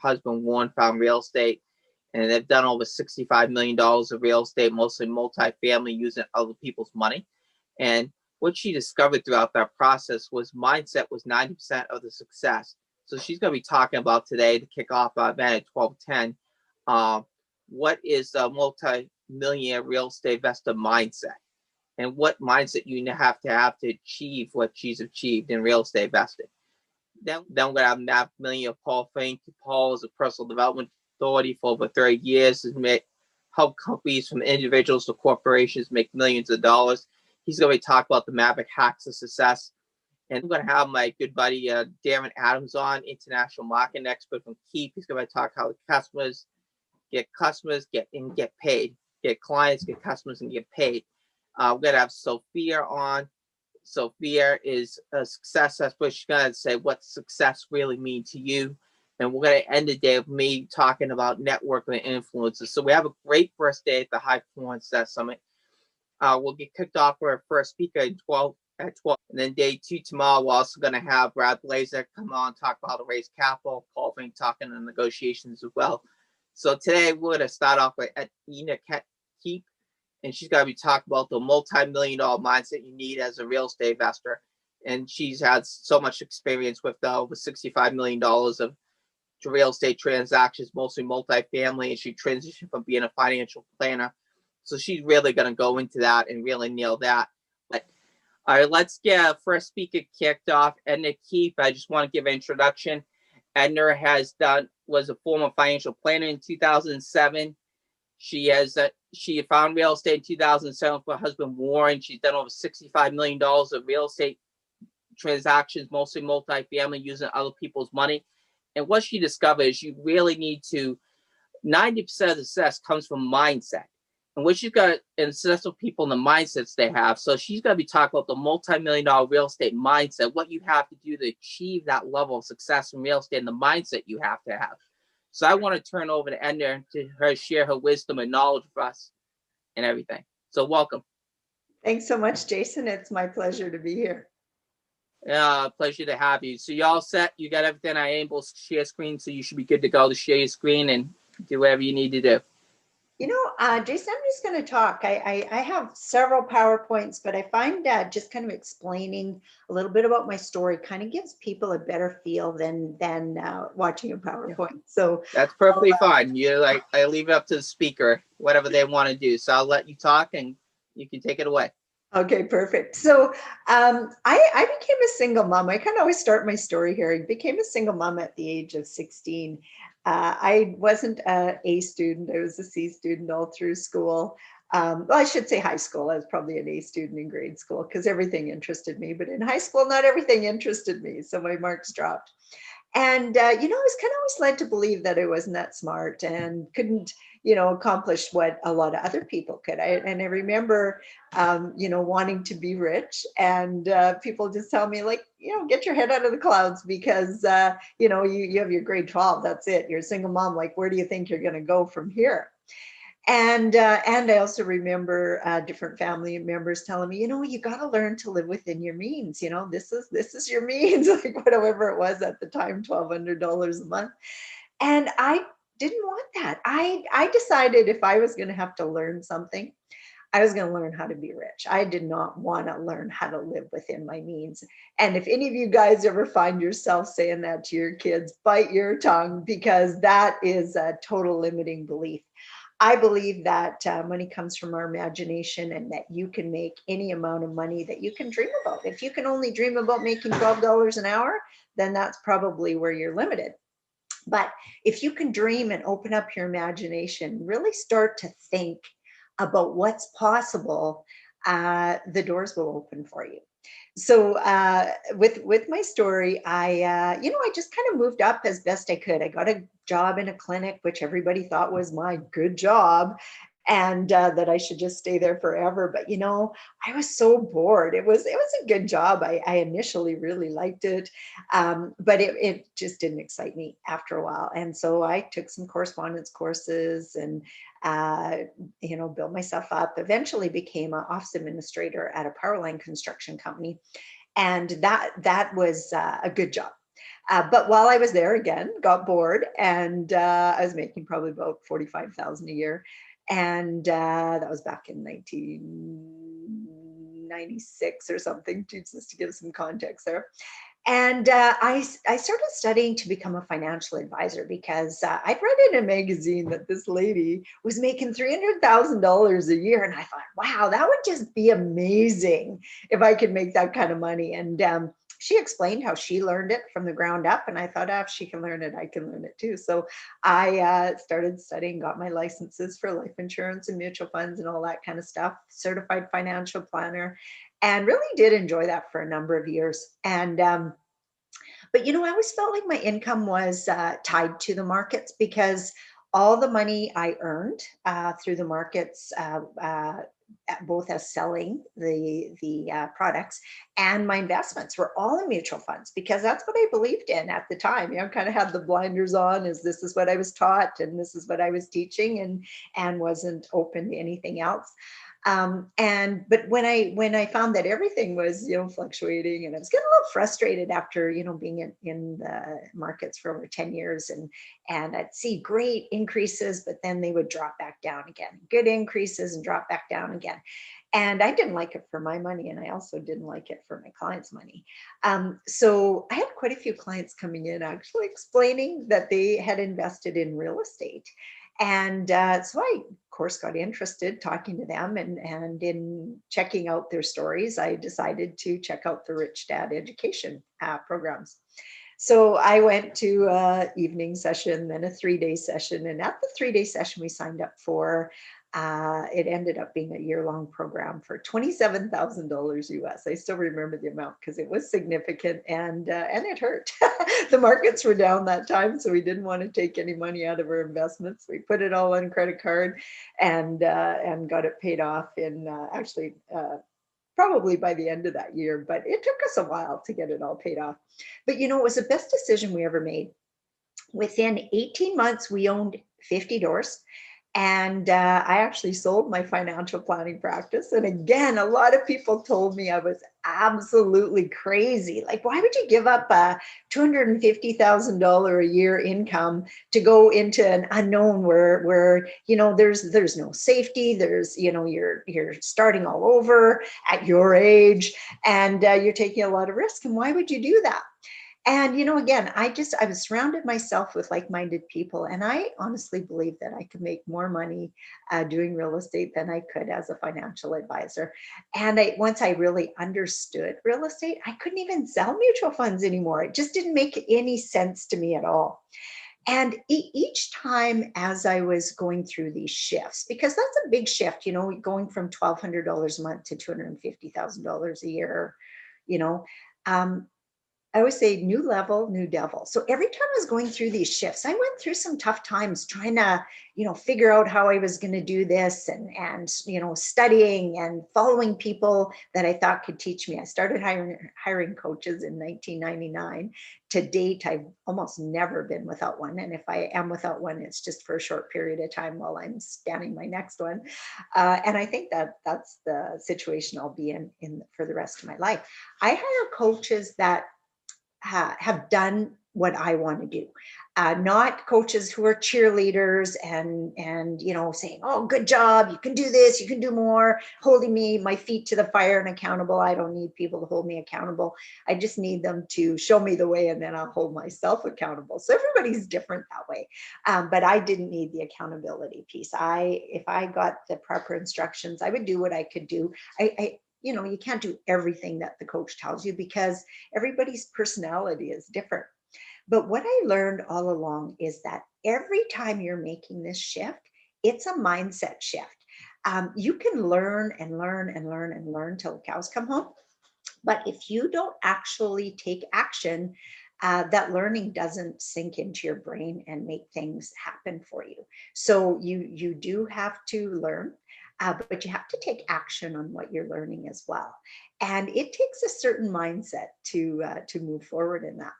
husband Warren found real estate, and they've done over $65 million of real estate, mostly multifamily, using other people's money. And what she discovered throughout that process was mindset was 90% of the success. So she's going to be talking about today to kick off our event at 12:10. What is a multi-millionaire real estate investor mindset, and what mindset you have to achieve what she's achieved in real estate investing. Then we're going to have Math Millionaire Paul Finck. Paul is a personal development authority for over 30 years, has helped companies from individuals to corporations make millions of dollars. He's going to be talking about the Maverick hacks of success. And I'm going to have my good buddy Darin on, international marketing expert from Keep. He's going to talk how customers, get paid, get clients, get customers, and get paid. We're going to have SoFeya on. SoFeya is a success expert. She's going to say what success really means to you. And we're going to end the day with me talking about networking and influences. So we have a great first day at the High Performance Summit. We'll get kicked off with our first speaker at 12. And then day 2 tomorrow, we're also going to have Brad Blazer come on, talk about how to raise capital. Paul Finck talking on negotiations as well. So today we're going to start off with Edna Keep, and she's going to be talking about the multi-million-dollar mindset you need as a real estate investor. And she's had so much experience with over $65 million of real estate transactions, mostly multifamily, and she transitioned from being a financial planner. So she's really going to go into that and really nail that. But all right, let's get our first speaker kicked off. Edna Keep. I just want to give an introduction. Edna was a former financial planner in 2007. She found real estate in 2007 for her husband Warren. She's done over $65 million of real estate transactions, mostly multifamily, using other people's money. And what she discovered is you really need to, 90% of the success comes from mindset. And what she's got, and successful people and the mindsets they have. So she's going to be talking about the multi-million-dollar real estate mindset, what you have to do to achieve that level of success in real estate, and the mindset you have to have. So I want to turn over to Edna to her share her wisdom and knowledge with us and everything. So welcome. Thanks so much, Jason. It's my pleasure to be here. Pleasure to have you. So you all set? You got everything? I able to share screen, so you should be good to go to share your screen and do whatever you need to do. You know, Jason, I'm just going to talk. I have several PowerPoints, but I find just kind of explaining a little bit about my story kind of gives people a better feel than watching a PowerPoint. So that's perfectly fine. I leave it up to the speaker, whatever they want to do. So I'll let you talk and you can take it away. Okay, perfect. So I became a single mom. I kind of always start my story here. I became a single mom at the age of 16. I wasn't an A student. I was a C student all through school. Well, I should say high school. I was probably an A student in grade school because everything interested me. But in high school, not everything interested me. So my marks dropped. And, I was kind of always led to believe that I wasn't that smart and couldn't, accomplish what a lot of other people could. I remember, wanting to be rich, and people just tell me, like, get your head out of the clouds because, you have your grade 12. That's it. You're a single mom. Like, where do you think you're going to go from here? And I also remember different family members telling me, you got to learn to live within your means. This is your means, like whatever it was at the time, $1,200 a month. And I didn't want that. I decided if I was going to have to learn something, I was going to learn how to be rich. I did not want to learn how to live within my means. And if any of you guys ever find yourself saying that to your kids, bite your tongue, because that is a total limiting belief. I believe that money comes from our imagination, and that you can make any amount of money that you can dream about. If you can only dream about making $12 an hour, then that's probably where you're limited. But if you can dream and open up your imagination, really start to think about what's possible, the doors will open for you. So with my story, I just kind of moved up as best I could. I got a job in a clinic, which everybody thought was my good job, and that I should just stay there forever. But, I was so bored. It was a good job. I initially really liked it, but it just didn't excite me after a while. And so I took some correspondence courses and, built myself up, eventually became an office administrator at a power line construction company. And that was a good job. But while I was there, again, got bored, and I was making probably about 45,000 a year. And that was back in 1996 or something, just to give some context there. And I started studying to become a financial advisor because I'd read in a magazine that this lady was making $300,000 a year. And I thought, wow, that would just be amazing if I could make that kind of money. And she explained how she learned it from the ground up. And I thought, if she can learn it, I can learn it too. So I started studying, got my licenses for life insurance and mutual funds and all that kind of stuff, certified financial planner, and really did enjoy that for a number of years. And but I always felt like my income was tied to the markets, because all the money I earned through the markets, both as selling the products and my investments, were all in mutual funds, because that's what I believed in at the time. Kind of had the blinders on, as this is what I was taught and this is what I was teaching, and wasn't open to anything else. But when I found that everything was fluctuating, and I was getting a little frustrated after being in the markets for over 10 years, and I'd see great increases, but then they would drop back down again, good increases and drop back down again. And I didn't like it for my money, and I also didn't like it for my clients' money. So I had quite a few clients coming in actually explaining that they had invested in real estate. And so I, of course, got interested talking to them, and in checking out their stories, I decided to check out the Rich Dad education programs. So I went to an evening session, then a 3-day session. And at the 3-day session, we signed up for, it ended up being a year-long program for $27,000 US. I still remember the amount because it was significant, and it hurt. The markets were down that time, so we didn't want to take any money out of our investments. We put it all on credit card, and got it paid off in actually probably by the end of that year, but it took us a while to get it all paid off. But it was the best decision we ever made. Within 18 months, we owned 50 doors. And I actually sold my financial planning practice. And again, a lot of people told me I was absolutely crazy. Like, why would you give up a $250,000 a year income to go into an unknown where there's no safety, there's you're starting all over at your age, and you're taking a lot of risk. And why would you do that? And, again, I was surrounded myself with like-minded people. And I honestly believe that I could make more money doing real estate than I could as a financial advisor. And once I really understood real estate, I couldn't even sell mutual funds anymore. It just didn't make any sense to me at all. And each time as I was going through these shifts, because that's a big shift, going from $1,200 a month to $250,000 a year, I always say new level, new devil. So every time I was going through these shifts, I went through some tough times trying to, figure out how I was going to do this, and studying and following people that I thought could teach me. I started hiring coaches in 1999. To date, I've almost never been without one. And if I am without one, it's just for a short period of time while I'm scanning my next one. And I think that's the situation I'll be in for the rest of my life. I hire coaches that have done what I want to do, not coaches who are cheerleaders and saying, "Oh, good job, you can do this, you can do more," holding my feet to the fire and accountable. I don't need people to hold me accountable. I just need them to show me the way, and then I'll hold myself accountable. So everybody's different that way, but I didn't need the accountability piece. If I got the proper instructions, I would do what I could do. You can't do everything that the coach tells you, because everybody's personality is different. But what I learned all along is that every time you're making this shift, it's a mindset shift. You can learn and learn and learn and learn till the cows come home. But if you don't actually take action, that learning doesn't sink into your brain and make things happen for you. So you do have to learn, but you have to take action on what you're learning as well. And it takes a certain mindset to move forward in that.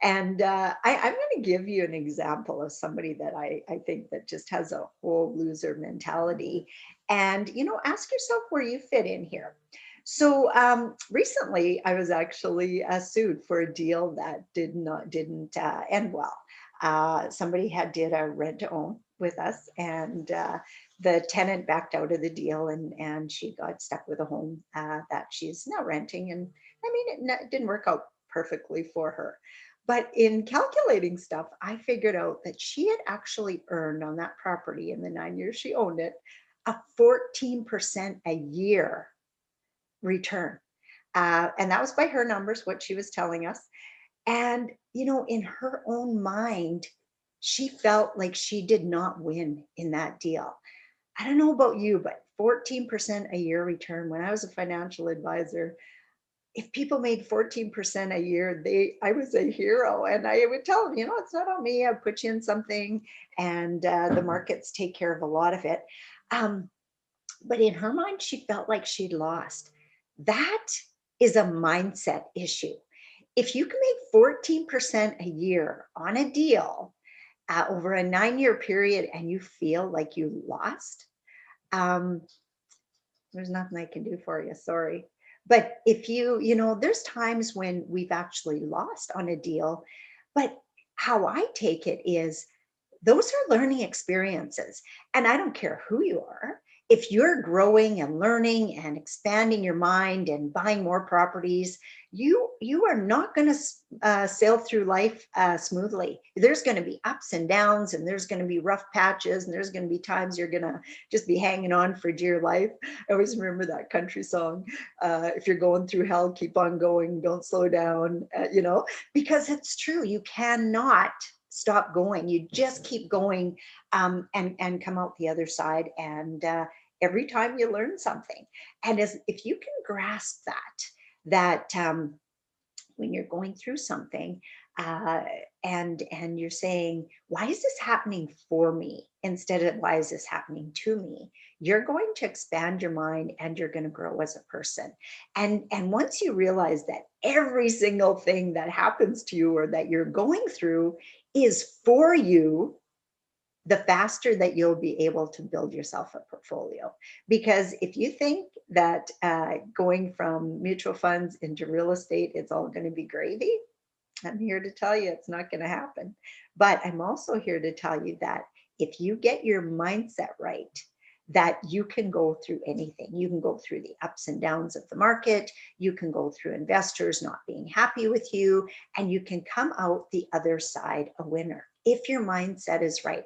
And I'm going to give you an example of somebody that I think that just has a whole loser mentality. And, ask yourself where you fit in here. So recently, I was actually sued for a deal that didn't end well. Somebody did a rent to own with us, and the tenant backed out of the deal, and she got stuck with a home that she's now renting. And I mean, it didn't work out perfectly for her. But in calculating stuff, I figured out that she had actually earned on that property in the 9 years she owned it a 14% a year return. And that was by her numbers, what she was telling us. And, in her own mind, she felt like she did not win in that deal. I don't know about you, but 14% a year return, when I was a financial advisor, if people made 14% a year, I was a hero. And I would tell them, it's not on me. I put you in something, and the markets take care of a lot of it. But in her mind, she felt like she'd lost. That is a mindset issue. If you can make 14% a year on a deal over a 9-year period and you feel like you lost, there's nothing I can do for you. Sorry. But if there's times when we've actually lost on a deal, but how I take it is those are learning experiences. And I don't care who you are. If you're growing and learning and expanding your mind and buying more properties, you are not going to sail through life smoothly. There's going to be ups and downs, and there's going to be rough patches, and there's going to be times you're going to just be hanging on for dear life. I always remember that country song, if you're going through hell, keep on going, don't slow down, because it's true. You cannot stop going. You just keep going, and come out the other side. And every time you learn something. And if you can grasp that when you're going through something, and you're saying, why is this happening for me instead of why is this happening to me, you're going to expand your mind and you're going to grow as a person. And once you realize that every single thing that happens to you or that you're going through is for you, the faster that you'll be able to build yourself a portfolio. Because if you think that going from mutual funds into real estate, it's all going to be gravy, I'm here to tell you it's not going to happen. But I'm also here to tell you that if you get your mindset right, that you can go through anything. You can go through the ups and downs of the market. You can go through investors not being happy with you, and you can come out the other side a winner if your mindset is right.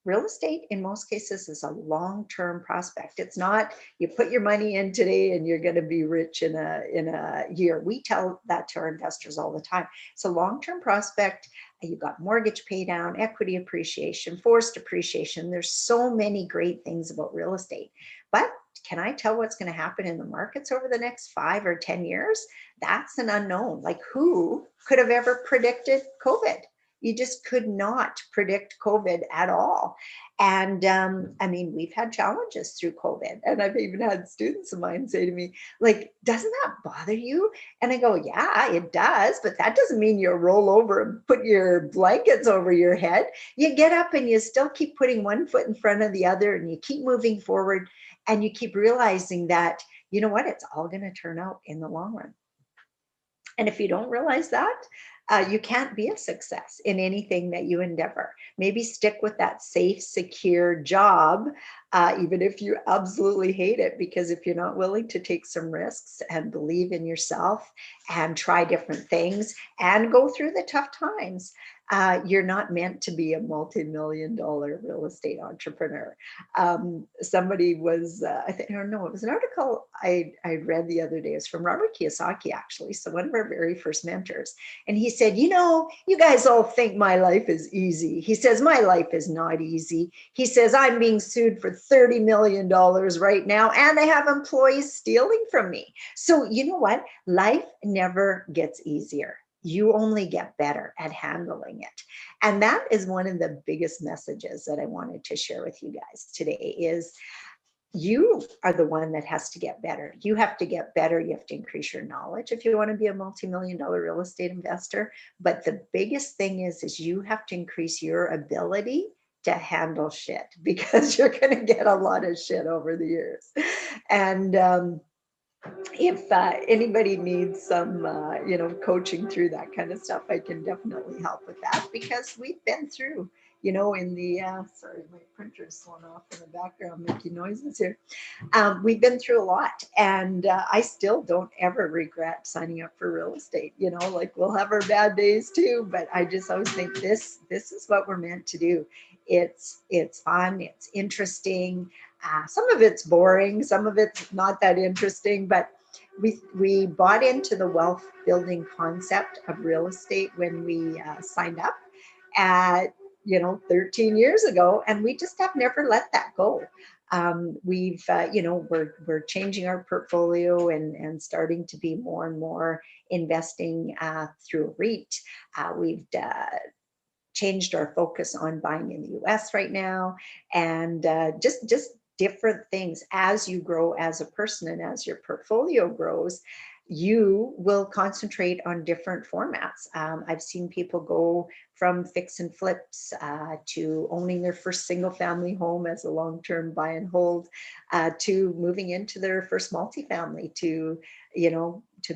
Real estate, in most cases, is a long-term prospect. It's not you put your money in today and you're going to be rich in a year. We tell that to our investors all the time. It's a long-term prospect. You've got mortgage pay down, equity appreciation, forced appreciation. There's so many great things about real estate. But can I tell what's going to happen in the markets over the next 5 or 10 years? That's an unknown. Like, who could have ever predicted COVID? You just could not predict COVID at all. And I mean, we've had challenges through COVID. And I've even had students of mine say to me, like, doesn't that bother you? And I go, yeah, it does. But that doesn't mean you roll over and put your blankets over your head. You get up and you still keep putting one foot in front of the other, and you keep moving forward, and you keep realizing that, you know what, it's all going to turn out in the long run. And if you don't realize that, you can't be a success in anything that you endeavor. Maybe stick with that safe, secure job, even if you absolutely hate it, because if you're not willing to take some risks and believe in yourself and try different things and go through the tough times, you're not meant to be a multi-million-dollar real estate entrepreneur. Somebody was, I don't know, it was an article I read the other day. It's from Robert Kiyosaki, actually. So one of our very first mentors. And he said, you guys all think my life is easy. He says, my life is not easy. He says, I'm being sued for $30 million right now, and I have employees stealing from me. So you know what? Life never gets easier. You only get better at handling it. And that is one of the biggest messages that I wanted to share with you guys today is you are the one that has to get better. You have to get better. You have to increase your knowledge if you want to be a multi-million-dollar real estate investor. But the biggest thing is you have to increase your ability to handle shit, because you're going to get a lot of shit over the years. And if anybody needs some, coaching through that kind of stuff, I can definitely help with that, because we've been through, in the, sorry, my printer's going off in the background, making noises here. We've been through a lot, and I still don't ever regret signing up for real estate. Like, we'll have our bad days too, but I just always think this is what we're meant to do. It's fun, it's interesting. Some of it's boring, some of it's not that interesting, but we bought into the wealth building concept of real estate when we signed up at 13 years ago, and we just have never let that go. We've we're changing our portfolio and starting to be more and more investing through a REIT. We've changed our focus on buying in the US right now, and just different things. As you grow as a person and as your portfolio grows, you will concentrate on different formats. I've seen people go from fix and flips to owning their first single family home as a long-term buy and hold, to moving into their first multifamily, to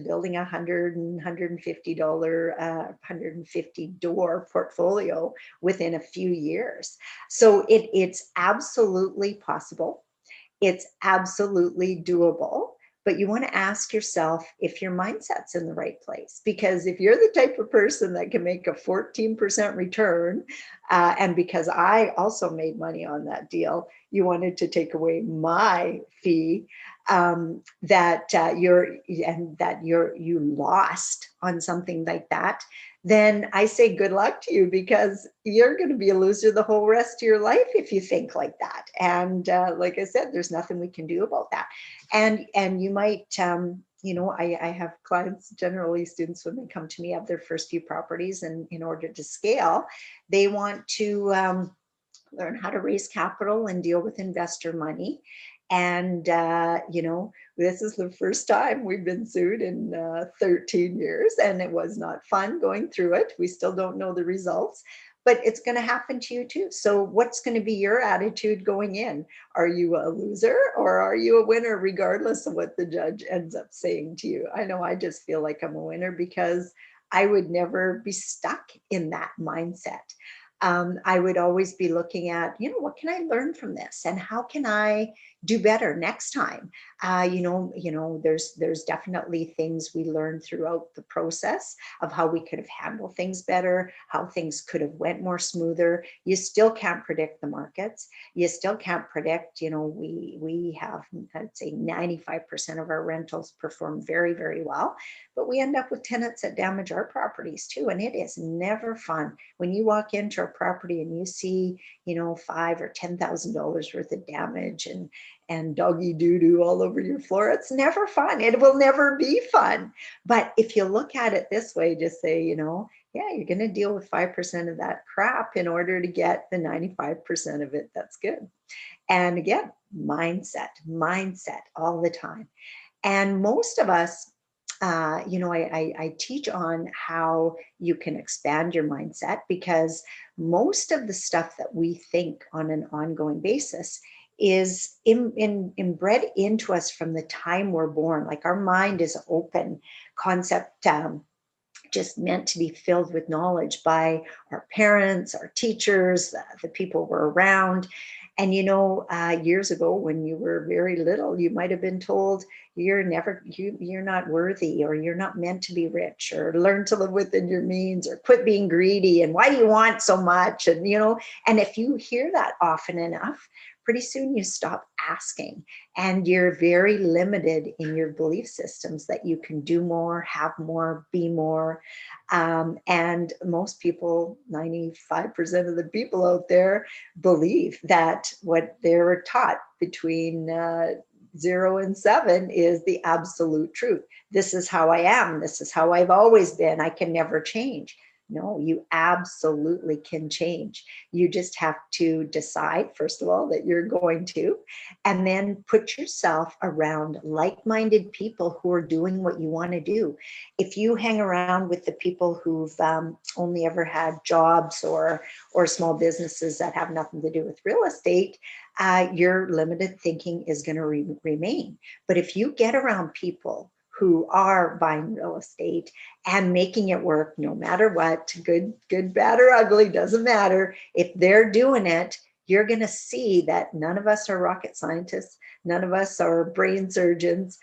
building $150 door portfolio within a few years. So it's absolutely possible. It's absolutely doable. But you want to ask yourself if your mindset's in the right place. Because if you're the type of person that can make a 14% return, and because I also made money on that deal, you wanted to take away my fee, you lost on something like that, then I say good luck to you, because you're going to be a loser the whole rest of your life if you think like that. And like I said, there's nothing we can do about that. And you might, I have clients, generally students, when they come to me, have their first few properties, and in order to scale, they want to learn how to raise capital and deal with investor money. And, this is the first time we've been sued in 13 years, and it was not fun going through it. We still don't know the results, but it's going to happen to you too. So what's going to be your attitude going in? Are you a loser or are you a winner, regardless of what the judge ends up saying to you? I know I just feel like I'm a winner, because I would never be stuck in that mindset. I would always be looking at, what can I learn from this, and how can I do better next time? There's definitely things we learn throughout the process of how we could have handled things better, how things could have went more smoother. You still can't predict the markets. You still can't predict, we have, I'd say 95% of our rentals perform very, very well, but we end up with tenants that damage our properties too. And it is never fun when you walk into a property and you see, $5,000 or $10,000 worth of damage and doggy doo-doo all over your floor. It's never fun. It will never be fun. But if you look at it this way, just say, yeah, you're going to deal with 5% of that crap in order to get the 95% of it that's good. And again, mindset all the time. And most of us, I teach on how you can expand your mindset, because most of the stuff that we think on an ongoing basis is inbred into us from the time we're born. Like, our mind is open concept, just meant to be filled with knowledge by our parents, our teachers, the people we're around. And years ago, when you were very little, you might have been told you're not worthy, or you're not meant to be rich, or learn to live within your means, or quit being greedy, and why do you want so much? And and if you hear that often enough, pretty soon you stop asking, and you're very limited in your belief systems that you can do more, have more, be more. And most people, 95% of the people out there, believe that what they were taught between 0 and 7 is the absolute truth. This is how I am. This is how I've always been. I can never change. No, you absolutely can change. You just have to decide, first of all, that you're going to, and then put yourself around like-minded people who are doing what you want to do. If you hang around with the people who've only ever had jobs or small businesses that have nothing to do with real estate, your limited thinking is going to remain. But if you get around people who are buying real estate and making it work no matter what, good, bad, or ugly, doesn't matter. If they're doing it, you're going to see that none of us are rocket scientists. None of us are brain surgeons.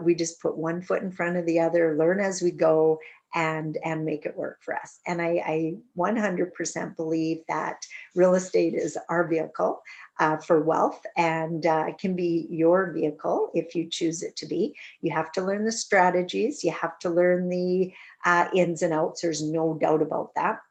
We just put one foot in front of the other, learn as we go, and make it work for us. And I 100% believe that real estate is our vehicle for wealth, and it can be your vehicle if you choose it to be. You have to learn the strategies. You have to learn the ins and outs. There's no doubt about that.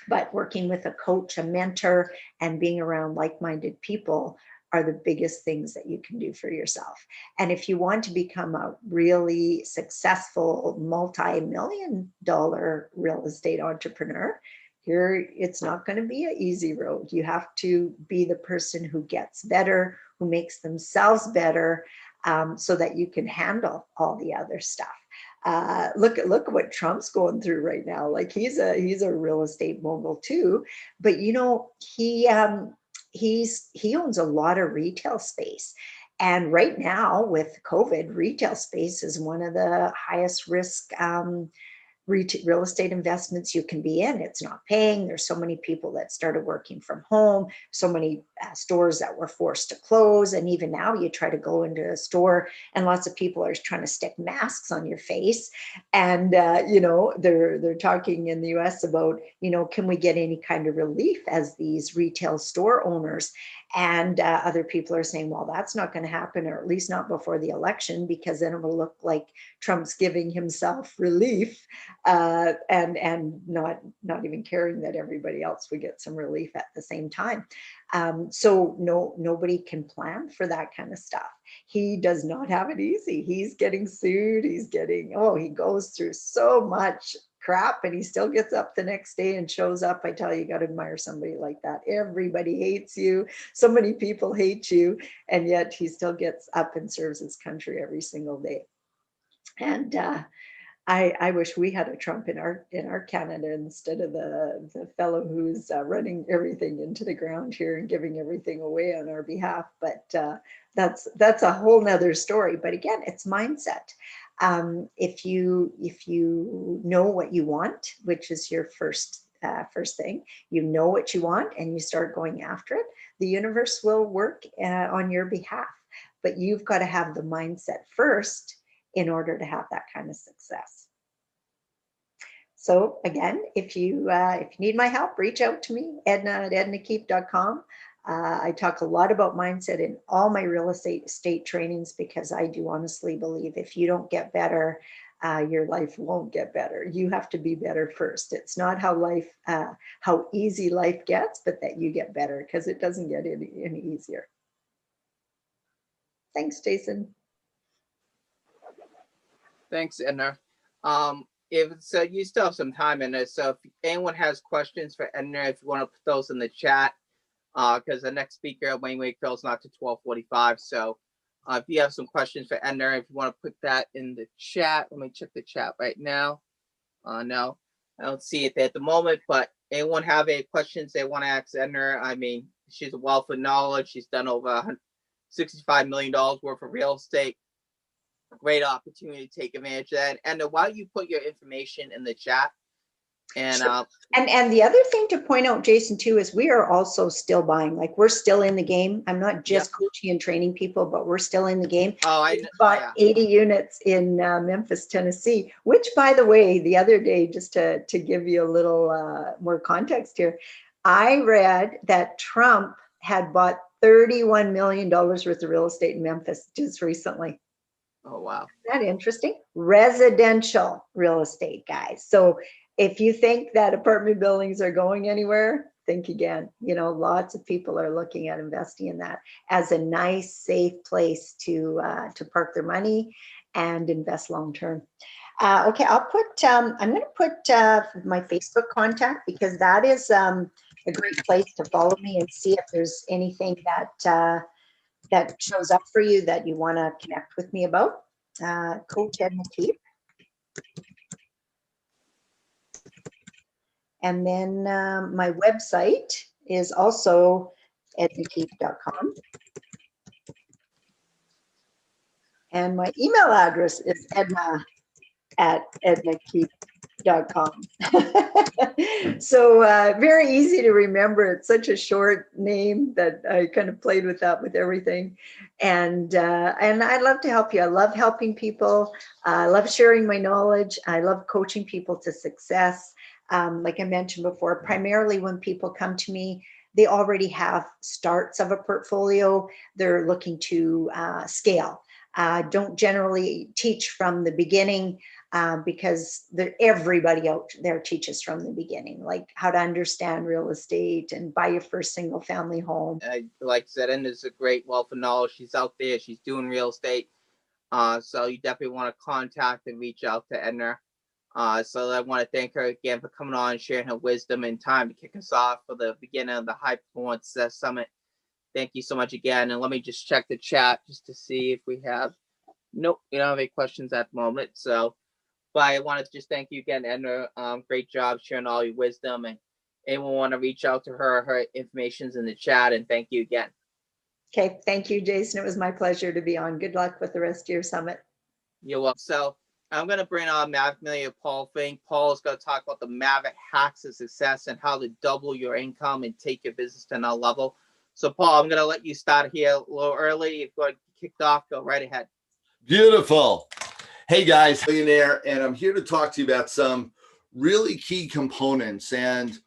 But working with a coach, a mentor, and being around like-minded people are the biggest things that you can do for yourself. And if you want to become a really successful multi-million-dollar real estate entrepreneur, here it's not going to be an easy road. You have to be the person who gets better, who makes themselves better, so that you can handle all the other stuff. Look at what Trump's going through right now. Like he's a real estate mogul too, but you know, he owns a lot of retail space. And right now with COVID, retail space is one of the highest risk real estate investments you can be in. It's not paying. There's so many people that started working from home, so many stores that were forced to close. And even now you try to go into a store and lots of people are trying to stick masks on your face. And, you know, they're talking in the US about, you know, can we get any kind of relief as these retail store owners? And other people are saying, well, that's not going to happen, or at least not before the election, because then it will look like Trump's giving himself relief, and not even caring that everybody else would get some relief at the same time. So nobody can plan for that kind of stuff. He does not have it easy. He's getting sued. He goes through so much crap, and he still gets up the next day and shows up. I tell you, you got to admire somebody like that. Everybody hates you. So many people hate you, and yet he still gets up and serves his country every single day. And I wish we had a Trump in our Canada instead of the fellow who's running everything into the ground here and giving everything away on our behalf. But that's a whole nother story. But again, it's mindset. If you know what you want, which is your first thing, you know what you want, and you start going after it, the universe will work on your behalf. But you've got to have the mindset first in order to have that kind of success. So again, if you need my help, reach out to me, Edna@ednakeep.com. I talk a lot about mindset in all my real estate trainings, because I do honestly believe if you don't get better, your life won't get better. You have to be better first. It's not how easy life gets, but that you get better, because it doesn't get any easier. Thanks, Jason. Thanks, Edna. If so, you still have some time in it. So if anyone has questions for Edna, if you want to put those in the chat, because the next speaker, Wayne Wakefield, is not to 12:45. So if you have some questions for Edna, if you want to put that in the chat, let me check the chat right now. No, I don't see it at the moment, but anyone have any questions they want to ask Edna? I mean, she's a wealth of knowledge. She's done over $65 million worth of real estate. Great opportunity to take advantage of that. And why don't you put your information in the chat? And sure. And the other thing to point out, Jason, too, is we are also still buying. Like, we're still in the game. I'm not just coaching and training people, but we're still in the game. Oh, I bought 80 units in Memphis, Tennessee, which, by the way, the other day, just to give you a little more context here, I read that Trump had bought $31 million worth of real estate in Memphis just recently. Oh, wow. Isn't that interesting? Residential real estate, guys. So if you think that apartment buildings are going anywhere, think again. You know, lots of people are looking at investing in that as a nice, safe place to park their money and invest long term. Okay, I'll put, I'm going to put my Facebook contact, because that is a great place to follow me and see if there's anything that that shows up for you that you want to connect with me about. Coach Edna Keep. And then my website is also ednakeep.com. And my email address is edna@ednakeep.com. So very easy to remember. It's such a short name that I kind of played with that with everything. And I love to help you. I love helping people. I love sharing my knowledge. I love coaching people to success. Like I mentioned before, primarily when people come to me, they already have starts of a portfolio. They're looking to scale. Don't generally teach from the beginning because everybody out there teaches from the beginning, like how to understand real estate and buy your first single family home. Like I said, Edna's a great wealth of knowledge. She's out there. She's doing real estate. So you definitely want to contact and reach out to Edna. So I want to thank her again for coming on and sharing her wisdom and time to kick us off for the beginning of the High Performance Success Summit. Thank you so much again. And let me just check the chat just to see if we have. Nope, we don't have any questions at the moment. So, but I want to just thank you again, Edna. Great job sharing all your wisdom. And anyone want to reach out to her, her information's in the chat. And thank you again. Okay, thank you, Jason. It was my pleasure to be on. Good luck with the rest of your summit. You're welcome. So I'm going to bring on Maverick Millionaire Paul Finck. Paul is going to talk about the Maverick hacks of success and how to double your income and take your business to another level. So, Paul, I'm going to let you start here a little early. If you're going to kick off, go right ahead. Beautiful. Hey, guys, Millionaire, and I'm here to talk to you about some really key components. And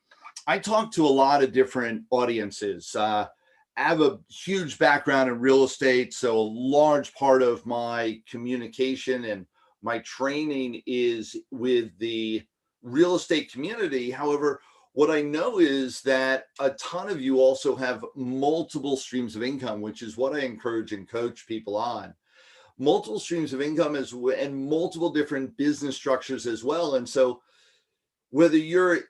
I talk to a lot of different audiences. I have a huge background in real estate, so a large part of my communication and my training is with the real estate community. However, what I know is that a ton of you also have multiple streams of income, which is what I encourage and coach people on. Multiple streams of income and multiple different business structures as well. And so whether you're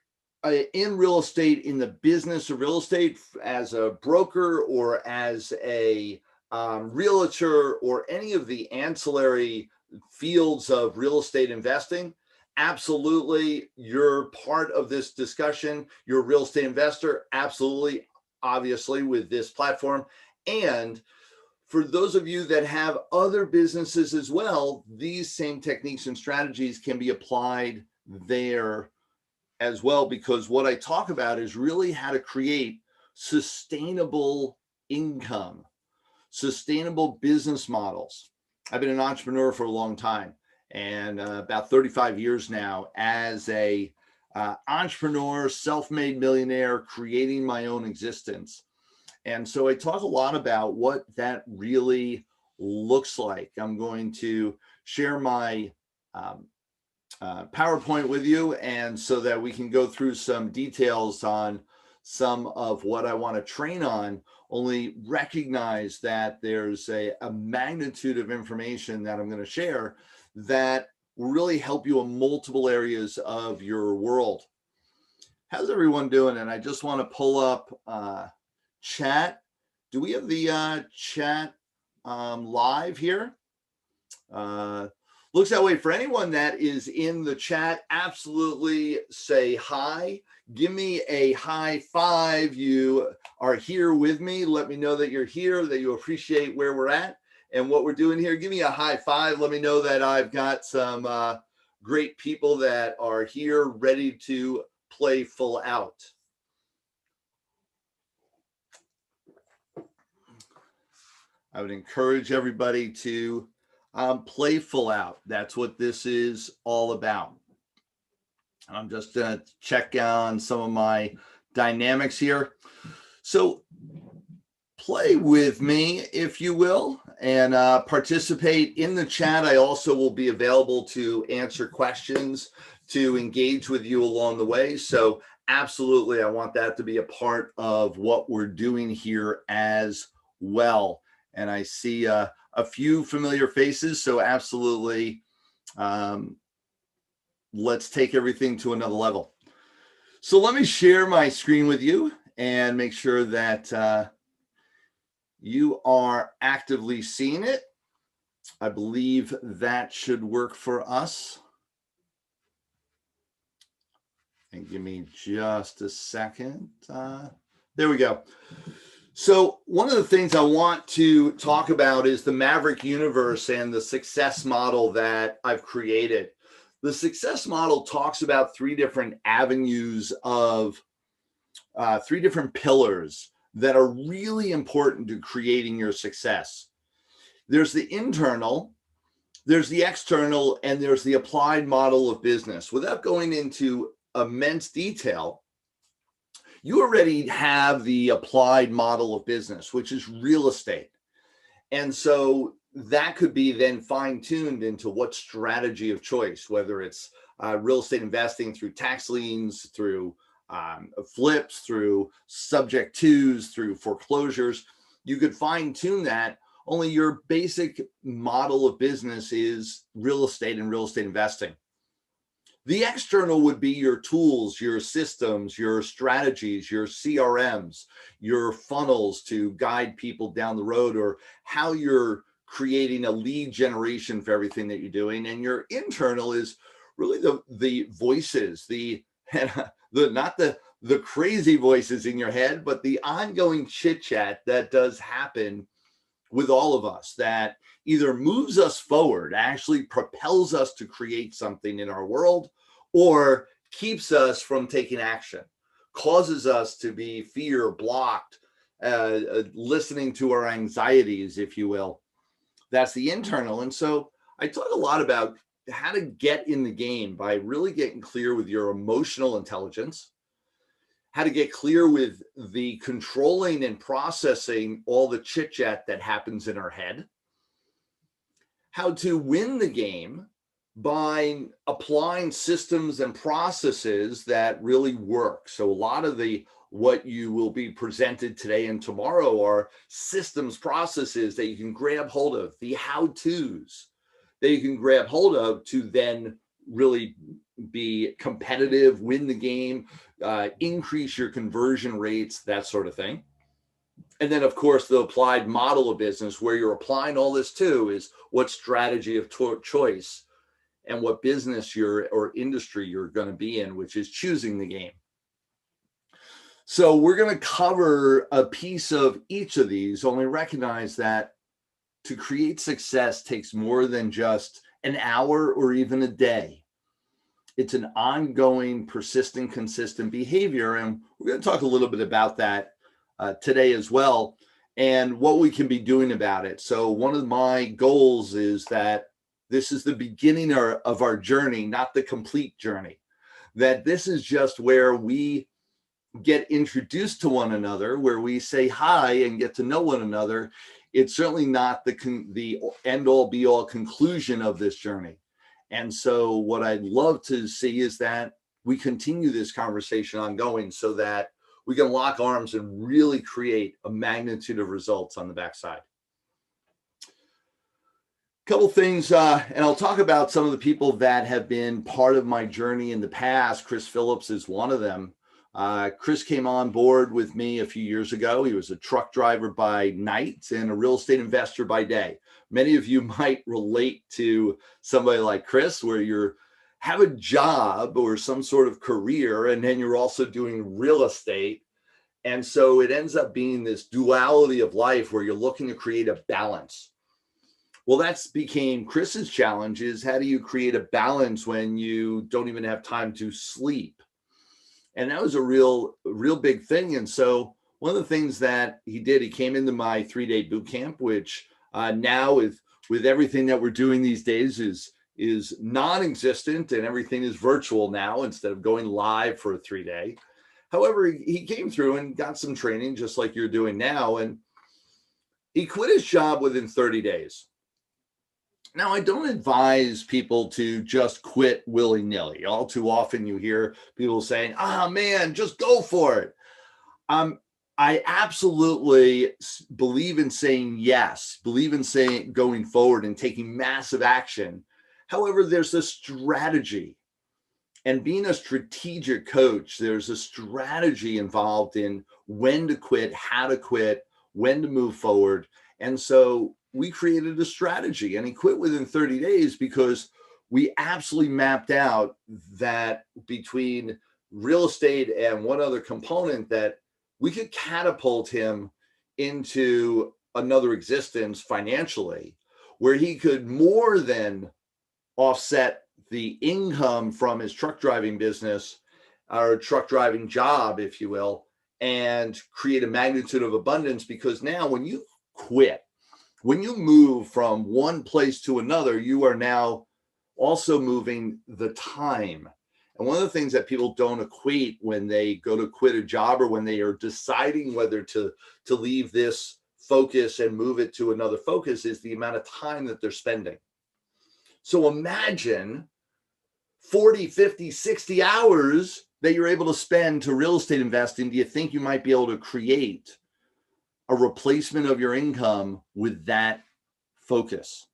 in real estate, in the business of real estate as a broker or as a realtor or any of the ancillary fields of real estate investing, absolutely, you're part of this discussion. You're a real estate investor, absolutely, obviously, with this platform. And for those of you that have other businesses as well, these same techniques and strategies can be applied there as well, because what I talk about is really how to create sustainable income, sustainable business models. I've been an entrepreneur for a long time, and about 35 years now as a entrepreneur, self-made millionaire, creating my own existence. And so I talk a lot about what that really looks like. I'm going to share my PowerPoint with you, and so that we can go through some details on some of what I want to train on. Only recognize that there's a magnitude of information that I'm going to share that will really help you in multiple areas of your world. How's everyone doing? And I just want to pull up chat. Do we have the chat live here? Looks that way. For anyone that is in the chat, absolutely say hi. Give me a high five. You are here with me. Let me know that you're here, that you appreciate where we're at and what we're doing here. Give me a high five. Let me know that I've got some great people that are here ready to play full out. I would encourage everybody to play full out. That's what this is all about. I'm just going to check on some of my dynamics here. So play with me, if you will, and participate in the chat. I also will be available to answer questions, to engage with you along the way. So absolutely, I want that to be a part of what we're doing here as well. And I see a few familiar faces, so absolutely let's take everything to another level. So let me share my screen with you and make sure that you are actively seeing it. I believe that should work for us. And give me just a second. There we go. So one of the things I want to talk about is the Maverick universe and the success model that I've created. The success model talks about three different avenues of three different pillars that are really important to creating your success. There's the internal, there's the external, and there's the applied model of business. Without going into immense detail, you already have the applied model of business, which is real estate. And so that could be then fine-tuned into what strategy of choice, whether it's real estate investing through tax liens, through flips, through subject twos, through foreclosures. You could fine-tune that. Only your basic model of business is real estate and real estate investing. The external would be your tools, your systems, your strategies, your CRMs, your funnels to guide people down the road, or how you're creating a lead generation for everything that you're doing. And your internal is really the voices, not the crazy voices in your head, but the ongoing chit chat that does happen with all of us, that either moves us forward, actually propels us to create something in our world, or keeps us from taking action, causes us to be fear blocked, listening to our anxieties, if you will. That's the internal. And so I talk a lot about how to get in the game by really getting clear with your emotional intelligence, how to get clear with the controlling and processing all the chit chat that happens in our head, how to win the game by applying systems and processes that really work. So a lot of what you will be presented today and tomorrow are systems, processes that you can grab hold of, the how-tos that you can grab hold of to then really be competitive, win the game, increase your conversion rates, that sort of thing. And then, of course, the applied model of business, where you're applying all this to, is what strategy of choice and what business or industry you're going to be in, which is choosing the game. So we're going to cover a piece of each of these, only recognize that to create success takes more than just an hour or even a day. It's an ongoing, persistent, consistent behavior. And we're going to talk a little bit about that today as well, and what we can be doing about it. So one of my goals is that this is the beginning of our journey, not the complete journey. That this is just where we get introduced to one another, where we say hi and get to know one another. It's certainly not the end-all be-all conclusion of this journey. And so what I'd love to see is that we continue this conversation ongoing, so that we can lock arms and really create a magnitude of results on the backside. Couple things, and I'll talk about some of the people that have been part of my journey in the past. Chris Phillips is one of them. Chris came on board with me a few years ago. He was a truck driver by night and a real estate investor by day. Many of you might relate to somebody like Chris, where you have a job or some sort of career, and then you're also doing real estate. And so it ends up being this duality of life where you're looking to create a balance. Well, that's became Chris's challenge, is how do you create a balance when you don't even have time to sleep? And that was a real big thing. And so one of the things that he did, he came into my 3-day boot camp, which now with everything that we're doing these days is non-existent, and everything is virtual now instead of going live for a 3-day. However, he came through and got some training just like you're doing now, and he quit his job within 30 days. Now, I don't advise people to just quit willy-nilly. All too often you hear people saying, man, just go for it. I absolutely believe in saying yes, believe in saying going forward and taking massive action. However, there's a strategy. And being a strategic coach, there's a strategy involved in when to quit, how to quit, when to move forward. And so we created a strategy, and he quit within 30 days because we absolutely mapped out that between real estate and one other component that we could catapult him into another existence financially, where he could more than offset the income from his truck driving business or truck driving job, if you will, and create a magnitude of abundance. Because now when you quit, when you move from one place to another, you are now also moving the time. And one of the things that people don't equate when they go to quit a job or when they are deciding whether to leave this focus and move it to another focus is the amount of time that they're spending. So imagine 40, 50, 60 hours that you're able to spend to real estate investing. Do you think you might be able to create a replacement of your income with that focus?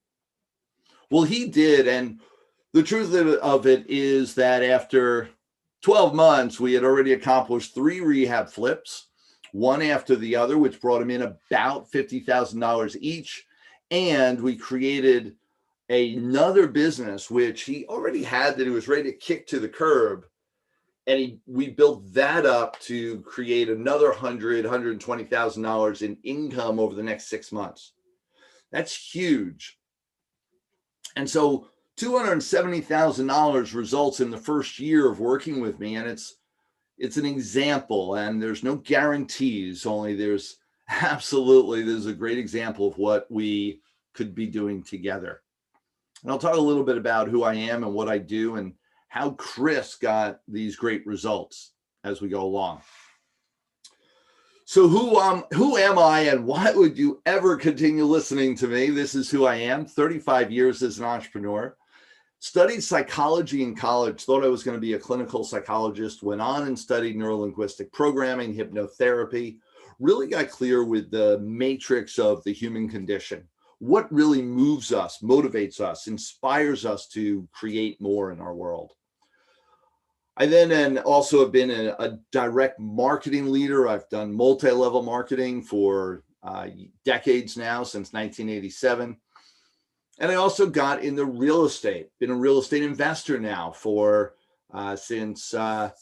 Well, he did. And the truth of it is that after 12 months, we had already accomplished 3 rehab flips, one after the other, which brought him in about $50,000 each. And we created another business, which he already had, that he was ready to kick to the curb. And we built that up to create another $120,000 in income over the next 6 months. That's huge. And so $270,000 results in the first year of working with me. And it's an example, and there's no guarantees, only there's a great example of what we could be doing together. And I'll talk a little bit about who I am and what I do and how Chris got these great results as we go along. So who am I, and why would you ever continue listening to me? This is who I am. 35 years as an entrepreneur. Studied psychology in college, thought I was going to be a clinical psychologist, went on and studied neurolinguistic programming, hypnotherapy, really got clear with the matrix of the human condition. What really moves us, motivates us, inspires us to create more in our world. I then also have been a direct marketing leader. I've done multi-level marketing for decades now, since 1987. And I also got into real estate, been a real estate investor now for since about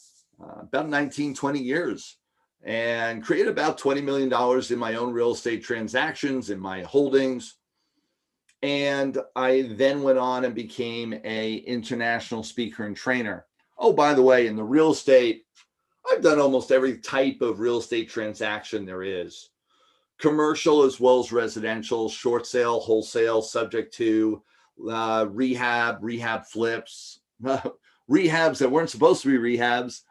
19, 20 years, and created about $20 million in my own real estate transactions, in my holdings. And I then went on and became an international speaker and trainer. Oh, by the way, in the real estate, I've done almost every type of real estate transaction there is. Commercial as well as residential, short sale, wholesale, subject to rehab flips, rehabs that weren't supposed to be rehabs,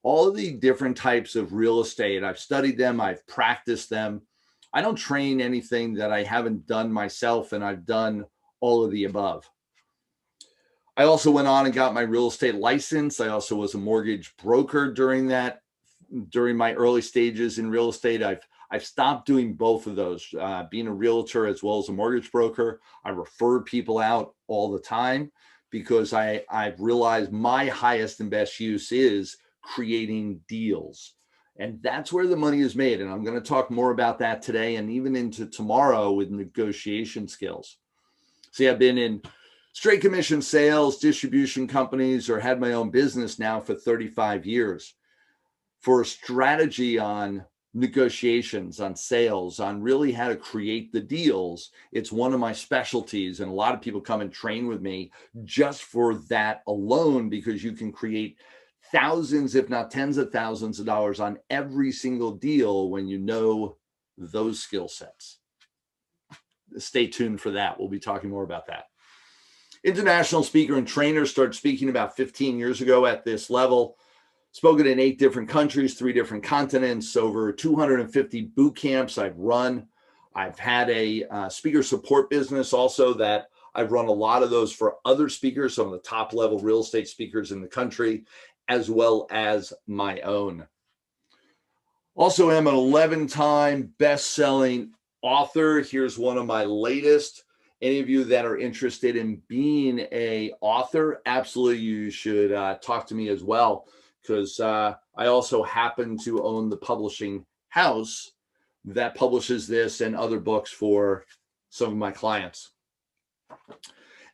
all of the different types of real estate. I've studied them, I've practiced them. I don't train anything that I haven't done myself, and I've done all of the above. I also went on and got my real estate license. I also was a mortgage broker during my early stages in real estate. I've stopped doing both of those, being a realtor as well as a mortgage broker. I refer people out all the time because I've realized my highest and best use is creating deals. And that's where the money is made. And I'm going to talk more about that today and even into tomorrow with negotiation skills. See, I've been in straight commission sales, distribution companies, or had my own business now for 35 years. For a strategy on negotiations, on sales, on really how to create the deals, it's one of my specialties. And a lot of people come and train with me just for that alone, because you can create thousands, if not tens of thousands of dollars on every single deal when you know those skill sets. Stay tuned for that. We'll be talking more about that. International speaker and trainer, started speaking about 15 years ago at this level. Spoken in 8 different countries, 3 different continents, over 250 boot camps I've run. I've had a speaker support business also that I've run a lot of those for other speakers, some of the top level real estate speakers in the country, as well as my own. Also am an 11-time best-selling author. Here's one of my latest, Any of you that are interested in being a author, absolutely you should talk to me as well, because I also happen to own the publishing house that publishes this and other books for some of my clients.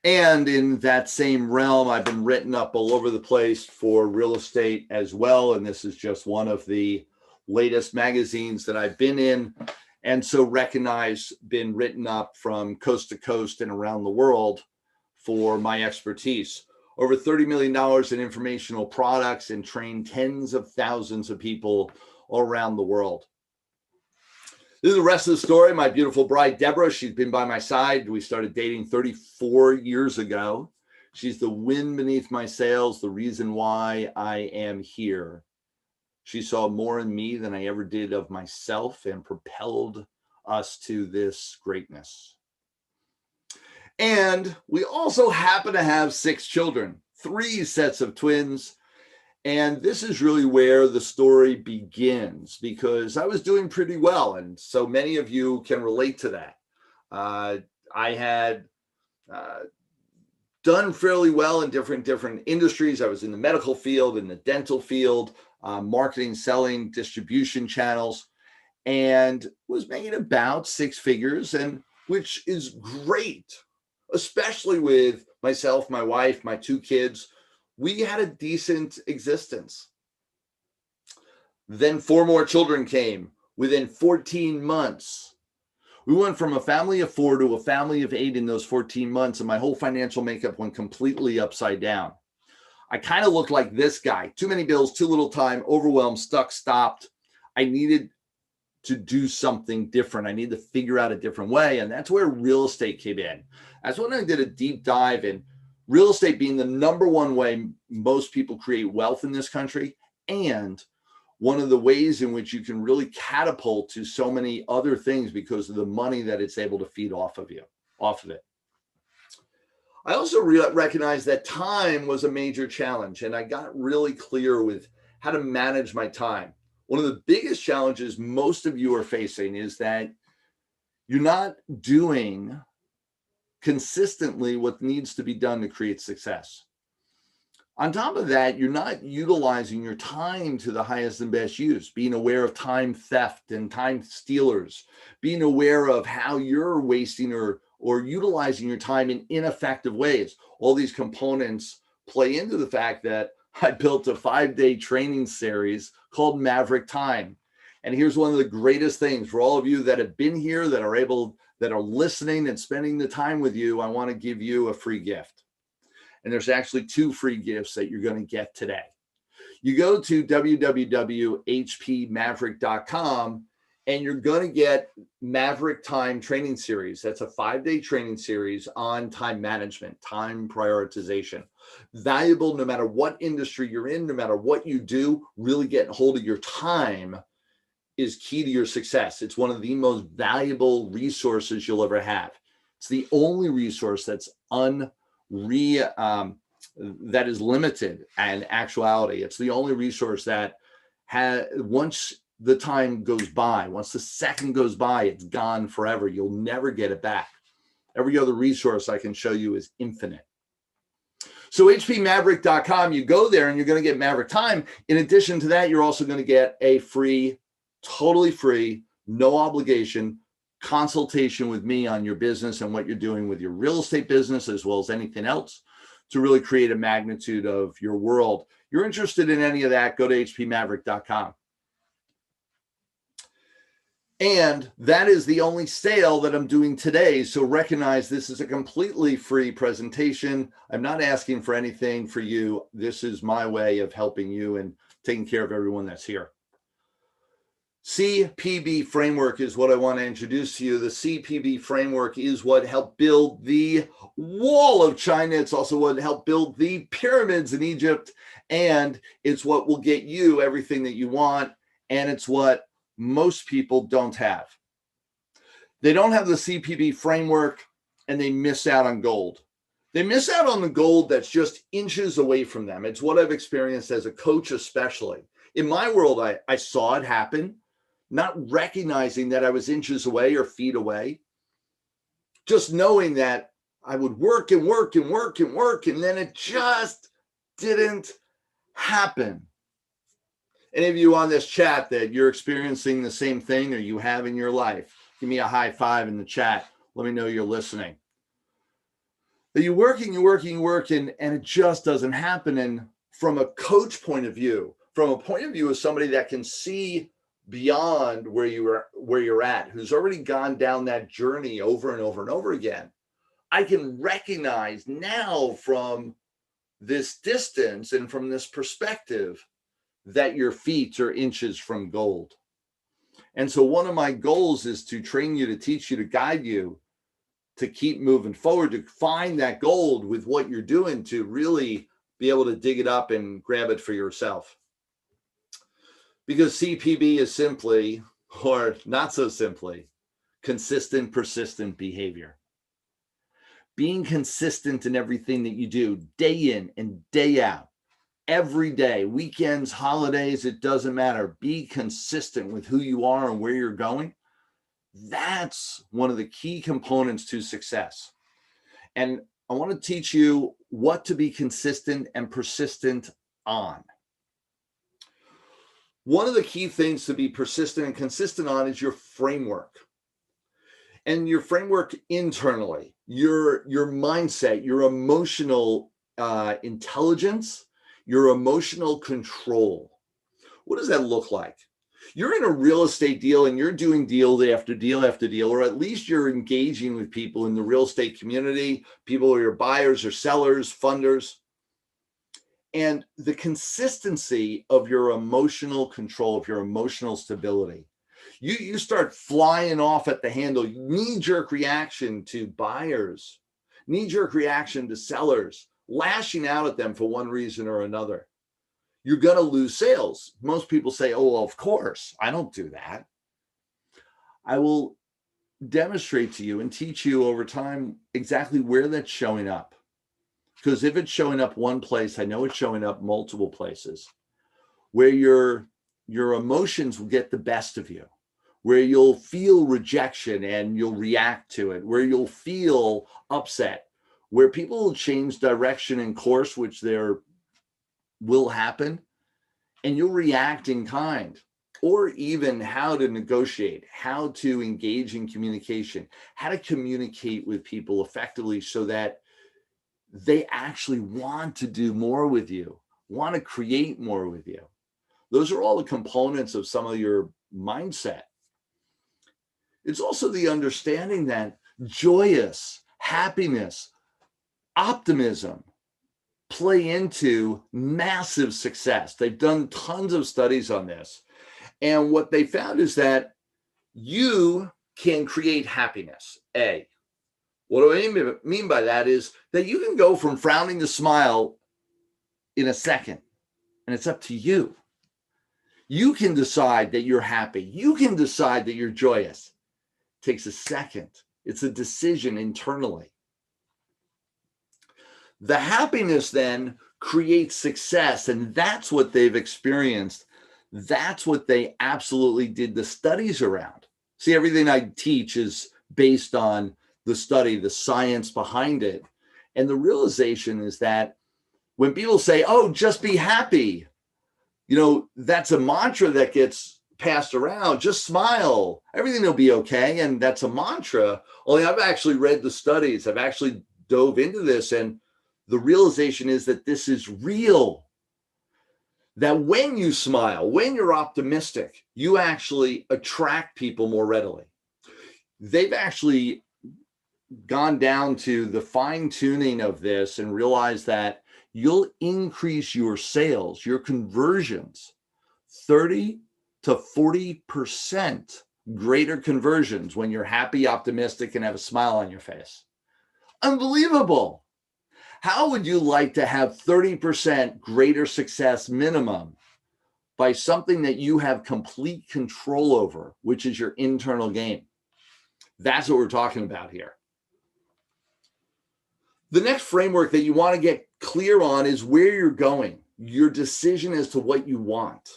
And in that same realm, I've been written up all over the place for real estate as well. And this is just one of the latest magazines that I've been in. And so recognized, been written up from coast to coast and around the world for my expertise. Over $30 million in informational products, and trained tens of thousands of people all around the world. This is the rest of the story. My beautiful bride, Deborah, she's been by my side. We started dating 34 years ago. She's the wind beneath my sails, the reason why I am here. She saw more in me than I ever did of myself and propelled us to this greatness. And we also happen to have 6 children, 3 sets of twins. And this is really where the story begins, because I was doing pretty well. And so many of you can relate to that. I had done fairly well in different industries. I was in the medical field, in the dental field, marketing, selling, distribution channels, and was making about 6 figures, and which is great, especially with myself, my wife, my 2 kids. We had a decent existence. Then 4 more children came within 14 months. We went from a family of 4 to a family of 8 in those 14 months, and my whole financial makeup went completely upside down. I kind of looked like this guy. Too many bills, too little time, overwhelmed, stuck, stopped. I needed to do something different. I needed to figure out a different way, and that's where real estate came in. That's when I did a deep dive in real estate being the #1 way most people create wealth in this country, and one of the ways in which you can really catapult to so many other things because of the money that it's able to feed off of it. I also recognized that time was a major challenge, and I got really clear with how to manage my time. One of the biggest challenges most of you are facing is that you're not doing consistently what needs to be done to create success. On top of that, you're not utilizing your time to the highest and best use, being aware of time theft and time stealers, being aware of how you're wasting or utilizing your time in ineffective ways. All these components play into the fact that I built a 5-day training series called Maverick Time. And here's one of the greatest things for all of you that have been here, that are listening and spending the time with you. I want to give you a free gift. And there's actually 2 free gifts that you're going to get today. You go to www.hpmaverick.com and you're going to get Maverick Time Training Series. That's a 5-day training series on time management, time prioritization. Valuable no matter what industry you're in, no matter what you do, really getting hold of your time is key to your success. It's one of the most valuable resources you'll ever have. It's the only resource that's that is limited in actuality. It's the only resource that once the time goes by, once the second goes by, it's gone forever. You'll never get it back. Every other resource I can show you is infinite. So hpmaverick.com, you go there and you're going to get Maverick Time. In addition to that, you're also going to get a free, totally free, no obligation consultation with me on your business and what you're doing with your real estate business, as well as anything else, to really create a magnitude of your world. You're interested in any of that, go to hpmaverick.com. And that is the only sale that I'm doing today. So recognize this is a completely free presentation. I'm not asking for anything for you. This is my way of helping you and taking care of everyone that's here. CPB Framework is what I want to introduce to you. The CPB Framework is what helped build the Wall of China. It's also what helped build the pyramids in Egypt. And it's what will get you everything that you want. And it's what most people don't have. They don't have the CPB Framework, and they miss out on gold. They miss out on the gold that's just inches away from them. It's what I've experienced as a coach, especially. In my world, I saw it happen, not recognizing that I was inches away or feet away. just knowing that I would work and work and work and work, and then it just didn't happen. Any of you on this chat that you're experiencing the same thing or you have in your life, give me a high five in the chat. Let me know you're listening. That you're working, and it just doesn't happen. And from a coach point of view, from a point of view of somebody that can see beyond where you're at, who's already gone down that journey over and over and over again, I can recognize now from this distance and from this perspective that your feet are inches from gold. And so one of my goals is to train you, to teach you, to guide you, to keep moving forward, to find that gold with what you're doing, to really be able to dig it up and grab it for yourself. Because CPB is simply, or not so simply, consistent, persistent behavior. Being consistent in everything that you do, day in and day out, every day, weekends, holidays, it doesn't matter. Be consistent with who you are and where you're going. That's one of the key components to success. And I want to teach you what to be consistent and persistent on. One of the key things to be persistent and consistent on is your framework. And your framework internally, your mindset, your emotional intelligence, your emotional control. What does that look like? You're in a real estate deal and you're doing deal after deal after deal, or at least you're engaging with people in the real estate community, people who are your buyers or sellers, funders. And the consistency of your emotional control, of your emotional stability. You start flying off at the handle, knee-jerk reaction to buyers, knee-jerk reaction to sellers, lashing out at them for one reason or another. You're going to lose sales. Most people say, oh, well, of course, I don't do that. I will demonstrate to you and teach you over time exactly where that's showing up. Because if it's showing up one place, I know it's showing up multiple places, where your emotions will get the best of you, where you'll feel rejection and you'll react to it, where you'll feel upset, where people will change direction and course, which there will happen, and you'll react in kind, or even how to negotiate, how to engage in communication, how to communicate with people effectively so that they actually want to do more with you, want to create more with you. Those are all the components of some of your mindset. It's also the understanding that joyous, happiness, optimism play into massive success. They've done tons of studies on this. And what they found is that you can create happiness, A. What do I mean by that is that you can go from frowning to smile in a second, and it's up to you. You can decide that you're happy. You can decide that you're joyous. It takes a second. It's a decision internally. The happiness then creates success, and that's what they've experienced. That's what they absolutely did the studies around. See, everything I teach is based on the study, the science behind it. And the realization is that when people say, oh, just be happy, that's a mantra that gets passed around. Just smile, everything will be okay. And that's a mantra. Only I've actually read the studies. I've actually dove into this. And the realization is that this is real. That when you smile, when you're optimistic, you actually attract people more readily. They've actually gone down to the fine tuning of this and realized that you'll increase your sales, your conversions, 30 to 40% greater conversions when you're happy, optimistic, and have a smile on your face. Unbelievable. How would you like to have 30% greater success minimum by something that you have complete control over, which is your internal game? That's what we're talking about here. The next framework that you want to get clear on is where you're going, your decision as to what you want.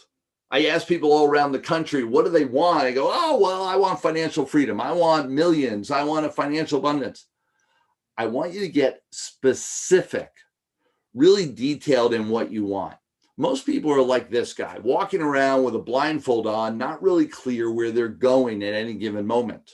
I ask people all around the country, what do they want? I go, oh, well, I want financial freedom. I want millions. I want a financial abundance. I want you to get specific, really detailed in what you want. Most people are like this guy, walking around with a blindfold on, not really clear where they're going at any given moment.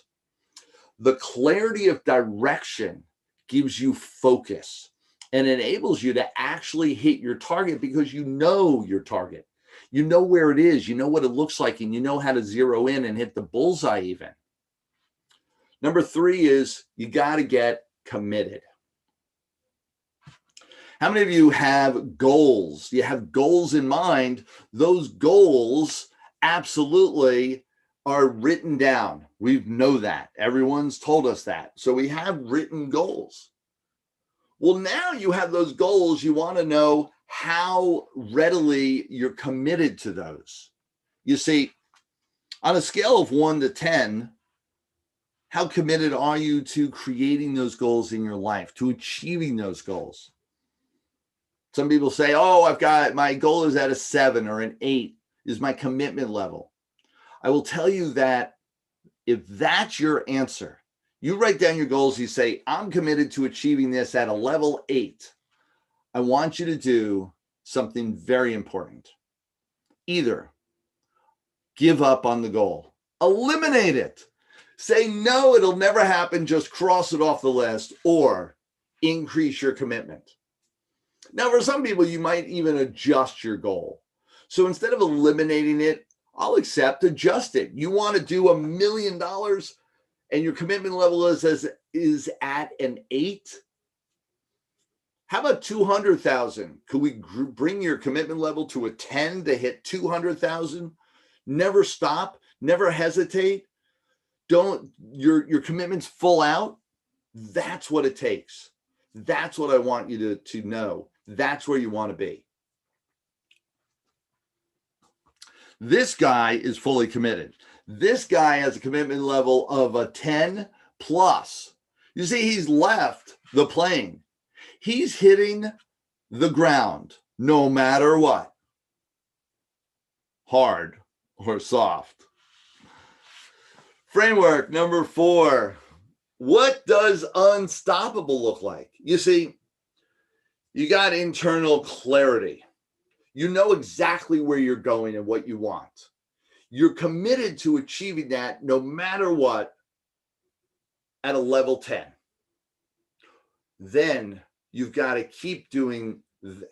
The clarity of direction gives you focus and enables you to actually hit your target because you know your target. You know where it is, you know what it looks like, and you know how to zero in and hit the bullseye even. Number 3 is you got to get committed. How many of you have goals? You have goals in mind. Those goals absolutely are written down. We know that. Everyone's told us that. So we have written goals. Well, now you have those goals. You want to know how readily you're committed to those. You see, on a scale of 1 to 10, how committed are you to creating those goals in your life, to achieving those goals? Some people say, oh, my goal is at a 7 or an 8 is my commitment level. I will tell you that if that's your answer, you write down your goals, you say, I'm committed to achieving this at a level 8. I want you to do something very important. Either give up on the goal, eliminate it, say, no, it'll never happen, just cross it off the list, or increase your commitment. Now, for some people, you might even adjust your goal. So instead of eliminating it, I'll adjust it. You want to do $1 million and your commitment level is at an 8? How about 200,000? Could we bring your commitment level to a 10 to hit 200,000? Never stop, never hesitate. Your commitment's full out. That's what it takes. That's what I want you to know. That's where you want to be. This guy is fully committed. This guy has a commitment level of a 10 plus. You see, he's left the plane. He's hitting the ground no matter what, hard or soft. Framework number 4. What does unstoppable look like? You see, you got internal clarity. You know exactly where you're going and what you want. You're committed to achieving that no matter what at a level 10. Then you've got to keep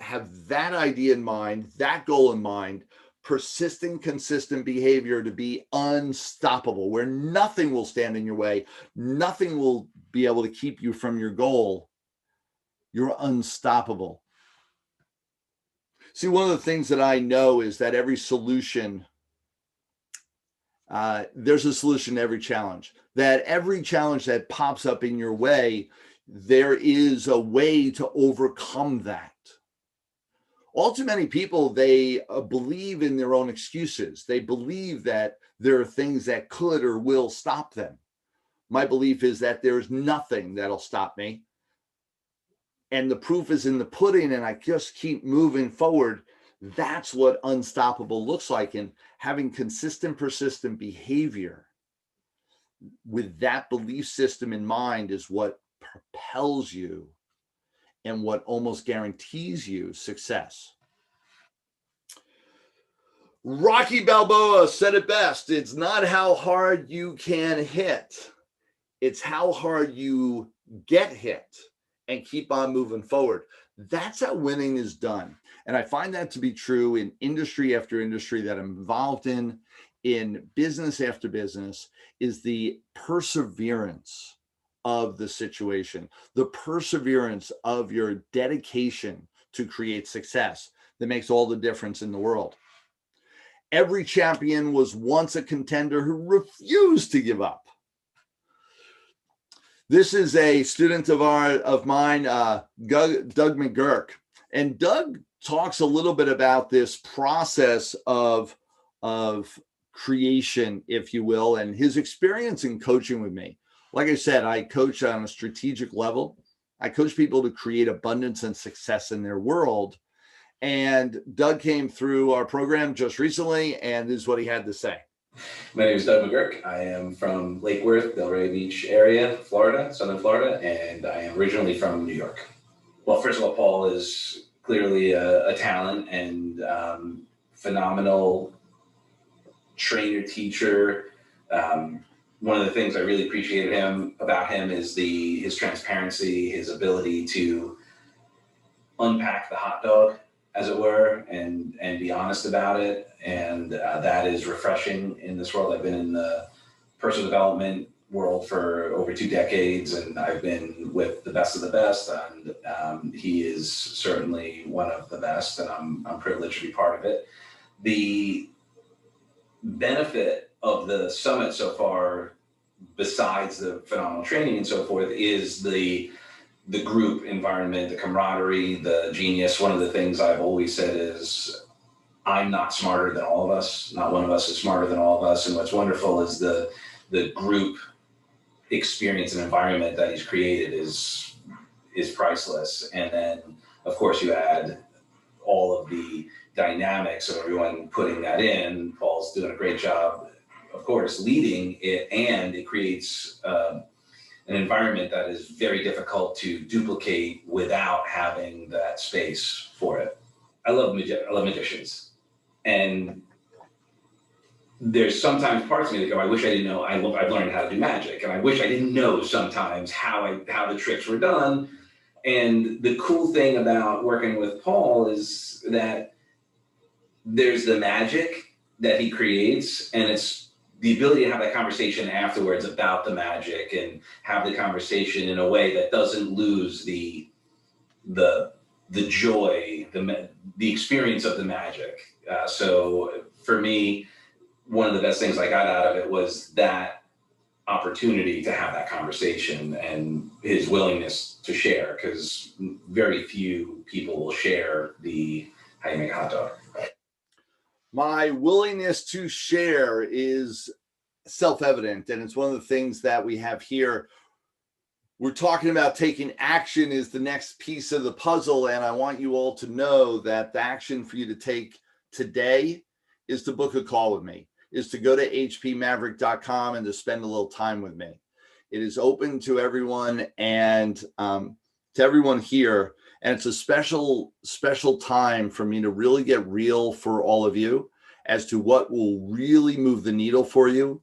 have that idea in mind, that goal in mind, persistent, consistent behavior to be unstoppable, where nothing will stand in your way. Nothing will be able to keep you from your goal. You're unstoppable. See, one of the things that I know is that every solution, there's a solution to every challenge. That every challenge that pops up in your way, there is a way to overcome that. All too many people, they believe in their own excuses. They believe that there are things that could or will stop them. My belief is that there's nothing that'll stop me. And the proof is in the pudding, and I just keep moving forward. That's what unstoppable looks like. And having consistent, persistent behavior with that belief system in mind is what propels you and what almost guarantees you success. Rocky Balboa said it best. It's not how hard you can hit. It's how hard you get hit and keep on moving forward. That's how winning is done. And I find that to be true in industry after industry that I'm involved in business after business, is the perseverance of the situation, the perseverance of your dedication to create success that makes all the difference in the world. Every champion was once a contender who refused to give up. This is a student of mine, Doug McGurk. And Doug talks a little bit about this process of creation, if you will, and his experience in coaching with me. Like I said, I coach on a strategic level. I coach people to create abundance and success in their world. And Doug came through our program just recently, and this is what he had to say. My name is Doug McGurk. I am from Lake Worth, Delray Beach area, Florida, southern Florida, and I am originally from New York. Well, first of all, Paul is clearly a talent and phenomenal trainer, teacher. One of the things I really appreciated about him is his transparency, his ability to unpack the hot dog, as it were, and be honest about it. And that is refreshing in this world. I've been in the personal development world for over 2 decades, and I've been with the best of the best. And he is certainly one of the best, and I'm privileged to be part of it. The benefit of the summit so far, besides the phenomenal training and so forth, is the group environment, the camaraderie, the genius. One of the things I've always said is I'm not smarter than all of us. Not one of us is smarter than all of us. And what's wonderful is the group experience and environment that he's created is priceless. And then, of course, you add all of the dynamics of everyone putting that in. Paul's doing a great job, of course, leading it, and it creates an environment that is very difficult to duplicate without having that space for it. I love magicians, and there's sometimes parts of me that go, I wish I didn't know. I've learned how to do magic, and I wish I didn't know sometimes how the tricks were done. And the cool thing about working with Paul is that there's the magic that he creates, and it's the ability to have that conversation afterwards about the magic and have the conversation in a way that doesn't lose the joy, the experience of the magic. So for me, one of the best things I got out of it was that opportunity to have that conversation and his willingness to share, because very few people will share how you make a hot dog. My willingness to share is self-evident, and it's one of the things that we have here. We're talking about taking action is the next piece of the puzzle, and I want you all to know that the action for you to take today is to book a call with me, is to go to hpmaverick.com and to spend a little time with me. It is open to everyone and to everyone here. And it's a special time for me to really get real for all of you as to what will really move the needle for you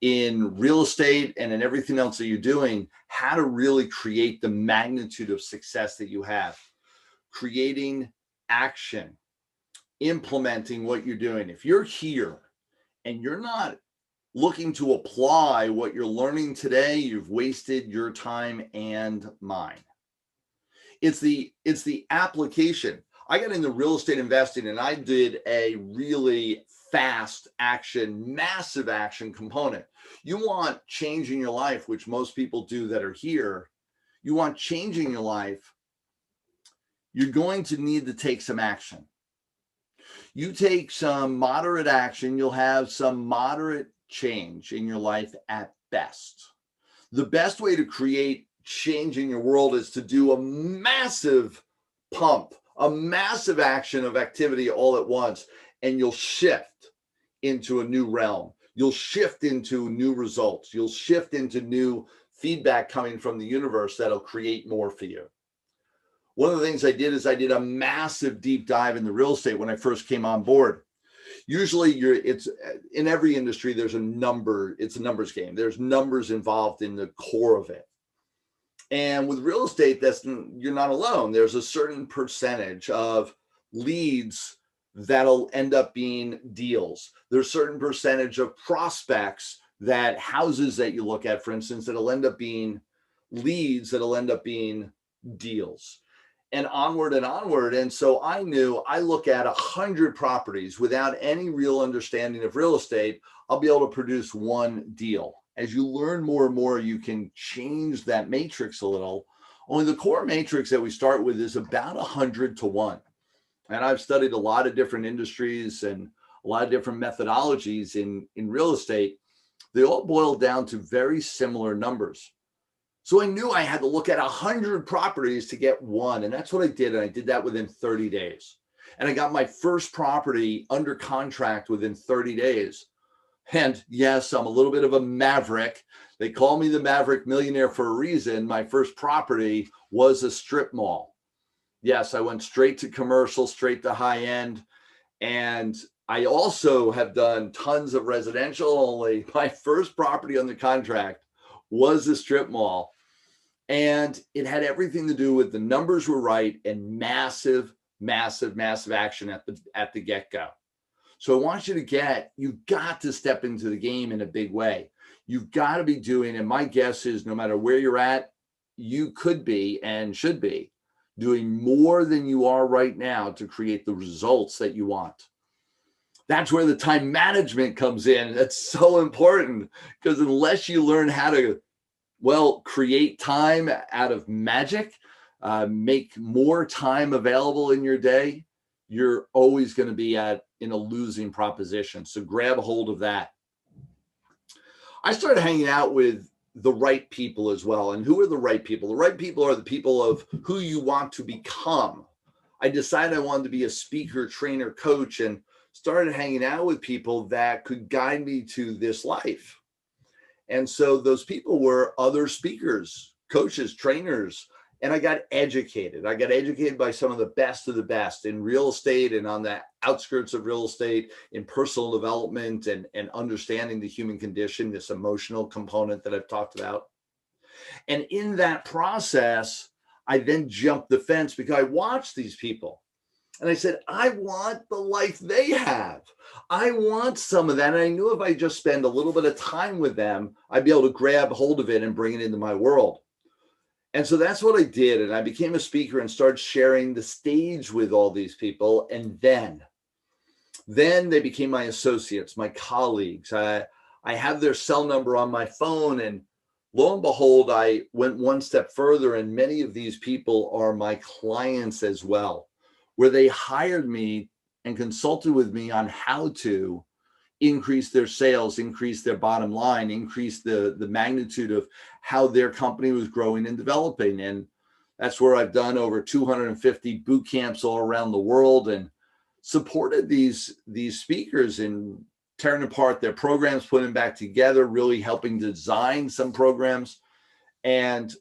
in real estate and in everything else that you're doing, how to really create the magnitude of success that you have. Creating action, implementing what you're doing. If you're here and you're not looking to apply what you're learning today, you've wasted your time and mine. It's the application. I got into real estate investing and I did a really fast action, massive action component. You want change in your life, which most people do that are here. You want change in your life. You're going to need to take some action. You take some moderate action, you'll have some moderate change in your life at best. The best way to create change in your world is to do a massive pump, a massive action of activity all at once, and you'll shift into a new realm. You'll shift into new results. You'll shift into new feedback coming from the universe that'll create more for you. One of the things I did is I did a massive deep dive into real estate when I first came on board. Usually it's in every industry, there's a number, it's a numbers game. There's numbers involved in the core of it. And with real estate, you're not alone. There's a certain percentage of leads that'll end up being deals. There's a certain percentage of prospects, that houses that you look at, for instance, that'll end up being leads, that'll end up being deals, and onward and onward. And so I knew I look at 100 properties without any real understanding of real estate, I'll be able to produce one deal. As you learn more and more, you can change that matrix a little. Only the core matrix that we start with is about 100 to 1. And I've studied a lot of different industries and a lot of different methodologies in real estate. They all boil down to very similar numbers. So I knew I had to look at 100 properties to get one. And that's what I did. And I did that within 30 days. And I got my first property under contract within 30 days. And yes, I'm a little bit of a maverick. They call me the Maverick Millionaire for a reason. My first property was a strip mall. Yes, I went straight to commercial, straight to high end. And I also have done tons of residential only. My first property under contract was a strip mall. And it had everything to do with the numbers were right and massive, massive, massive action at the get-go. So I want you to you've got to step into the game in a big way. You've got to be doing, and my guess is no matter where you're at, you could be and should be doing more than you are right now to create the results that you want. That's where the time management comes in. That's so important, because unless you learn how to, well, create time out of magic, make more time available in your day, you're always going to be in a losing proposition. So grab a hold of that. I started hanging out with the right people as well. And who are the right people? The right people are the people of who you want to become. I decided I wanted to be a speaker, trainer, coach, and started hanging out with people that could guide me to this life. And so those people were other speakers, coaches, trainers, and I got educated. I got educated by some of the best in real estate and on the outskirts of real estate, in personal development and understanding the human condition, this emotional component that I've talked about. And in that process, I then jumped the fence because I watched these people. And I said, I want the life they have. I want some of that. And I knew if I just spend a little bit of time with them, I'd be able to grab hold of it and bring it into my world. And so that's what I did. And I became a speaker and started sharing the stage with all these people. And then they became my associates, my colleagues. I have their cell number on my phone. And lo and behold, I went one step further. And many of these people are my clients as well, where they hired me and consulted with me on how to increase their sales, increase their bottom line, increase the magnitude of how their company was growing and developing. And that's where I've done over 250 boot camps all around the world and supported these speakers in tearing apart their programs, putting them back together, really helping design some programs. And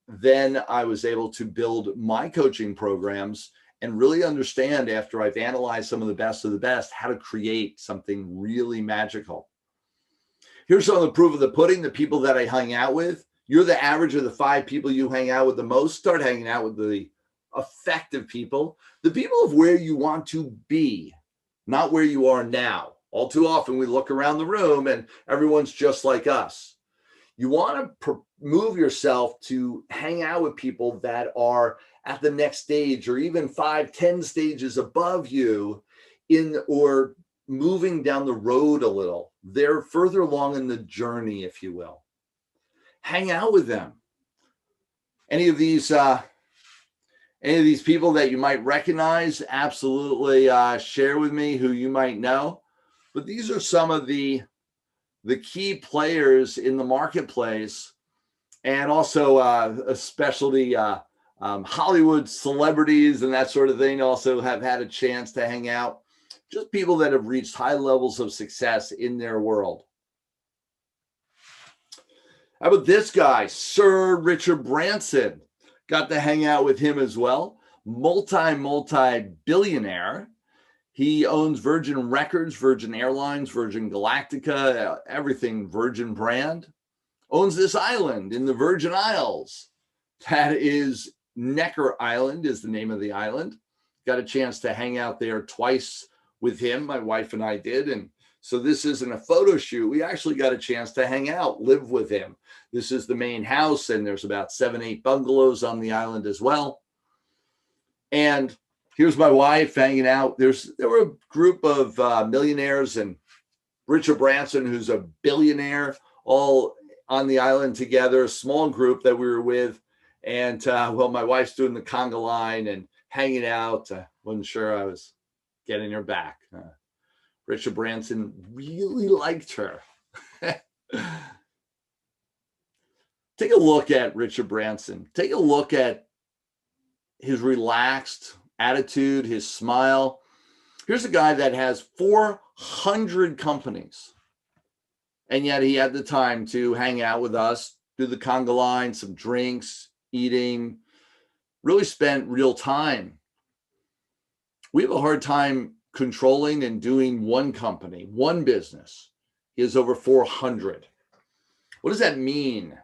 then I was able to build my coaching programs and really understand, after I've analyzed some of the best, how to create something really magical. Here's some of the proof of the pudding, the people that I hung out with. You're the average of the 5 people you hang out with the most. Start hanging out with the effective people, the people of where you want to be, not where you are now. All too often we look around the room and everyone's just like us. You want to move yourself to hang out with people that are at the next stage, or even 5, 10 stages above you or moving down the road a little. They're further along in the journey, if you will. Hang out with them. Any of these people that you might recognize, absolutely share with me who you might know. But these are some of the key players in the marketplace, and also especially Hollywood celebrities and that sort of thing also have had a chance to hang out. Just people that have reached high levels of success in their world. How about this guy, Sir Richard Branson? Got to hang out with him as well. Multi-billionaire. He owns Virgin Records, Virgin Airlines, Virgin Galactica, everything Virgin brand. Owns this island in the Virgin Isles. That is Necker Island is the name of the island. Got a chance to hang out there twice with him. My wife and I did. And so this isn't a photo shoot. We actually got a chance to hang out, live with him. This is the main house, and there's about 7, 8 bungalows on the island as well. And here's my wife hanging out. There were a group of millionaires and Richard Branson, who's a billionaire, all on the island together, a small group that we were with. And well, my wife's doing the conga line and hanging out. Wasn't sure I was getting her back. Richard Branson really liked her. Take a look at Richard Branson. Take a look at his relaxed attitude, his smile. Here's a guy that has 400 companies, and yet he had the time to hang out with us, do the conga line, some drinks, eating, really spent real time. We have a hard time controlling and doing one company, one business. He has over 400. What does that mean?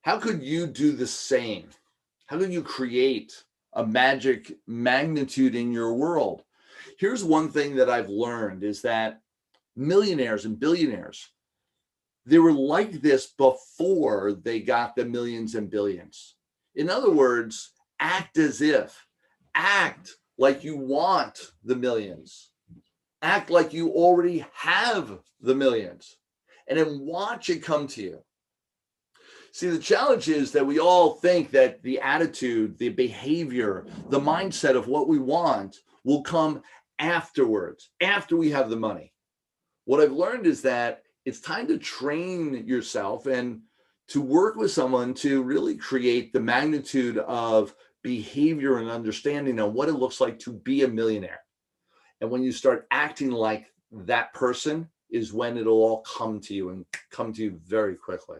How could you do the same? How could you create a magic magnitude in your world? Here's one thing that I've learned is that millionaires and billionaires, they were like this before they got the millions and billions. In other words, act as if, act like you want the millions, act like you already have the millions, and then watch it come to you. See, the challenge is that we all think that the attitude, the behavior, the mindset of what we want will come afterwards, after we have the money. What I've learned is that it's time to train yourself and to work with someone to really create the magnitude of behavior and understanding of what it looks like to be a millionaire. And when you start acting like that person is when it'll all come to you and come to you very quickly.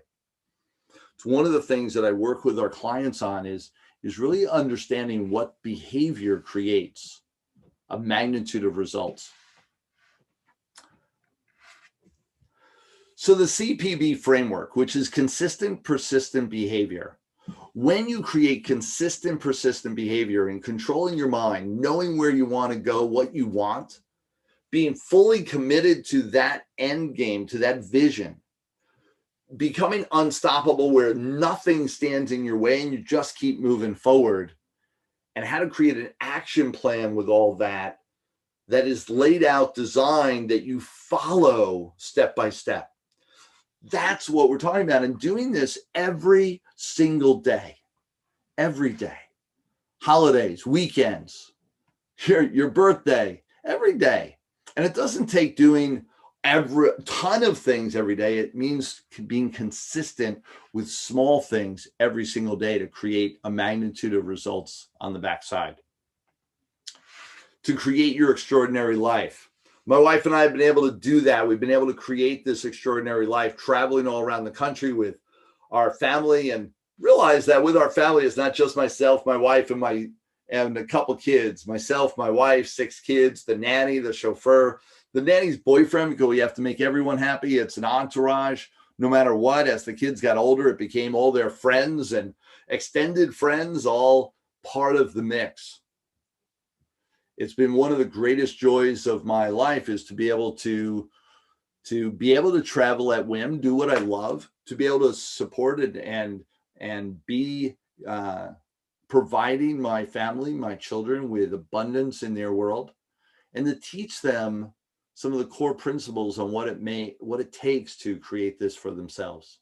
It's one of the things that I work with our clients on is really understanding what behavior creates a magnitude of results. So the CPB framework, which is consistent, persistent behavior. When you create consistent, persistent behavior and controlling your mind, knowing where you want to go, what you want, being fully committed to that end game, to that vision, becoming unstoppable where nothing stands in your way and you just keep moving forward, and how to create an action plan with all that is laid out, designed, that you follow step by step. That's what we're talking about. And doing this every single day, every day, holidays, weekends, your birthday, every day. And it doesn't take doing every ton of things every day. It means being consistent with small things every single day to create a magnitude of results on the backside. To create your extraordinary life. My wife and I have been able to do that. We've been able to create this extraordinary life, traveling all around the country with our family, and realize that with our family, it's not just myself, my wife, and a couple kids. Myself, my wife, 6 kids, the nanny, the chauffeur, the nanny's boyfriend, because we have to make everyone happy. It's an entourage. No matter what, as the kids got older, it became all their friends and extended friends, all part of the mix. It's been one of the greatest joys of my life is to be able to travel at whim, do what I love, to be able to support it and be providing my family, my children, with abundance in their world, and to teach them some of the core principles on what it takes to create this for themselves.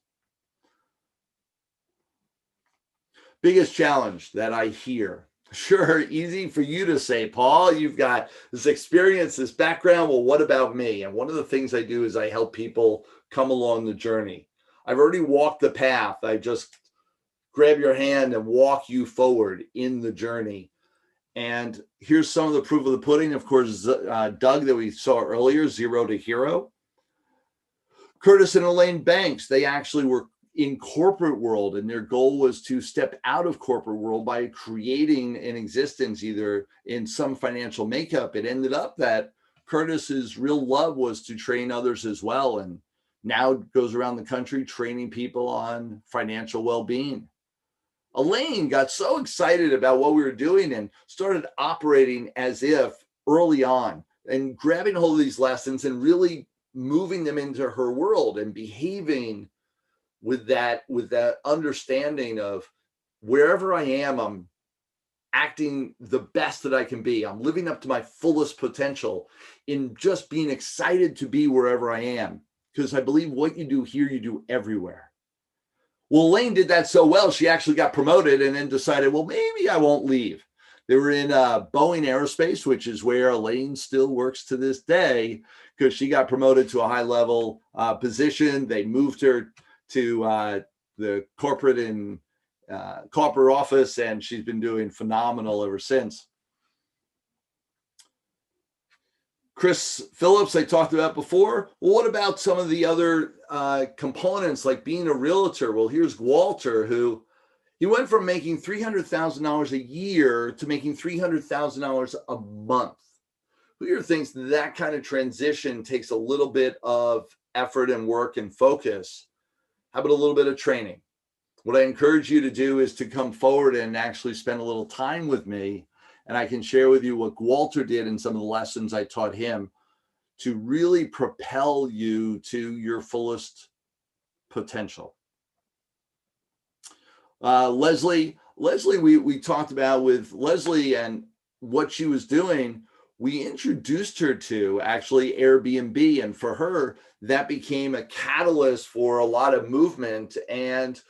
Biggest challenge that I hear. Sure, easy for you to say, Paul, you've got this experience, this background. Well, what about me? And one of the things I do is I help people come along the journey. I've already walked the path. I just grab your hand and walk you forward in the journey. And here's some of the proof of the pudding. Of course, Doug that we saw earlier, Zero to Hero. Curtis and Elaine Banks, they actually were in corporate world, and their goal was to step out of corporate world by creating an existence either in some financial makeup. It ended up that Curtis's real love was to train others as well, and now goes around the country training people on financial well-being. Elaine got so excited about what we were doing and started operating as if early on and grabbing hold of these lessons and really moving them into her world and behaving with that understanding of wherever I am, I'm acting the best that I can be. I'm living up to my fullest potential in just being excited to be wherever I am, because I believe what you do here, you do everywhere. Well, Elaine did that so well, she actually got promoted and then decided, well, maybe I won't leave. They were in Boeing Aerospace, which is where Elaine still works to this day, because she got promoted to a high level position. They moved her to the corporate office, and she's been doing phenomenal ever since. Chris Phillips, I talked about before. Well, what about some of the other components like being a realtor? Well, here's Walter, who he went from making $300,000 a year to making $300,000 a month. Who here thinks that kind of transition takes a little bit of effort and work and focus? How about a little bit of training? What I encourage you to do is to come forward and actually spend a little time with me, and I can share with you what Walter did and some of the lessons I taught him to really propel you to your fullest potential. Leslie, we talked about with Leslie and what she was doing. We introduced her to actually Airbnb, and for her, that became a catalyst for a lot of movement. And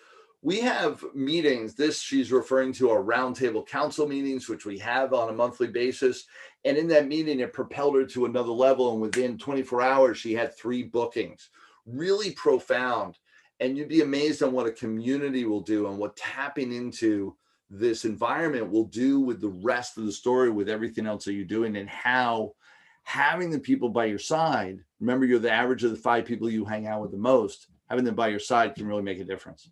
we have meetings. This she's referring to our roundtable council meetings, which we have on a monthly basis. And in that meeting, it propelled her to another level. And within 24 hours, she had 3 bookings. Really profound. And you'd be amazed on what a community will do and what tapping into this environment will do with the rest of the story, with everything else that you're doing, and how having the people by your side, remember, you're the average of the 5 people you hang out with the most, having them by your side can really make a difference.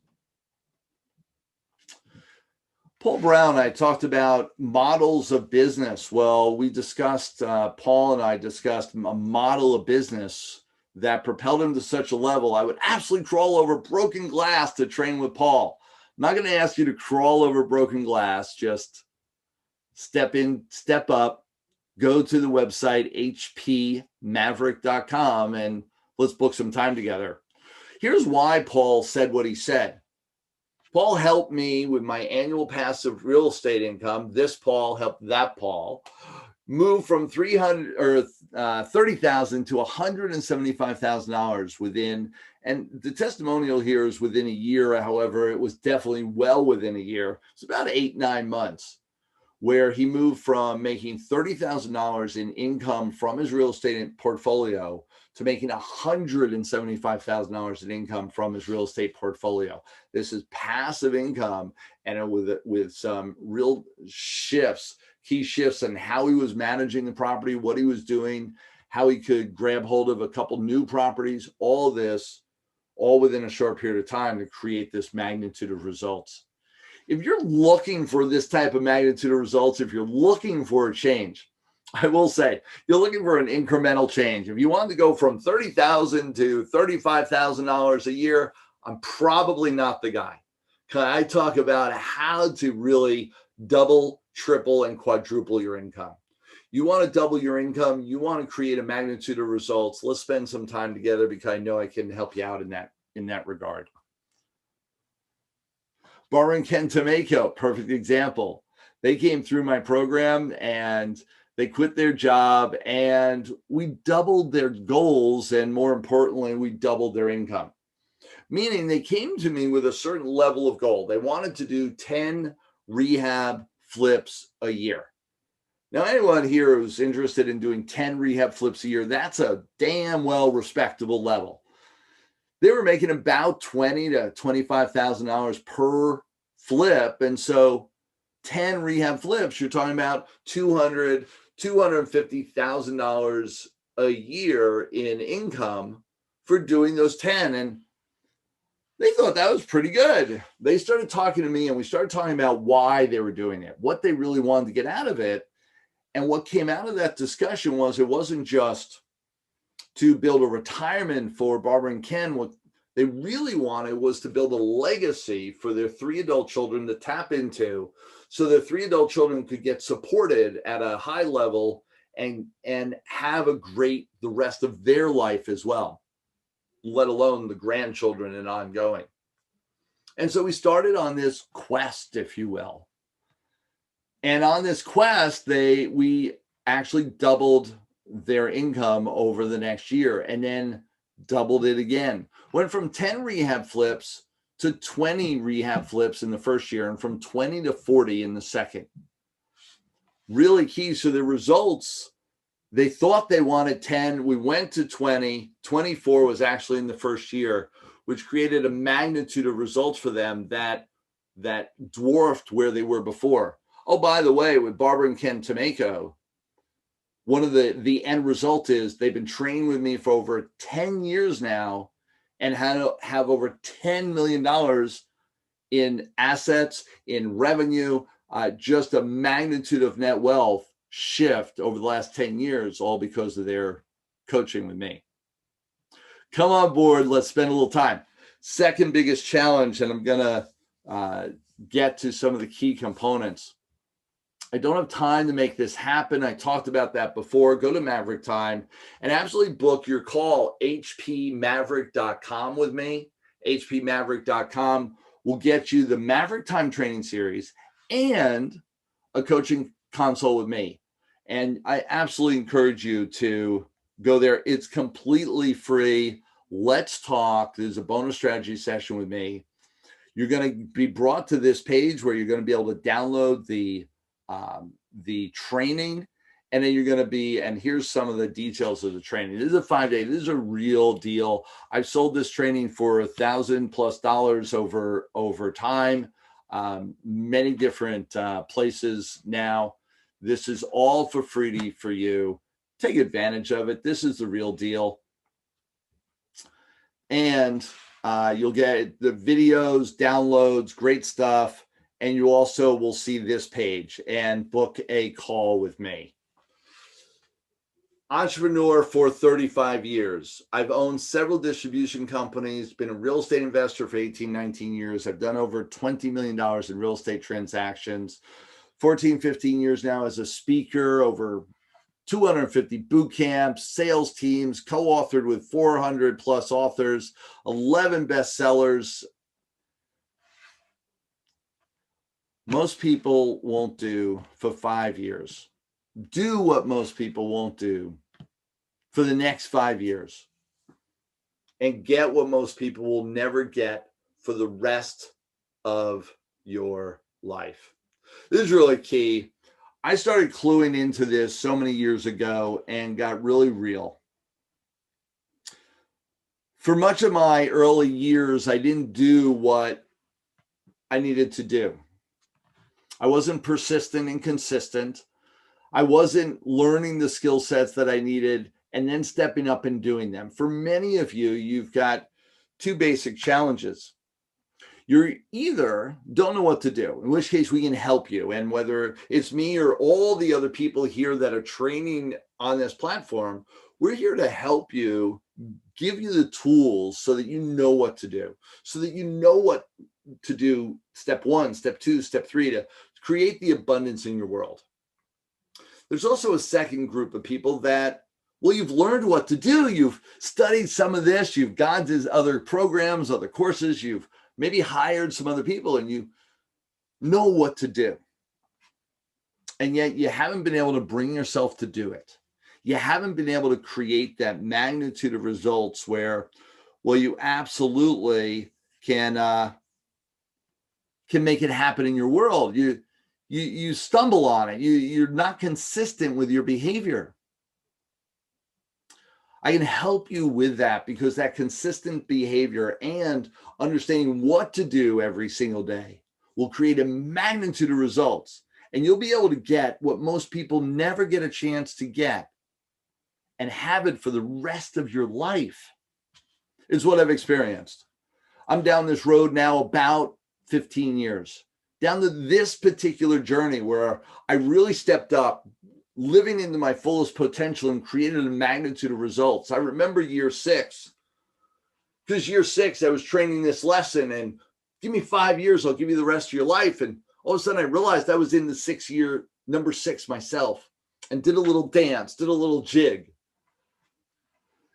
Paul Brown, I talked about models of business. Well, we discussed, Paul and I discussed a model of business that propelled him to such a level. I would absolutely crawl over broken glass to train with Paul. I'm not going to ask you to crawl over broken glass. Just step in, step up, go to the website, hpmaverick.com, and let's book some time together. Here's why Paul said what he said. Paul helped me with my annual passive real estate income. This Paul helped that Paul move from $30,000 to $175,000 within, and the testimonial here is within a year. However, it was definitely well within a year. It's about 8-9 months where he moved from making $30,000 in income from his real estate portfolio to making $175,000 in income from his real estate portfolio. This is passive income, and with some real shifts, key shifts in how he was managing the property, what he was doing, how he could grab hold of a couple new properties, all this, all within a short period of time to create this magnitude of results. If you're looking for this type of magnitude of results, if you're looking for a change, I will say, you're looking for an incremental change. If you want to go from $30,000 to $35,000 a year, I'm probably not the guy. I talk about how to really double, triple, and quadruple your income. You want to double your income. You want to create a magnitude of results. Let's spend some time together, because I know I can help you out in that regard. Barbara and Ken Tomeko, perfect example. They came through my program and they quit their job, and we doubled their goals, and more importantly, we doubled their income. Meaning they came to me with a certain level of goal. They wanted to do 10 rehab flips a year. Now, anyone here who's interested in doing 10 rehab flips a year, that's a damn well respectable level. They were making about $20,000 to $25,000 per flip. And so 10 rehab flips, you're talking about $250,000 a year in income for doing those 10. And they thought that was pretty good. They started talking to me, and we started talking about why they were doing it, what they really wanted to get out of it. And what came out of that discussion was, it wasn't just to build a retirement for Barbara and Ken. What they really wanted was to build a legacy for their 3 adult children to tap into, so their 3 adult children could get supported at a high level and have the rest of their life as well, let alone the grandchildren and ongoing. And so we started on this quest, if you will. And on this quest, we actually doubled their income over the next year, and then doubled it again. Went from 10 rehab flips to 20 rehab flips in the first year, and from 20 to 40 in the second. Really key. So the results, they thought they wanted 10. We went to 20. 24 was actually in the first year, which created a magnitude of results for them that dwarfed where they were before. Oh, by the way, with Barbara and Ken Tomeko, one of the end result is they've been training with me for over 10 years now and have over $10 million in assets, in revenue, just a magnitude of net wealth shift over the last 10 years, all because of their coaching with me. Come on board. Let's spend a little time. Second biggest challenge, and I'm going to get to some of the key components. I don't have time to make this happen. I talked about that before. Go to Maverick Time and absolutely book your call, hpmaverick.com with me. hpmaverick.com will get you the Maverick Time training series and a coaching consult with me. And I absolutely encourage you to go there. It's completely free. Let's talk. There's a bonus strategy session with me. You're going to be brought to this page where you're going to be able to download the training, and then you're going to be, and here's some of the details of the training. This is a 5-day. This is a real deal. I've sold this training for $1,000+ over time, many different places now. This is all for free for you. Take advantage of it. This is the real deal. And you'll get the videos, downloads, great stuff. And you also will see this page and book a call with me. Entrepreneur for 35 years. I've owned several distribution companies, been a real estate investor for 18, 19 years. I've done over $20 million in real estate transactions, 14, 15 years now as a speaker, over 250 boot camps, sales teams, co-authored with 400+ authors, 11 bestsellers. Most people won't do for 5 years. Do what most people won't do for the next 5 years. And get what most people will never get for the rest of your life. This is really key. I started cluing into this so many years ago and got really real. For much of my early years, I didn't do what I needed to do. I wasn't persistent and consistent. I wasn't learning the skill sets that I needed and then stepping up and doing them. For many of you, you've got two basic challenges. You either don't know what to do, in which case we can help you. And whether it's me or all the other people here that are training on this platform, we're here to help you, give you the tools so that you know what to do, so that you know what to do, step 1, step 2, step 3, to create the abundance in your world. There's also a second group of people that, well, you've learned what to do. You've studied some of this. You've gone to other programs, other courses. You've maybe hired some other people and you know what to do. And yet you haven't been able to bring yourself to do it. You haven't been able to create that magnitude of results where, well, you absolutely can make it happen in your world. You stumble on it. You're not consistent with your behavior. I can help you with that, because that consistent behavior and understanding what to do every single day will create a magnitude of results. And you'll be able to get what most people never get a chance to get and have it for the rest of your life, is what I've experienced. I'm down this road now about 15 years, down to this particular journey where I really stepped up, living into my fullest potential and created a magnitude of results. I remember year 6, because year 6, I was training this lesson, and give me 5 years, I'll give you the rest of your life. And all of a sudden I realized I was in the 6th year, number 6 myself, and did a little dance, did a little jig.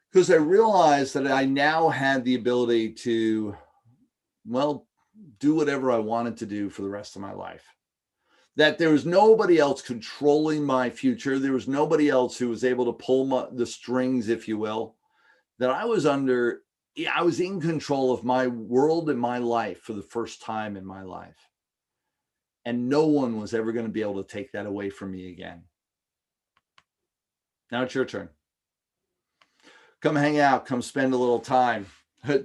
Because I realized that I now had the ability to, well, do whatever I wanted to do for the rest of my life. That there was nobody else controlling my future. There was nobody else who was able to pull the strings, if you will. That I was in control of my world and my life for the first time in my life. And no one was ever going to be able to take that away from me again. Now it's your turn. Come hang out, come spend a little time,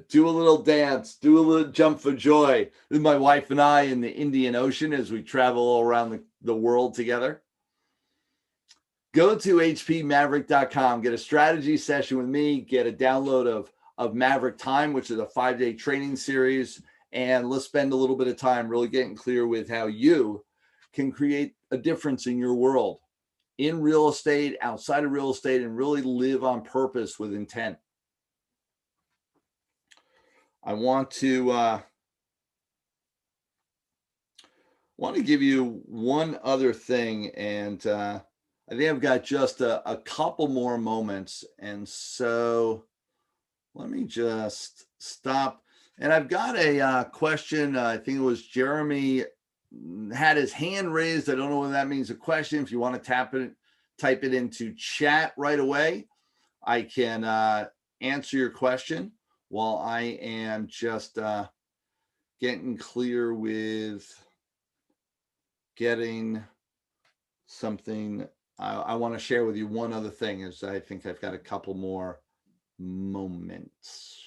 do a little dance, do a little jump for joy. This is my wife and I in the Indian Ocean as we travel all around the world together. Go to hpmaverick.com, get a strategy session with me, get a download of Maverick Time, which is a 5-day training series. And let's spend a little bit of time really getting clear with how you can create a difference in your world, in real estate, outside of real estate, and really live on purpose with intent. I want to give you one other thing, and I think I've got just a couple more moments, and so let me just stop. And I've got a question. I think it was Jeremy had his hand raised. I don't know whether that means a question. If you want to type it into chat right away, I can answer your question while I am just getting clear with getting something. I want to share with you one other thing, as I think I've got a couple more moments.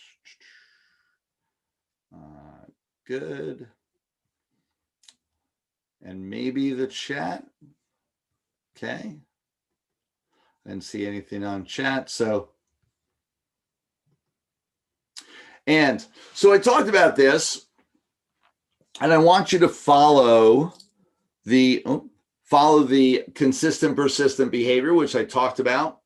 Good. And maybe the chat. Okay. I didn't see anything on chat. And so I talked about this, and I want you to follow the consistent, persistent behavior, which I talked about.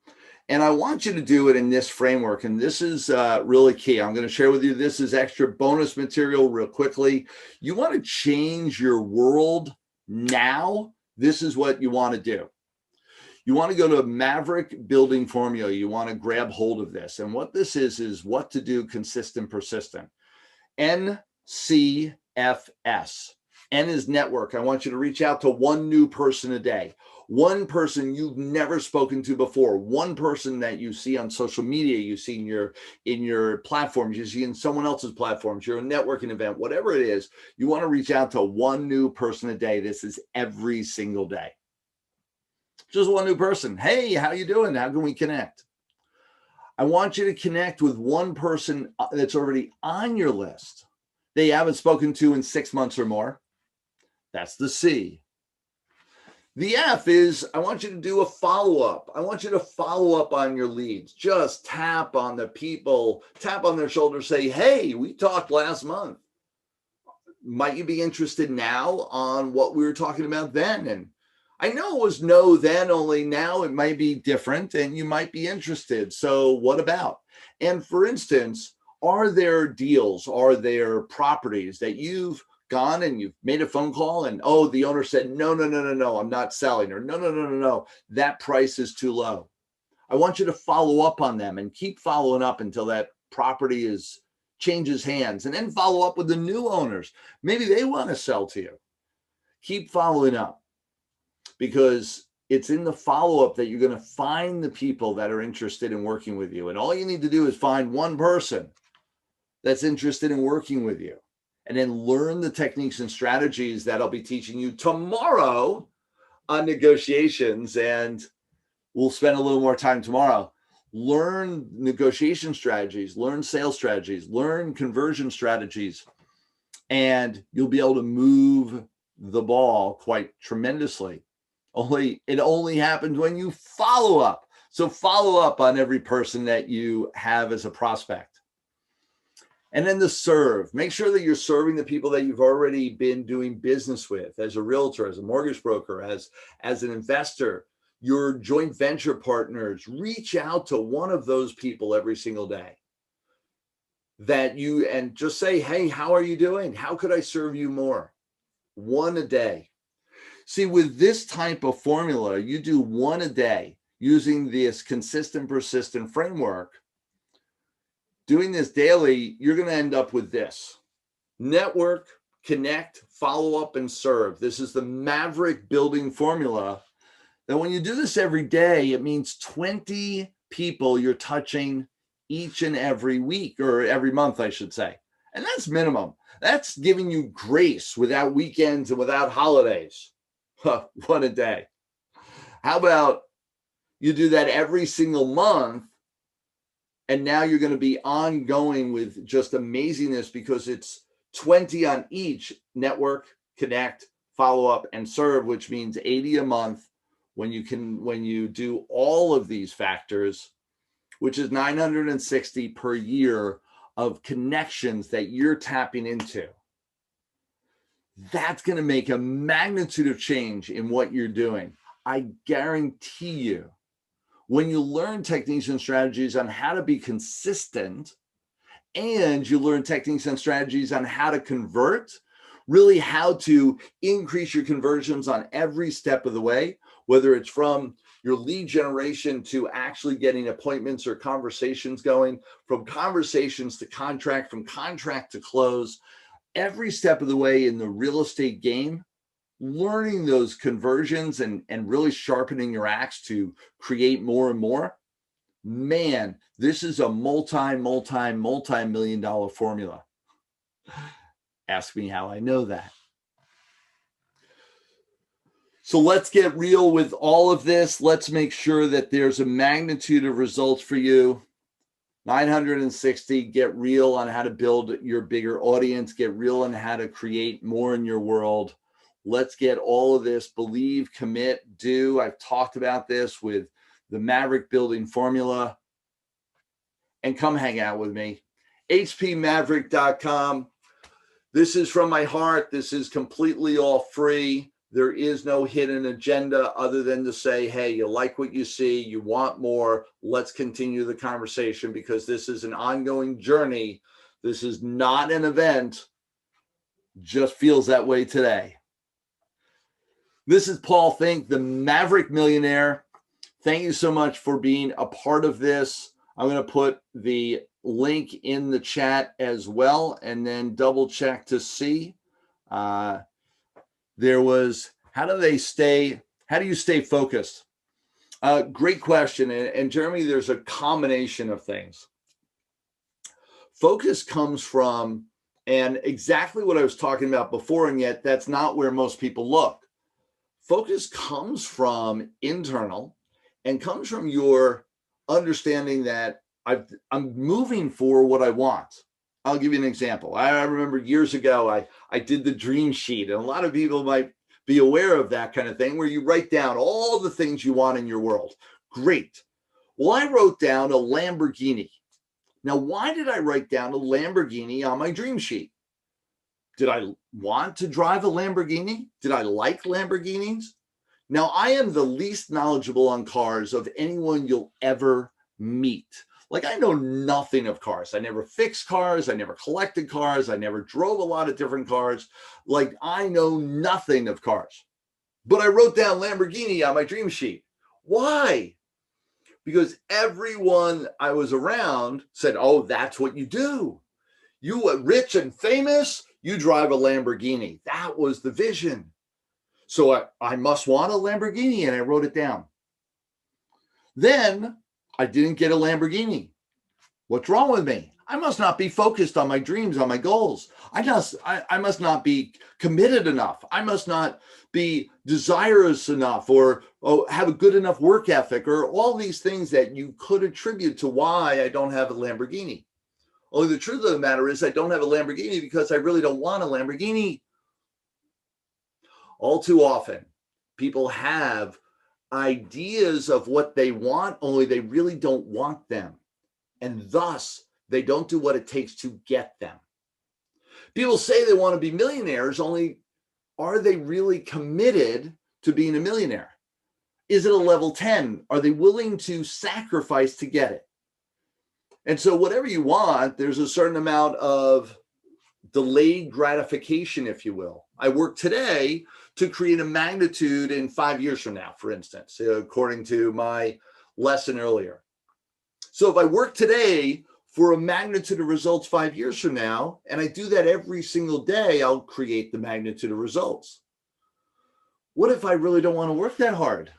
And I want you to do it in this framework. And this is really key. I'm going to share with you, this is extra bonus material real quickly. You want to change your world now. This is what you want to do. You want to go to Maverick Building Formula. You want to grab hold of this. And what this is what to do consistent, persistent. NCFS. N is network. I want you to reach out to one new person a day. One person you've never spoken to before. One person that you see on social media, you see in your platforms, you see in someone else's platforms, your networking event, whatever it is, you want to reach out to one new person a day. This is every single day. Just one new person. Hey, how you doing? How can we connect? I want you to connect with one person that's already on your list that you haven't spoken to in 6 months or more. That's the C. The F is, I want you to do a follow-up. I want you to follow up on your leads. Just tap on the people, tap on their shoulder, say, hey, we talked last month. Might you be interested now on what we were talking about then? And I know it was no then, only now it might be different and you might be interested. So what about? And for instance, are there deals, are there properties that you've gone and you've made a phone call and, oh, the owner said, no, I'm not selling, or no, that price is too low. I want you to follow up on them and keep following up until that property changes hands, and then follow up with the new owners. Maybe they want to sell to you. Keep following up, because it's in the follow-up that you're going to find the people that are interested in working with you. And all you need to do is find one person that's interested in working with you, and then learn the techniques and strategies that I'll be teaching you tomorrow on negotiations. And we'll spend a little more time tomorrow. Learn negotiation strategies, learn sales strategies, learn conversion strategies, and you'll be able to move the ball quite tremendously. It only happens when you follow up. So follow up on every person that you have as a prospect. And then the serve. Make sure that you're serving the people that you've already been doing business with as a realtor, as a mortgage broker, as an investor, your joint venture partners. Reach out to one of those people every single day and just say, hey, how are you doing? How could I serve you more? One a day. See, with this type of formula, you do one a day using this consistent, persistent framework. Doing this daily, you're going to end up with this: network, connect, follow up, and serve. This is the Maverick building formula. That when you do this every day, it means 20 people you're touching each and every week, or every month, I should say. And that's minimum. That's giving you grace without weekends and without holidays. What a day. How about you do that every single month? And now you're going to be ongoing with just amazingness, because it's 20 on each: network, connect, follow up, and serve, which means 80 a month when you do all of these factors, which is 960 per year of connections that you're tapping into, that's going to make a magnitude of change in what you're doing. I guarantee you, when you learn techniques and strategies on how to be consistent, and you learn techniques and strategies on how to convert, really how to increase your conversions on every step of the way, whether it's from your lead generation to actually getting appointments or conversations going, from conversations to contract, from contract to close, every step of the way in the real estate game, learning those conversions and really sharpening your axe to create more and more. Man, this is a multi-million dollar formula. Ask me how I know that. So let's get real with all of this. Let's make sure that there's a magnitude of results for you. 960, get real on how to build your bigger audience, get real on how to create more in your world. Let's get all of this, believe, commit, do. I've talked about this with the Maverick building formula. And come hang out with me. hpmaverick.com. This is from my heart. This is completely all free. There is no hidden agenda other than to say, hey, you like what you see, you want more, let's continue the conversation, because this is an ongoing journey. This is not an event, just feels that way today. This is Paul Finck, the Maverick Millionaire. Thank you so much for being a part of this. I'm going to put the link in the chat as well, and then double check to see. There was, how do you stay focused? Great question. And Jeremy, there's a combination of things. Focus comes from, and exactly what I was talking about before, and yet that's not where most people look. Focus comes from internal and comes from your understanding that I'm moving for what I want. I'll give you an example. I remember years ago, I did the dream sheet, and a lot of people might be aware of that kind of thing, where you write down all the things you want in your world. Great. Well, I wrote down a Lamborghini. Now, why did I write down a Lamborghini on my dream sheet? Did I want to drive a Lamborghini? Did I like Lamborghinis? Now, I am the least knowledgeable on cars of anyone you'll ever meet. Like, I know nothing of cars. I never fixed cars. I never collected cars. I never drove a lot of different cars. Like, I know nothing of cars. But I wrote down Lamborghini on my dream sheet. Why? Because everyone I was around said, oh, that's what you do. You are rich and famous, you drive a Lamborghini. That was the vision. So I must want a Lamborghini, and I wrote it down. Then I didn't get a Lamborghini. What's wrong with me? I must not be focused on my dreams, on my goals. I must not be committed enough. I must not be desirous enough, or have a good enough work ethic, or all these things that you could attribute to why I don't have a Lamborghini. Only the truth of the matter is I don't have a Lamborghini because I really don't want a Lamborghini. All too often, people have ideas of what they want, only they really don't want them. And thus, they don't do what it takes to get them. People say they want to be millionaires, only are they really committed to being a millionaire? Is it a level 10? Are they willing to sacrifice to get it? And so whatever you want, there's a certain amount of delayed gratification, if you will. I work today to create a magnitude in 5 years from now, for instance, according to my lesson earlier. So if I work today for a magnitude of results 5 years from now, and I do that every single day, I'll create the magnitude of results. What if I really don't want to work that hard?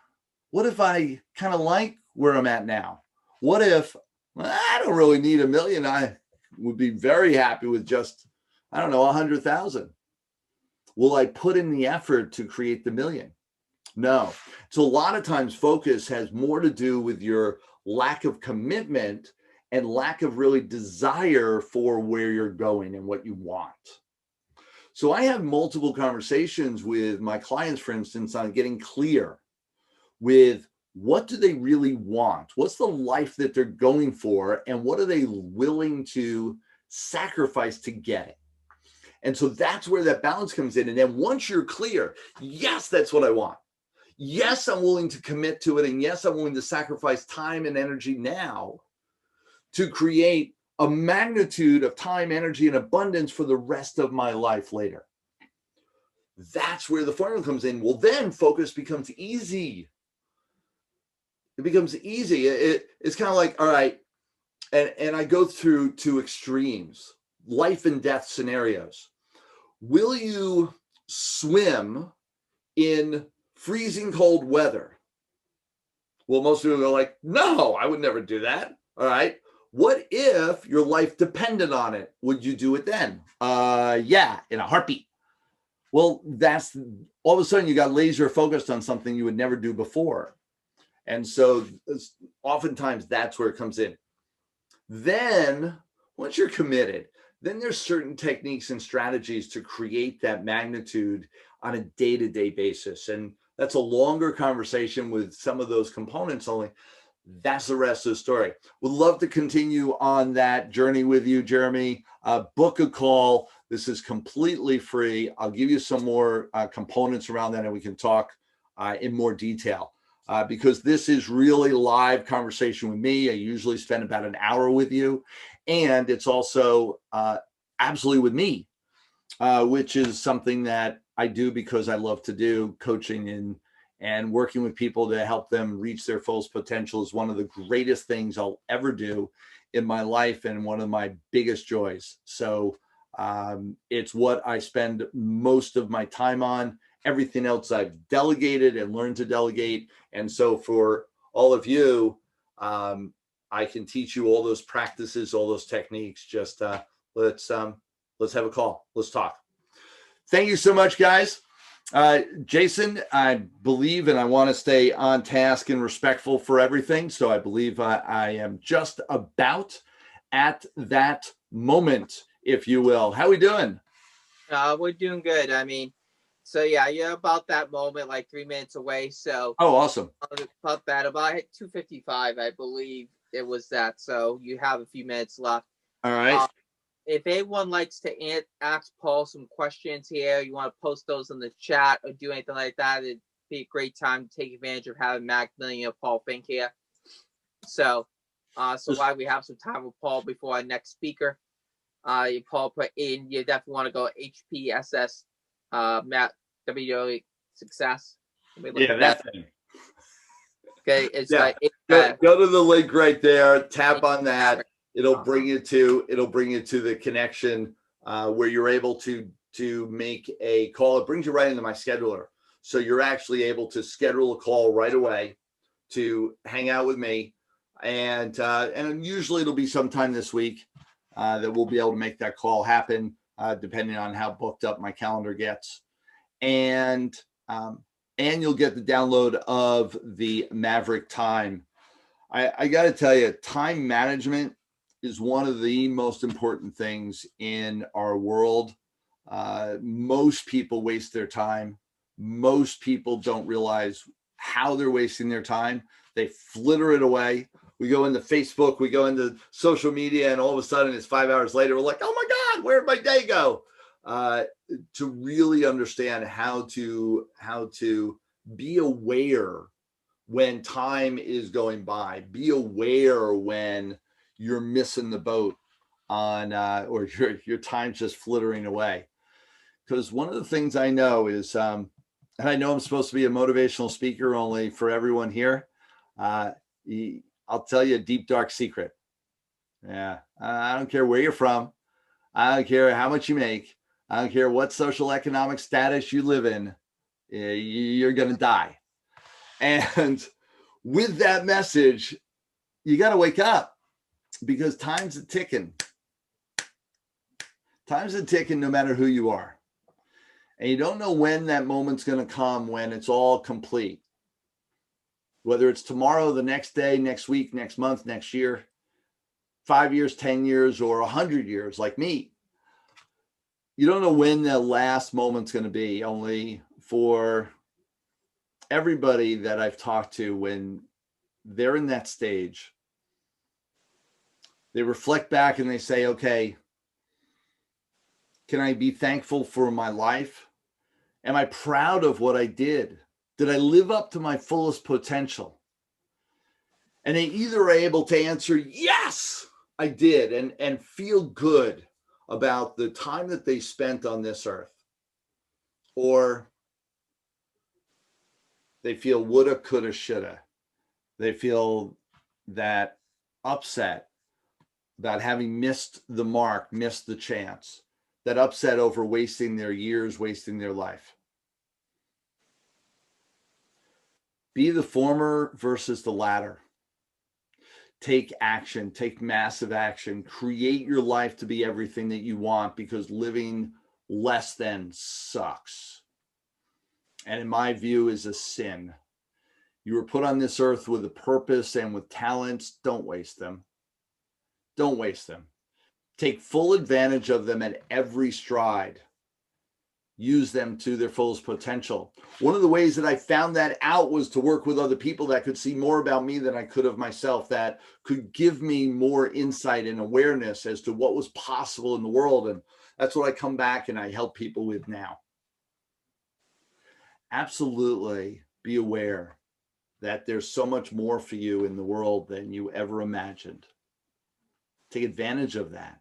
What if I kind of like where I'm at now? What if I don't really need $1 million? I would be very happy with just, I don't know, 100,000. Will I put in the effort to create the $1 million? No. So a lot of times focus has more to do with your lack of commitment and lack of really desire for where you're going and what you want. So I have multiple conversations with my clients, for instance, on getting clear. with what do they really want? What's the life that they're going for? And what are they willing to sacrifice to get it? And so that's where that balance comes in. And then once you're clear, yes, that's what I want. Yes, I'm willing to commit to it. And yes, I'm willing to sacrifice time and energy now to create a magnitude of time, energy, and abundance for the rest of my life later. That's where the formula comes in. Well, then focus becomes easy. It becomes easy. It's kind of like, all right, and I go through two extremes, life and death scenarios. Will you swim in freezing cold weather? Well, most people are like, no, I would never do that. All right. What if your life depended on it? Would you do it then? Yeah, in a heartbeat. Well, that's all of a sudden you got laser focused on something you would never do before. And so oftentimes that's where it comes in. Then once you're committed, then there's certain techniques and strategies to create that magnitude on a day-to-day basis. And that's a longer conversation with some of those components only. That's the rest of the story. Would love to continue on that journey with you, Jeremy. Book a call. This is completely free. I'll give you some more components around that and we can talk in more detail because this is really live conversation with me. I usually spend about an hour with you. And it's also absolutely with me, which is something that I do because I love to do. Coaching and working with people to help them reach their fullest potential is one of the greatest things I'll ever do in my life and one of my biggest joys. So it's what I spend most of my time on. Everything else I've delegated and learned to delegate. And so for all of you, I can teach you all those practices, all those techniques. Just let's have a call. Let's talk. Thank you so much, guys. Jason, I believe, and I want to stay on task and respectful for everything. So I believe I am just about at that moment, if you will. How are we doing? We're doing good. I mean, so yeah, you're about that moment, like 3 minutes away. So oh, awesome. About 2:55, I believe it was that. So you have a few minutes left. All right. If anyone likes to ask Paul some questions here, you want to post those in the chat or do anything like that, it'd be a great time to take advantage of having Millionaire Paul Finck here. So while we have some time with Paul before our next speaker, Paul put in, you definitely want to go HPSS, WO success. Yeah, that thing. Okay, it's yeah. Go to the link right there, tap on that. It'll bring you to the connection where you're able to make a call. It brings you right into my scheduler. So you're actually able to schedule a call right away to hang out with me. And usually it'll be sometime this week that we'll be able to make that call happen, depending on how booked up my calendar gets. And you'll get the download of the Maverick time. I got to tell you, time management is one of the most important things in our world. Most people waste their time. Most people don't realize how they're wasting their time. They flitter it away. We go into Facebook, we go into social media, and all of a sudden it's 5 hours later. We're like, oh my God, where'd my day go? To really understand how to be aware when time is going by, be aware when you're missing the boat on or your time's just flittering away. Because one of the things I know is, and I know I'm supposed to be a motivational speaker only for everyone here. I'll tell you a deep, dark secret. Yeah, I don't care where you're from. I don't care how much you make. I don't care what social economic status you live in. You're going to die. And with that message, you got to wake up. Because time's a ticking. Time's a ticking no matter who you are. And you don't know when that moment's going to come when it's all complete. Whether it's tomorrow, the next day, next week, next month, next year, 5 years, 10 years, or 100 years like me. You don't know when the last moment's going to be, only for everybody that I've talked to, when they're in that stage, they reflect back and they say, okay, can I be thankful for my life? Am I proud of what I did? Did I live up to my fullest potential? And they either are able to answer, yes, I did, and feel good about the time that they spent on this earth, or they feel woulda, coulda, shoulda. They feel that upset about having missed the mark, missed the chance, that upset over wasting their years, wasting their life. Be the former versus the latter. Take action, take massive action, create your life to be everything that you want, because living less than sucks. And in my view, is a sin. You were put on this earth with a purpose and with talents. Don't waste them. Don't waste them. Take full advantage of them at every stride. Use them to their fullest potential. One of the ways that I found that out was to work with other people that could see more about me than I could of myself, that could give me more insight and awareness as to what was possible in the world. And that's what I come back and I help people with now. Absolutely be aware that there's so much more for you in the world than you ever imagined. Take advantage of that.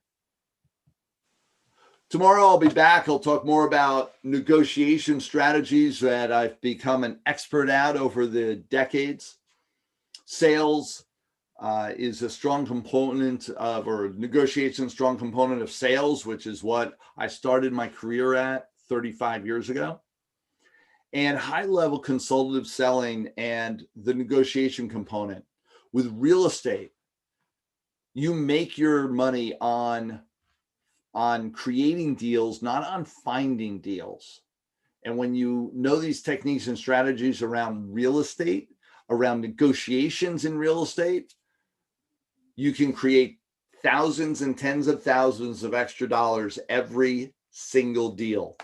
Tomorrow I'll be back. I'll talk more about negotiation strategies that I've become an expert at over the decades. Sales is a strong component of, or negotiation, strong component of sales, which is what I started my career at 35 years ago. And high-level consultative selling and the negotiation component. With real estate, you make your money on creating deals, not on finding deals. And when you know these techniques and strategies around real estate, around negotiations in real estate, you can create thousands and tens of thousands of extra dollars every single deal.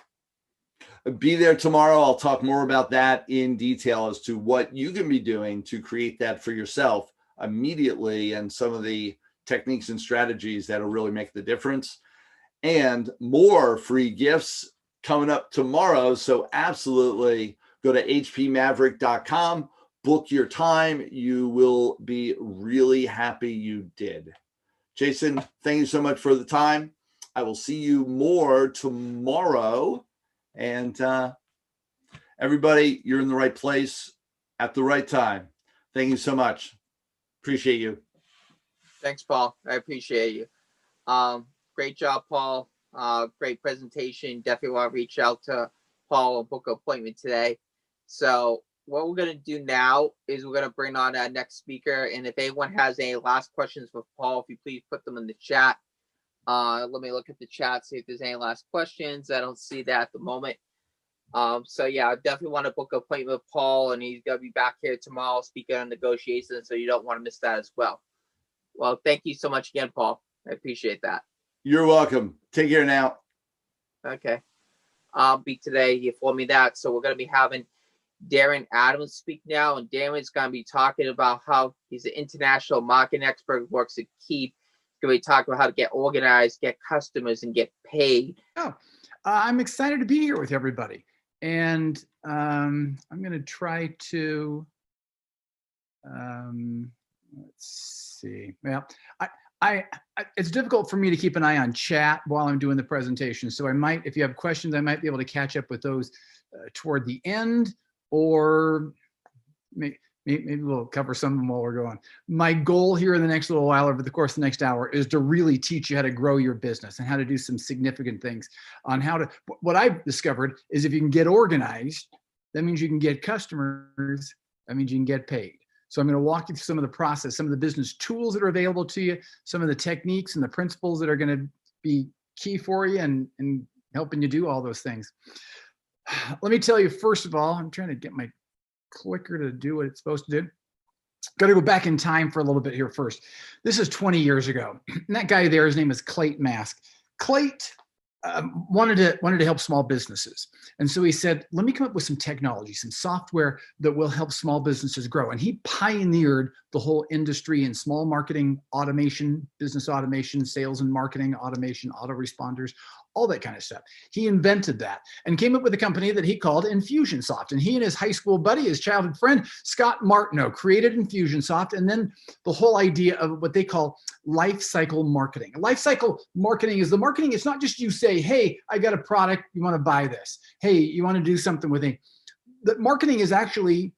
Be there tomorrow. I'll talk more about that in detail as to what you can be doing to create that for yourself immediately, and some of the techniques and strategies that'll really make the difference. And more free gifts coming up tomorrow. So absolutely go to hpmaverick.com, book your time. You will be really happy you did. Jason, thank you so much for the time. I will see you more tomorrow. And everybody, you're in the right place at the right time. Thank you so much. Appreciate you. Thanks, Paul. I appreciate you. Great job, Paul. Great presentation. Definitely want to reach out to Paul and book an appointment today. So what we're going to do now is we're going to bring on our next speaker. And if anyone has any last questions for Paul, if you please put them in the chat. Let me look at the chat, see if there's any last questions. I don't see that at the moment. So yeah, I definitely want to book an appointment with Paul, and he's going to be back here tomorrow speaking on negotiations, so you don't want to miss that as well. Well, thank you so much again, Paul. I appreciate that. You're welcome. Take care now. Okay. I'll be today. You informed me that. So we're going to be having Darin Adams speak now, and Darin's going to be talking about how he's an international marketing expert, works at Keep. He's going to be talking about how to get organized, get customers, and get paid. I'm excited to be here with everybody. And I'm going to try to, let's see. Well, it's difficult for me to keep an eye on chat while I'm doing the presentation. So I might, if you have questions, I might be able to catch up with those toward the end, or maybe we'll cover some of them while we're going. My goal here in the next little while, over the course of the next hour, is to really teach you how to grow your business and how to do some significant things on how to, what I've discovered is if you can get organized, that means you can get customers, that means you can get paid. So I'm going to walk you through some of the process, some of the business tools that are available to you, some of the techniques and the principles that are going to be key for you and helping you do all those things. Let me tell you, first of all, I'm trying to get my clicker to do what it's supposed to do. Got to go back in time for a little bit here first. This is 20 years ago. And that guy there, his name is Clayton Mask. Clayton wanted to help small businesses. And so he said, let me come up with some technology, some software that will help small businesses grow. And he pioneered the whole industry in small marketing automation, business automation, sales and marketing automation, autoresponders, all that kind of stuff. He invented that and came up with a company that he called Infusionsoft. And he and his high school buddy, his childhood friend, Scott Martineau, created Infusionsoft. And then the whole idea of what they call life cycle marketing. Life cycle marketing is the marketing. It's not just you say, hey, I got a product, you want to buy this. Hey, you want to do something with it. The marketing is actually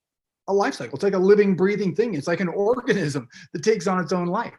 a life cycle. It's like a living, breathing thing. It's like an organism that takes on its own life.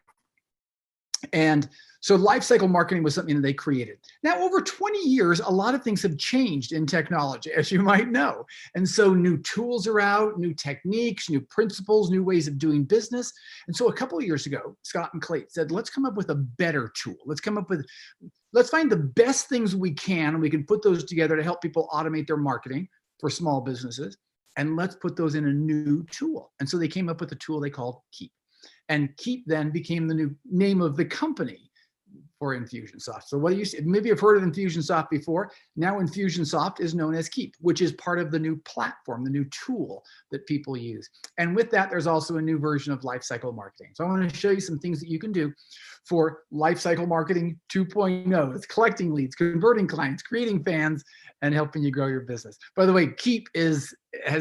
And so life cycle marketing was something that they created. Now, over 20 years, a lot of things have changed in technology, as you might know. And so new tools are out, new techniques, new principles, new ways of doing business. And so a couple of years ago, Scott and Clayton said, let's come up with a better tool. Let's find the best things we can, and we can put those together to help people automate their marketing for small businesses. And let's put those in a new tool. And so they came up with a tool they called Keep. And Keep then became the new name of the company for Infusionsoft. So what do you see? Maybe you've heard of Infusionsoft before. Now Infusionsoft is known as Keep, which is part of the new platform, the new tool that people use. And with that, there's also a new version of lifecycle marketing. So I want to show you some things that you can do for lifecycle marketing 2.0. It's collecting leads, converting clients, creating fans, and helping you grow your business. By the way, Keep has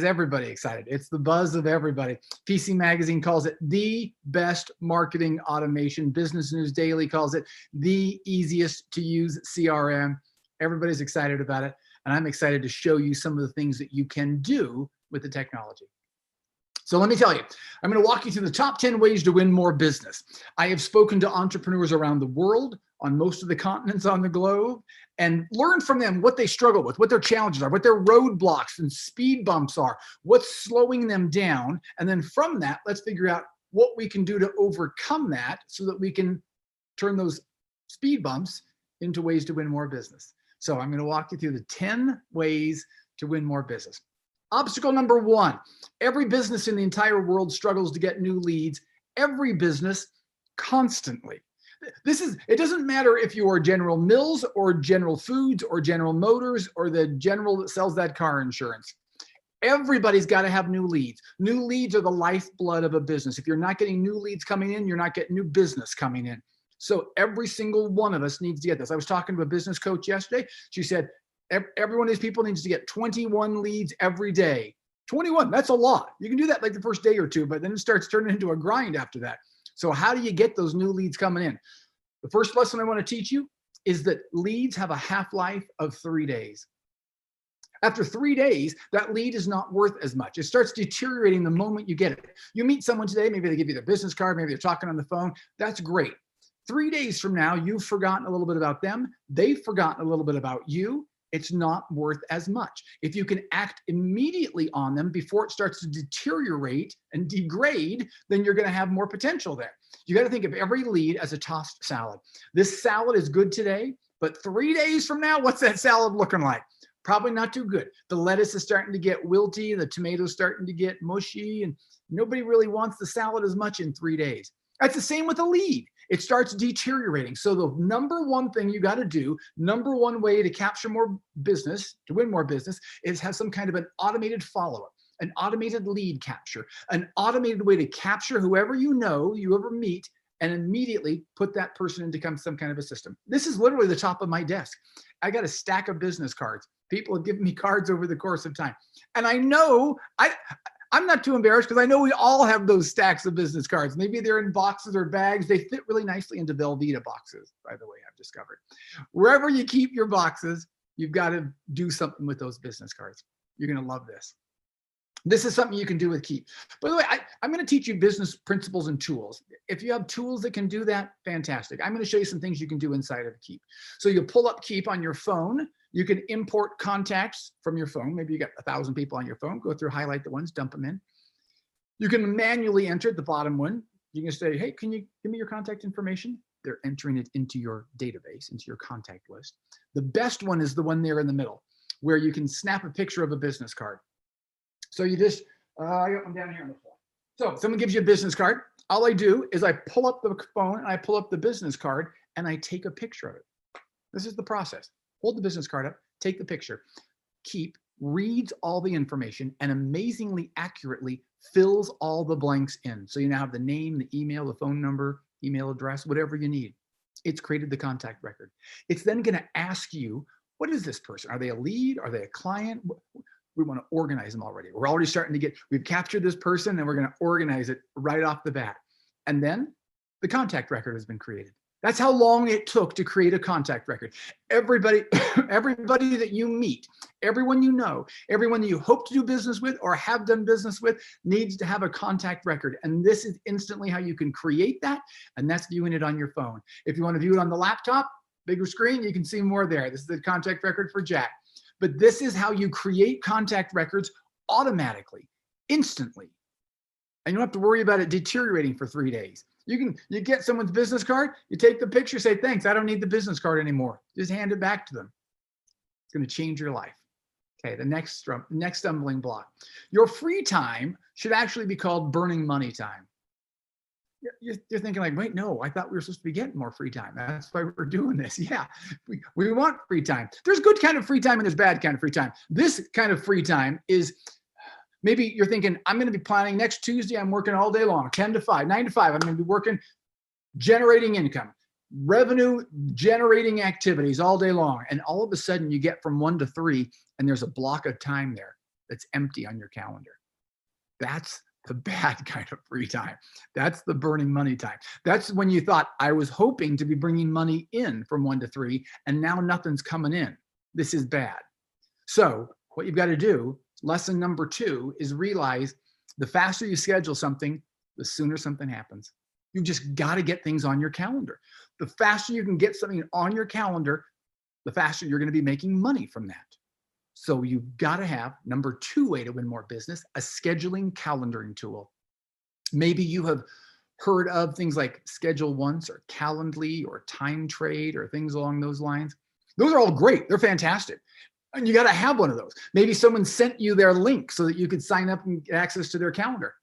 everybody excited. It's the buzz of everybody. PC Magazine calls it the best marketing automation. Business News Daily calls it the easiest to use CRM. Everybody's excited about it. And I'm excited to show you some of the things that you can do with the technology. So let me tell you, I'm going to walk you through the top 10 ways to win more business. I have spoken to entrepreneurs around the world, on most of the continents on the globe, and learned from them what they struggle with, what their challenges are, what their roadblocks and speed bumps are, what's slowing them down. And then from that, let's figure out what we can do to overcome that so that we can turn those speed bumps into ways to win more business. So I'm going to walk you through the 10 ways to win more business. Obstacle number 1, every business in the entire world struggles to get new leads. Every business constantly. It doesn't matter if you are General Mills or General Foods or General Motors or the general that sells that car insurance. Everybody's got to have new leads. New leads are the lifeblood of a business. If you're not getting new leads coming in, you're not getting new business coming in. So every single one of us needs to get this. I was talking to a business coach yesterday. She said, every one of these people needs to get 21 leads every day. 21, that's a lot. You can do that like the first day or two, but then it starts turning into a grind after that. So how do you get those new leads coming in? The first lesson I want to teach you is that leads have a half-life of 3 days. After 3 days, that lead is not worth as much. It starts deteriorating the moment you get it. You meet someone today, maybe they give you their business card, maybe they're talking on the phone. That's great. 3 days from now, you've forgotten a little bit about them. They've forgotten a little bit about you. It's not worth as much. If you can act immediately on them before it starts to deteriorate and degrade, then you're going to have more potential there. You got to think of every lead as a tossed salad. This salad is good today, but 3 days from now, what's that salad looking like? Probably not too good. The lettuce is starting to get wilty, the tomatoes starting to get mushy, and nobody really wants the salad as much in 3 days. That's the same with a lead. It starts deteriorating. So the number one thing you got to do, number one way to capture more business, to win more business, is have some kind of an automated follow-up, an automated lead capture, an automated way to capture whoever you know, you ever meet, and immediately put that person into some kind of a system. This is literally the top of my desk. I got a stack of business cards. People have given me cards over the course of time. And I know, I'm not too embarrassed because I know we all have those stacks of business cards. Maybe they're in boxes or bags. They fit really nicely into Velveeta boxes, by the way, I've discovered. Wherever you keep your boxes, you've got to do something with those business cards. You're going to love this. This is something you can do with Keep. By the way, I'm going to teach you business principles and tools. If you have tools that can do that, fantastic. I'm going to show you some things you can do inside of Keep. So you'll pull up Keep on your phone. You can import contacts from your phone. Maybe you got 1,000 people on your phone. Go through, highlight the ones, dump them in. You can manually enter the bottom one. You can say, hey, can you give me your contact information? They're entering it into your database, into your contact list. The best one is the one there in the middle, where you can snap a picture of a business card. So you just, I'm down here on the phone. So someone gives you a business card. All I do is I pull up the phone and I pull up the business card and I take a picture of it. This is the process. hold the business card up, take the picture. Keep reads all the information and amazingly accurately fills all the blanks in. So you now have the name, the email, the phone number, email address, whatever you need. It's created the contact record. It's then going to ask you, what is this person? Are they a lead? Are they a client? We want to organize them already. We're already starting to we've captured this person and we're going to organize it right off the bat. And then the contact record has been created. That's how long it took to create a contact record. Everybody, everybody that you meet, everyone you know, everyone that you hope to do business with or have done business with needs to have a contact record. And this is instantly how you can create that. And that's viewing it on your phone. If you want to view it on the laptop, bigger screen, you can see more there. This is the contact record for Jack. But this is how you create contact records automatically, instantly. And you don't have to worry about it deteriorating for 3 days. You get someone's business card, you take the picture, say, thanks, I don't need the business card anymore. Just hand it back to them. It's going to change your life. Okay, the next stumbling block. Your free time should actually be called burning money time. You're thinking like, wait, no, I thought we were supposed to be getting more free time. That's why we're doing this. Yeah, we want free time. There's good kind of free time and there's bad kind of free time. This kind of free time is, maybe you're thinking, I'm going to be planning next Tuesday. I'm working all day long, 10 to 5, 9 to 5. I'm going to be working, generating income, revenue generating activities all day long. And all of a sudden you get from 1 to 3 and there's a block of time there that's empty on your calendar. That's the bad kind of free time. That's the burning money time. That's when you thought, I was hoping to be bringing money in from 1 to 3 and now nothing's coming in. This is bad. So what you've got to do, lesson number 2, is realize the faster you schedule something, the sooner something happens. You've just got to get things on your calendar. The faster you can get something on your calendar, the faster you're going to be making money from that. So you've got to have, number 2 way to win more business, a scheduling calendaring tool. Maybe you have heard of things like Schedule Once or Calendly or Time Trade or things along those lines. Those are all great. They're fantastic. And you got to have one of those. Maybe someone sent you their link so that you could sign up and get access to their calendar.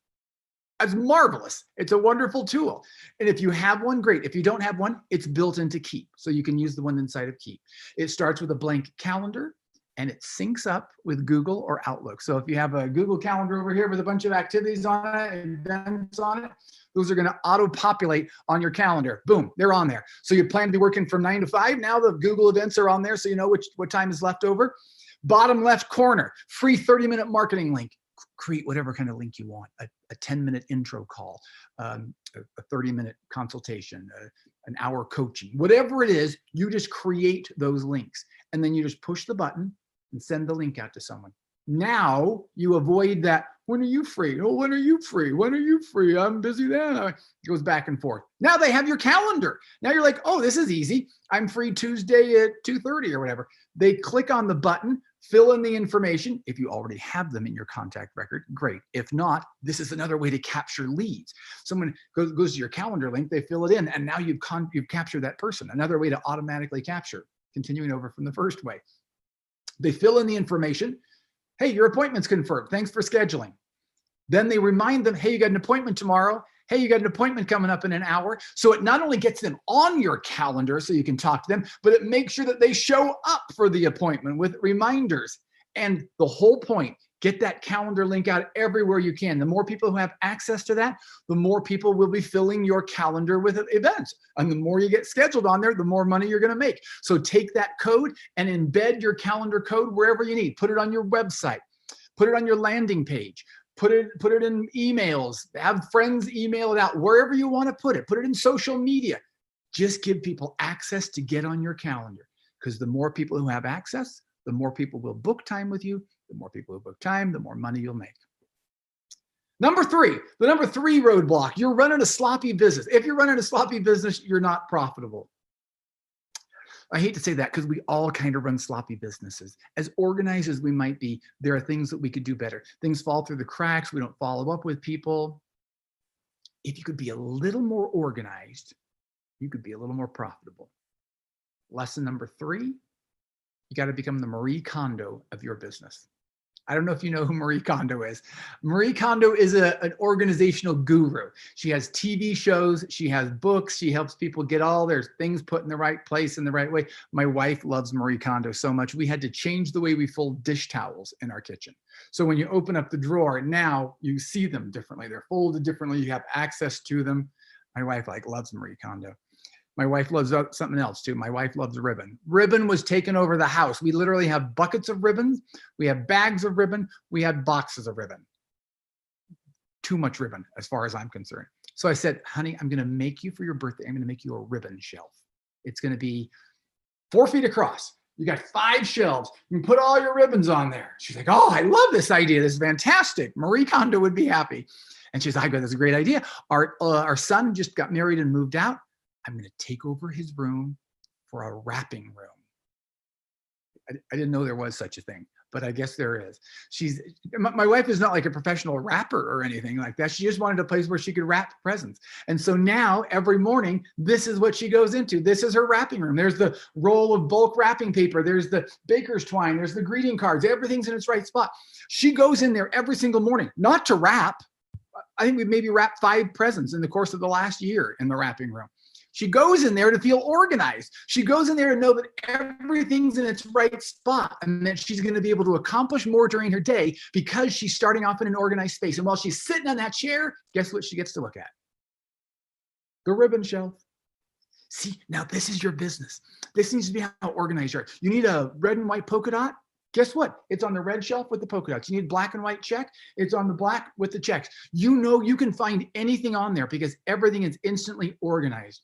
That's marvelous. It's a wonderful tool. And if you have one, great. If you don't have one, it's built into Keep. So you can use the one inside of Keep. It starts with a blank calendar and it syncs up with Google or Outlook. So if you have a Google Calendar over here with a bunch of activities on it and events on it, those are going to auto-populate on your calendar. Boom, they're on there. So you plan to be working from 9 to 5. Now the Google events are on there, so you know what time is left over. Bottom left corner, free 30-minute marketing link. Create whatever kind of link you want, a 10-minute intro call, a 30-minute consultation, an hour coaching, whatever it is, you just create those links. And then you just push the button and send the link out to someone. Now you avoid that, when are you free? Oh, when are you free? When are you free? I'm busy then. It goes back and forth. Now they have your calendar. Now you're like, oh, this is easy. I'm free Tuesday at 2:30 or whatever. They click on the button, fill in the information. If you already have them in your contact record, great. If not, this is another way to capture leads. Someone goes to your calendar link, they fill it in, and now you've captured that person. Another way to automatically capture, continuing over from the first way. They fill in the information. Hey, your appointment's confirmed. Thanks for scheduling. Then they remind them, hey, you got an appointment tomorrow. Hey, you got an appointment coming up in an hour. So it not only gets them on your calendar so you can talk to them, but it makes sure that they show up for the appointment with reminders. And the whole point, get that calendar link out everywhere you can. The more people who have access to that, the more people will be filling your calendar with events. And the more you get scheduled on there, the more money you're going to make. So take that code and embed your calendar code wherever you need. Put it on your website. Put it on your landing page. Put it in emails. Have friends email it out. Wherever you want to put it. Put it in social media. Just give people access to get on your calendar. Because the more people who have access, the more people will book time with you. The more people who book time, the more money you'll make. Number 3, the number 3 roadblock. You're running a sloppy business. If you're running a sloppy business, you're not profitable. I hate to say that because we all kind of run sloppy businesses. As organized as we might be, there are things that we could do better. Things fall through the cracks. We don't follow up with people. If you could be a little more organized, you could be a little more profitable. Lesson number 3, you got to become the Marie Kondo of your business. I don't know if you know who Marie Kondo is. Marie Kondo is an organizational guru. She has TV shows, she has books, she helps people get all their things put in the right place in the right way. My wife loves Marie Kondo so much, we had to change the way we fold dish towels in our kitchen. So when you open up the drawer, now you see them differently. They're folded differently, you have access to them. My wife loves Marie Kondo. My wife loves something else too. My wife loves ribbon. Ribbon was taken over the house. We literally have buckets of ribbon. We have bags of ribbon. We had boxes of ribbon. Too much ribbon as far as I'm concerned. So I said, honey, I'm going to make you for your birthday. I'm going to make you a ribbon shelf. It's going to be 4 feet across. You got 5 shelves. You can put all your ribbons on there. She's like, oh, I love this idea. This is fantastic. Marie Kondo would be happy. And she's like, I go, that's a great idea. Our son just got married and moved out. I'm going to take over his room for a wrapping room. I didn't know there was such a thing, but I guess there is. My wife is not like a professional wrapper or anything like that. She just wanted a place where she could wrap presents. And so now every morning, this is what she goes into. This is her wrapping room. There's the roll of bulk wrapping paper. There's the baker's twine. There's the greeting cards. Everything's in its right spot. She goes in there every single morning, not to wrap. I think we've maybe wrapped 5 presents in the course of the last year in the wrapping room. She goes in there to feel organized. She goes in there to know that everything's in its right spot and that she's going to be able to accomplish more during her day because she's starting off in an organized space. And while she's sitting on that chair, guess what she gets to look at? The ribbon shelf. See, now this is your business. This needs to be how organized you are. You need a red and white polka dot? Guess what? It's on the red shelf with the polka dots. You need black and white check. It's on the black with the checks. You know you can find anything on there because everything is instantly organized.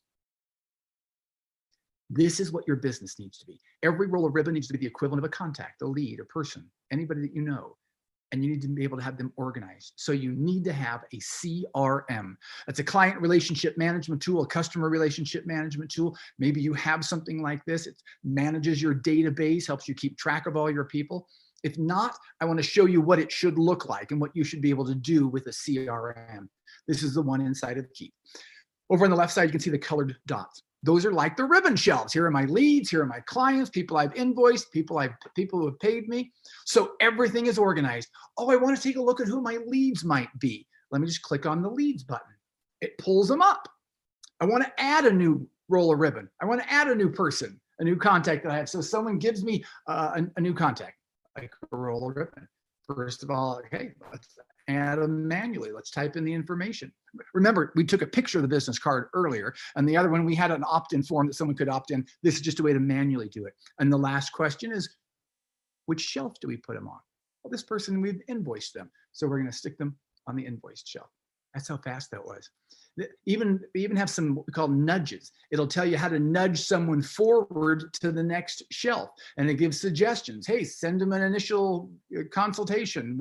This is what your business needs to be. Every roll of ribbon needs to be the equivalent of a contact, a lead, a person, anybody that you know. And you need to be able to have them organized. So you need to have a CRM. That's a client relationship management tool, a customer relationship management tool. Maybe you have something like this. It manages your database, helps you keep track of all your people. If not, I want to show you what it should look like and what you should be able to do with a CRM. This is the one inside of the Keep. Over on the left side, you can see the colored dots. Those are like the ribbon shelves. Here are my leads. Here are my clients, people I've invoiced, people who have paid me. So everything is organized. Oh, I want to take a look at who my leads might be. Let me just click on the leads button. It pulls them up. I want to add a new roll of ribbon. I want to add a new person, a new contact that I have. So someone gives me a new contact, like a roll of ribbon. First of all, okay, let's add them manually. Let's type in the information. Remember, we took a picture of the business card earlier, and the other one, we had an opt-in form that someone could opt in. This is just a way to manually do it. And the last question is, which shelf do we put them on? Well, this person, we've invoiced them. So we're going to stick them on the invoiced shelf. That's how fast that was. We even have some what we call nudges. It'll tell you how to nudge someone forward to the next shelf, and it gives suggestions. Hey, send them an initial consultation,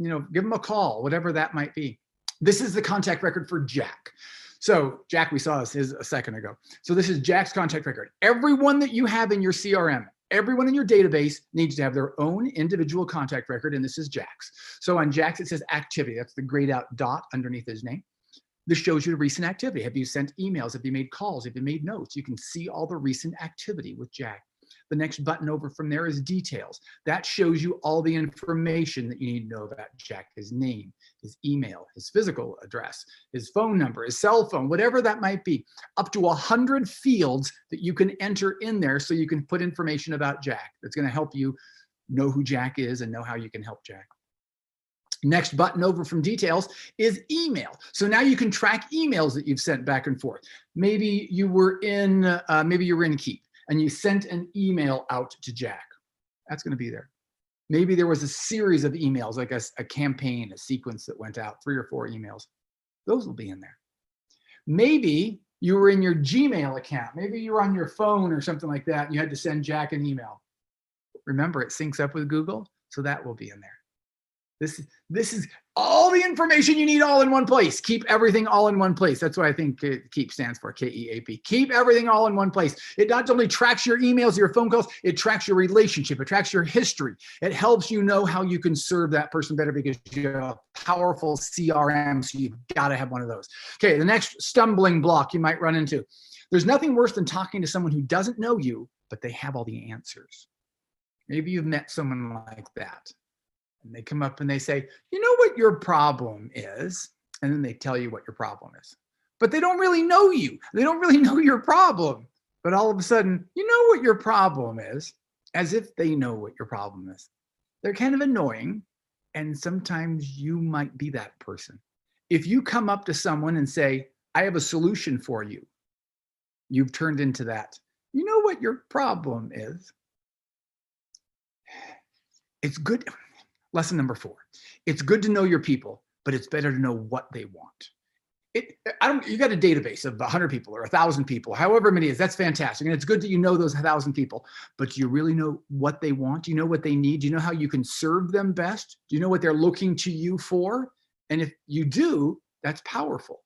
give them a call, whatever that might be. This is the contact record for Jack. So Jack, we saw his a second ago. So this is Jack's contact record. Everyone that you have in your CRM, everyone in your database needs to have their own individual contact record, and this is Jack's. So on Jack's, it says activity. That's the grayed out dot underneath his name. This shows you the recent activity. Have you sent emails? Have you made calls? Have you made notes? You can see all the recent activity with Jack. The next button over from there is details. That shows you all the information that you need to know about Jack: his name, his email, his physical address, his phone number, his cell phone, whatever that might be. Up to 100 fields that you can enter in there so you can put information about Jack. That's going to help you know who Jack is and know how you can help Jack. Next button over from details is email. So now you can track emails that you've sent back and forth. Maybe you were in Keep and you sent an email out to Jack. That's going to be there. Maybe there was a series of emails, like a campaign, a sequence that went out, 3 or 4 emails. Those will be in there. Maybe you were in your Gmail account. Maybe you were on your phone or something like that, and you had to send Jack an email. Remember, it syncs up with Google, so that will be in there. This is all the information you need all in one place. Keep everything all in one place. That's what I think KEEP stands for, K-E-A-P. Keep everything all in one place. It not only tracks your emails, your phone calls, it tracks your relationship. It tracks your history. It helps you know how you can serve that person better because you have a powerful CRM, so you've got to have one of those. Okay, the next stumbling block you might run into. There's nothing worse than talking to someone who doesn't know you, but they have all the answers. Maybe you've met someone like that. And they come up and they say, you know what your problem is? And then they tell you what your problem is. But they don't really know you. They don't really know your problem. But all of a sudden, you know what your problem is, as if they know what your problem is. They're kind of annoying. And sometimes you might be that person. If you come up to someone and say, I have a solution for you, you've turned into that. You know what your problem is? It's good. Lesson number 4. It's good to know your people, but it's better to know what they want. You got a database of 100 people or 1,000 people, however many it is. That's fantastic. And it's good that you know those 1,000 people, but do you really know what they want? Do you know what they need? Do you know how you can serve them best? Do you know what they're looking to you for? And if you do, that's powerful.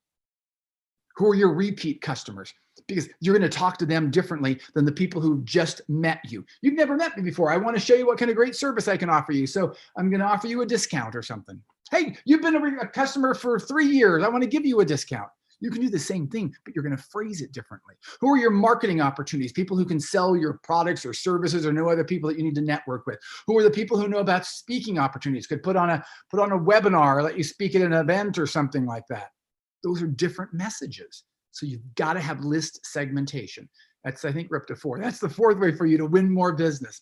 Who are your repeat customers? Because you're going to talk to them differently than the people who just met you. You've never met me before. I want to show you what kind of great service I can offer you. So I'm going to offer you a discount or something. Hey, you've been a customer for 3 years. I want to give you a discount. You can do the same thing, but you're going to phrase it differently. Who are your marketing opportunities? People who can sell your products or services or know other people that you need to network with. Who are the people who know about speaking opportunities? Could put on a webinar, or let you speak at an event or something like that. Those are different messages. So you've got to have list segmentation. That's, I think, we're up to 4. That's the 4th way for you to win more business.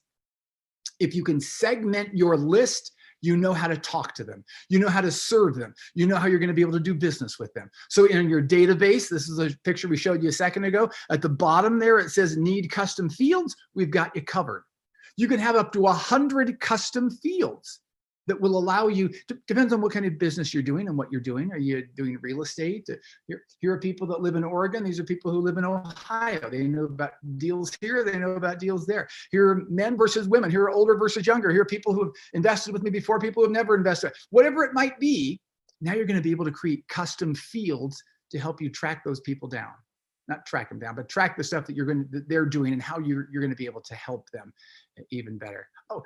If you can segment your list, you know how to talk to them. You know how to serve them. You know how you're going to be able to do business with them. So in your database, this is a picture we showed you a second ago. At the bottom there, it says need custom fields. We've got you covered. You can have up to 100 custom fields that will allow you, depends on what kind of business you're doing and what you're doing. Are you doing real estate? Here are people that live in Oregon. These are people who live in Ohio. They know about deals here. They know about deals there. Here are men versus women. Here are older versus younger. Here are people who have invested with me before, people who have never invested. Whatever it might be, now you're going to be able to create custom fields to help you track those people down. Not track them down, but track the stuff that they're doing and how you're going to be able to help them even better. Oh,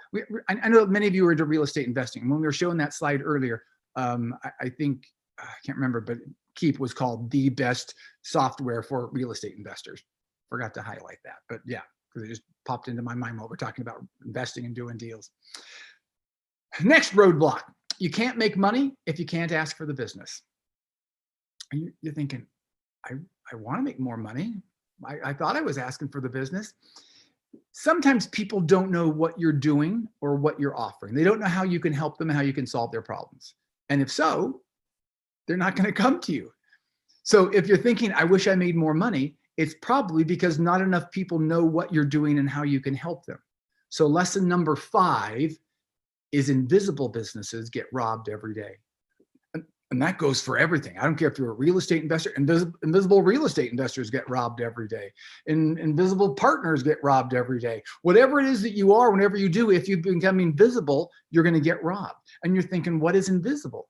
I know many of you are into real estate investing. When we were showing that slide earlier, I think, I can't remember, but Keep was called the best software for real estate investors. Forgot to highlight that, but yeah, because it just popped into my mind while we're talking about investing and doing deals. Next roadblock, you can't make money if you can't ask for the business. And you're thinking, I want to make more money. I thought I was asking for the business. Sometimes people don't know what you're doing or what you're offering. They don't know how you can help them and how you can solve their problems. And if so, they're not going to come to you. So if you're thinking, I wish I made more money, it's probably because not enough people know what you're doing and how you can help them. So lesson number 5 is invisible businesses get robbed every day. And that goes for everything. I don't care if you're a real estate investor. Invisible real estate investors get robbed every day. Invisible partners get robbed every day. Whatever it is that you are, whenever you do, if you become invisible, you're going to get robbed. And you're thinking, what is invisible?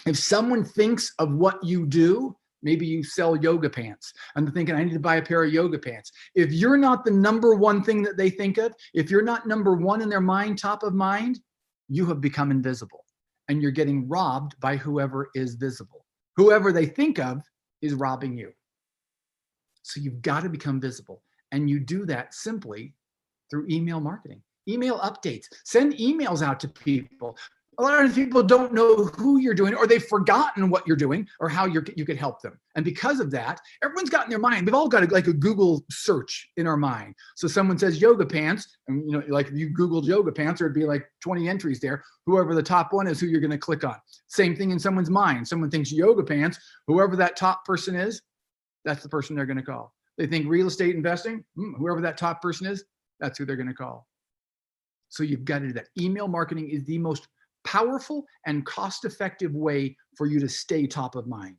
If someone thinks of what you do, maybe you sell yoga pants, and they're thinking, I need to buy a pair of yoga pants. If you're not the number one thing that they think of, if you're not number one in their mind, top of mind, you have become invisible. And you're getting robbed by whoever is visible. Whoever they think of is robbing you. So you've got to become visible. And you do that simply through email marketing, email updates, send emails out to people. A lot of people don't know who you're doing, or they've forgotten what you're doing or how you could help them. And because of that, everyone's got in their mind, we've all got like a Google search in our mind. So someone says yoga pants, and like if you Googled yoga pants, there'd be like 20 entries there. Whoever the top one is, who you're going to click on. Same thing in someone's mind. Someone thinks yoga pants, whoever that top person is, that's the person they're going to call. They think real estate investing, whoever that top person is, that's who they're going to call. So you've got to do that. Email marketing is the most powerful and cost-effective way for you to stay top of mind.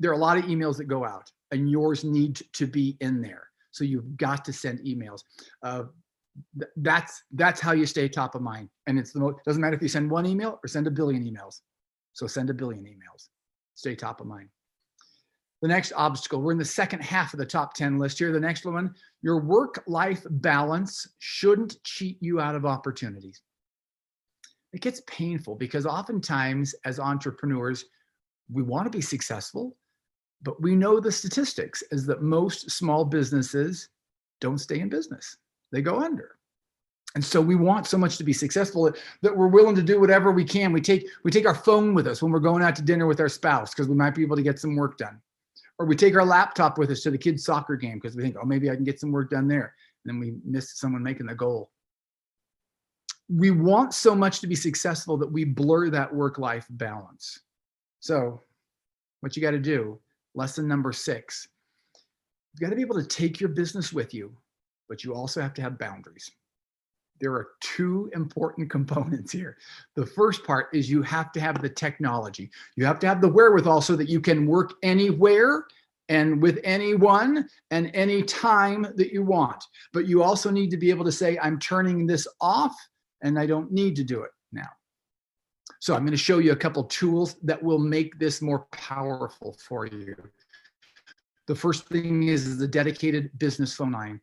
There are a lot of emails that go out, and yours need to be in there. So you've got to send emails. That's how you stay top of mind. And it's doesn't matter if you send 1 email or send 1 billion emails. So send 1 billion emails. Stay top of mind. The next obstacle, we're in the second half of the top 10 list here. The next one, your work-life balance shouldn't cheat you out of opportunities. It gets painful because oftentimes as entrepreneurs, we want to be successful, but we know the statistics is that most small businesses don't stay in business. They go under. And so we want so much to be successful that we're willing to do whatever we can. We take our phone with us when we're going out to dinner with our spouse because we might be able to get some work done. Or we take our laptop with us to the kids' soccer game because we think, oh, maybe I can get some work done there. And then we miss someone making the goal. We want so much to be successful that we blur that work-life balance. So what you got to do, lesson number 6, you've got to be able to take your business with you, but you also have to have boundaries. There are 2 important components here. The first part is you have to have the technology. You have to have the wherewithal so that you can work anywhere and with anyone and any time that you want. But you also need to be able to say, I'm turning this off and I don't need to do it now. So I'm going to show you a couple tools that will make this more powerful for you. The first thing is the dedicated business phone line.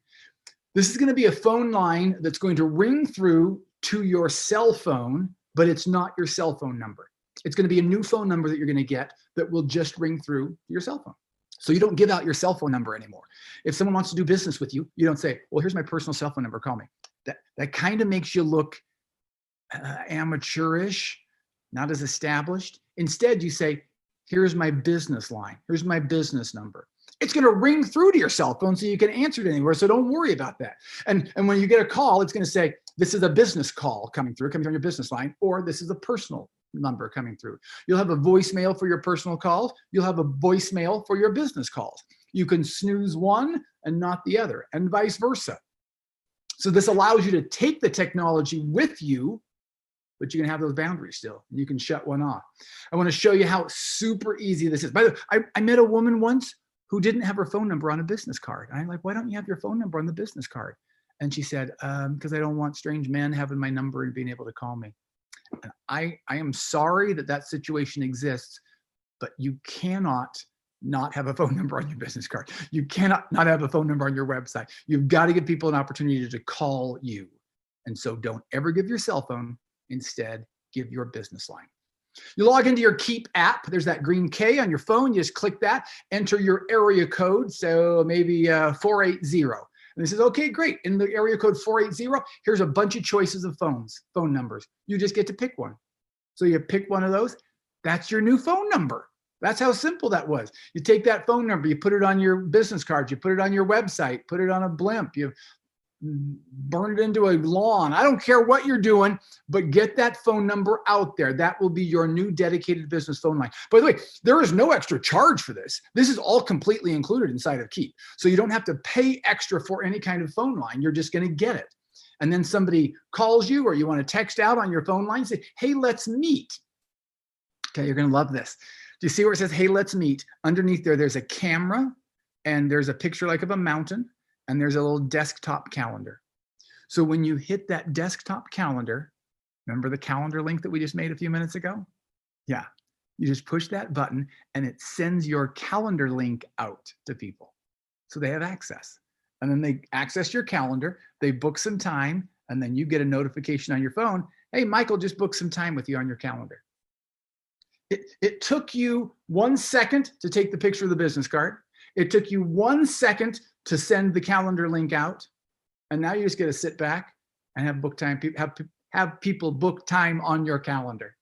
This is going to be a phone line that's going to ring through to your cell phone, but it's not your cell phone number. It's going to be a new phone number that you're going to get that will just ring through your cell phone. So you don't give out your cell phone number anymore. If someone wants to do business with you, you don't say, well, here's my personal cell phone number, call me. That kind of makes you look amateurish, not as established. Instead, you say, here's my business line. Here's my business number. It's going to ring through to your cell phone so you can answer it anywhere. So don't worry about that. And when you get a call, it's going to say, this is a business call coming through on your business line, or this is a personal number coming through. You'll have a voicemail for your personal calls. You'll have a voicemail for your business calls. You can snooze one and not the other, and vice versa. So this allows you to take the technology with you, but you can have those boundaries still. And you can shut one off. I want to show you how super easy this is. By the way, I met a woman once who didn't have her phone number on a business card. And I'm like, why don't you have your phone number on the business card? And she said, because I don't want strange men having my number and being able to call me. And I am sorry that situation exists, but you cannot not have a phone number on your business card. You cannot not have a phone number on your website. You've got to give people an opportunity to call you. And so don't ever give your cell phone. Instead, give your business line. You log into your Keep app. There's that green K on your phone. You just click that, enter your area code. So maybe 480. And it says, okay, great. In the area code 480, here's a bunch of choices of phone numbers. You just get to pick one. So you pick one of those. That's your new phone number. That's how simple that was. You take that phone number, you put it on your business card, you put it on your website, put it on a blimp, you burn it into a lawn. I don't care what you're doing, but get that phone number out there. That will be your new dedicated business phone line. By the way, there is no extra charge for this. This is all completely included inside of Keep. So you don't have to pay extra for any kind of phone line. You're just going to get it. And then somebody calls you or you want to text out on your phone line, say, hey, let's meet. Okay, you're going to love this. Do you see where it says, hey, let's meet? Underneath there's a camera and there's a picture like of a mountain. And there's a little desktop calendar. So when you hit that desktop calendar, remember the calendar link that we just made a few minutes ago? Yeah, you just push that button and it sends your calendar link out to people. So they have access. And then they access your calendar, they book some time, and then you get a notification on your phone, hey, Michael just booked some time with you on your calendar. It took you 1 second to take the picture of the business card. It took you 1 second to send the calendar link out. And now you just get to sit back and have book time, have people book time on your calendar.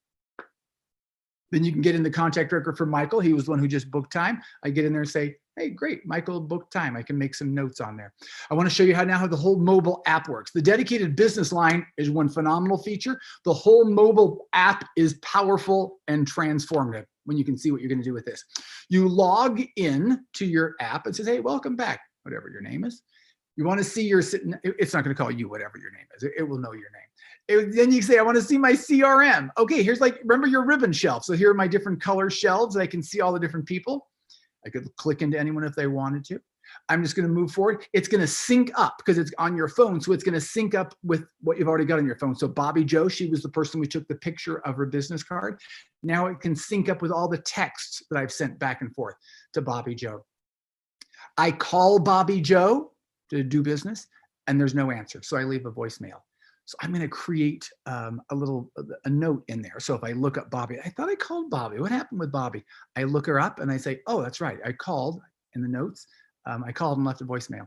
Then you can get in the contact record for Michael. He was the one who just booked time. I get in there and say, hey, great, Michael booked time. I can make some notes on there. I want to show you how the whole mobile app works. The dedicated business line is one phenomenal feature. The whole mobile app is powerful and transformative when you can see what you're going to do with this. You log in to your app and says, hey, welcome back, whatever your name is. You want to see your, it's not going to call you whatever your name is. It will know your name. Then you say, I want to see my CRM. Okay, here's remember your ribbon shelf. So here are my different color shelves. I can see all the different people. I could click into anyone if they wanted to. I'm just going to move forward. It's going to sync up because it's on your phone. So it's going to sync up with what you've already got on your phone. So Bobby Joe, she was the person we took the picture of her business card. Now it can sync up with all the texts that I've sent back and forth to Bobby Joe. I call Bobby Joe to do business and there's no answer. So I leave a voicemail. So I'm going to create a note in there. So if I look up Bobby, I thought I called Bobby. What happened with Bobby? I look her up and I say, oh, that's right. I called in the notes. I called and left a voicemail.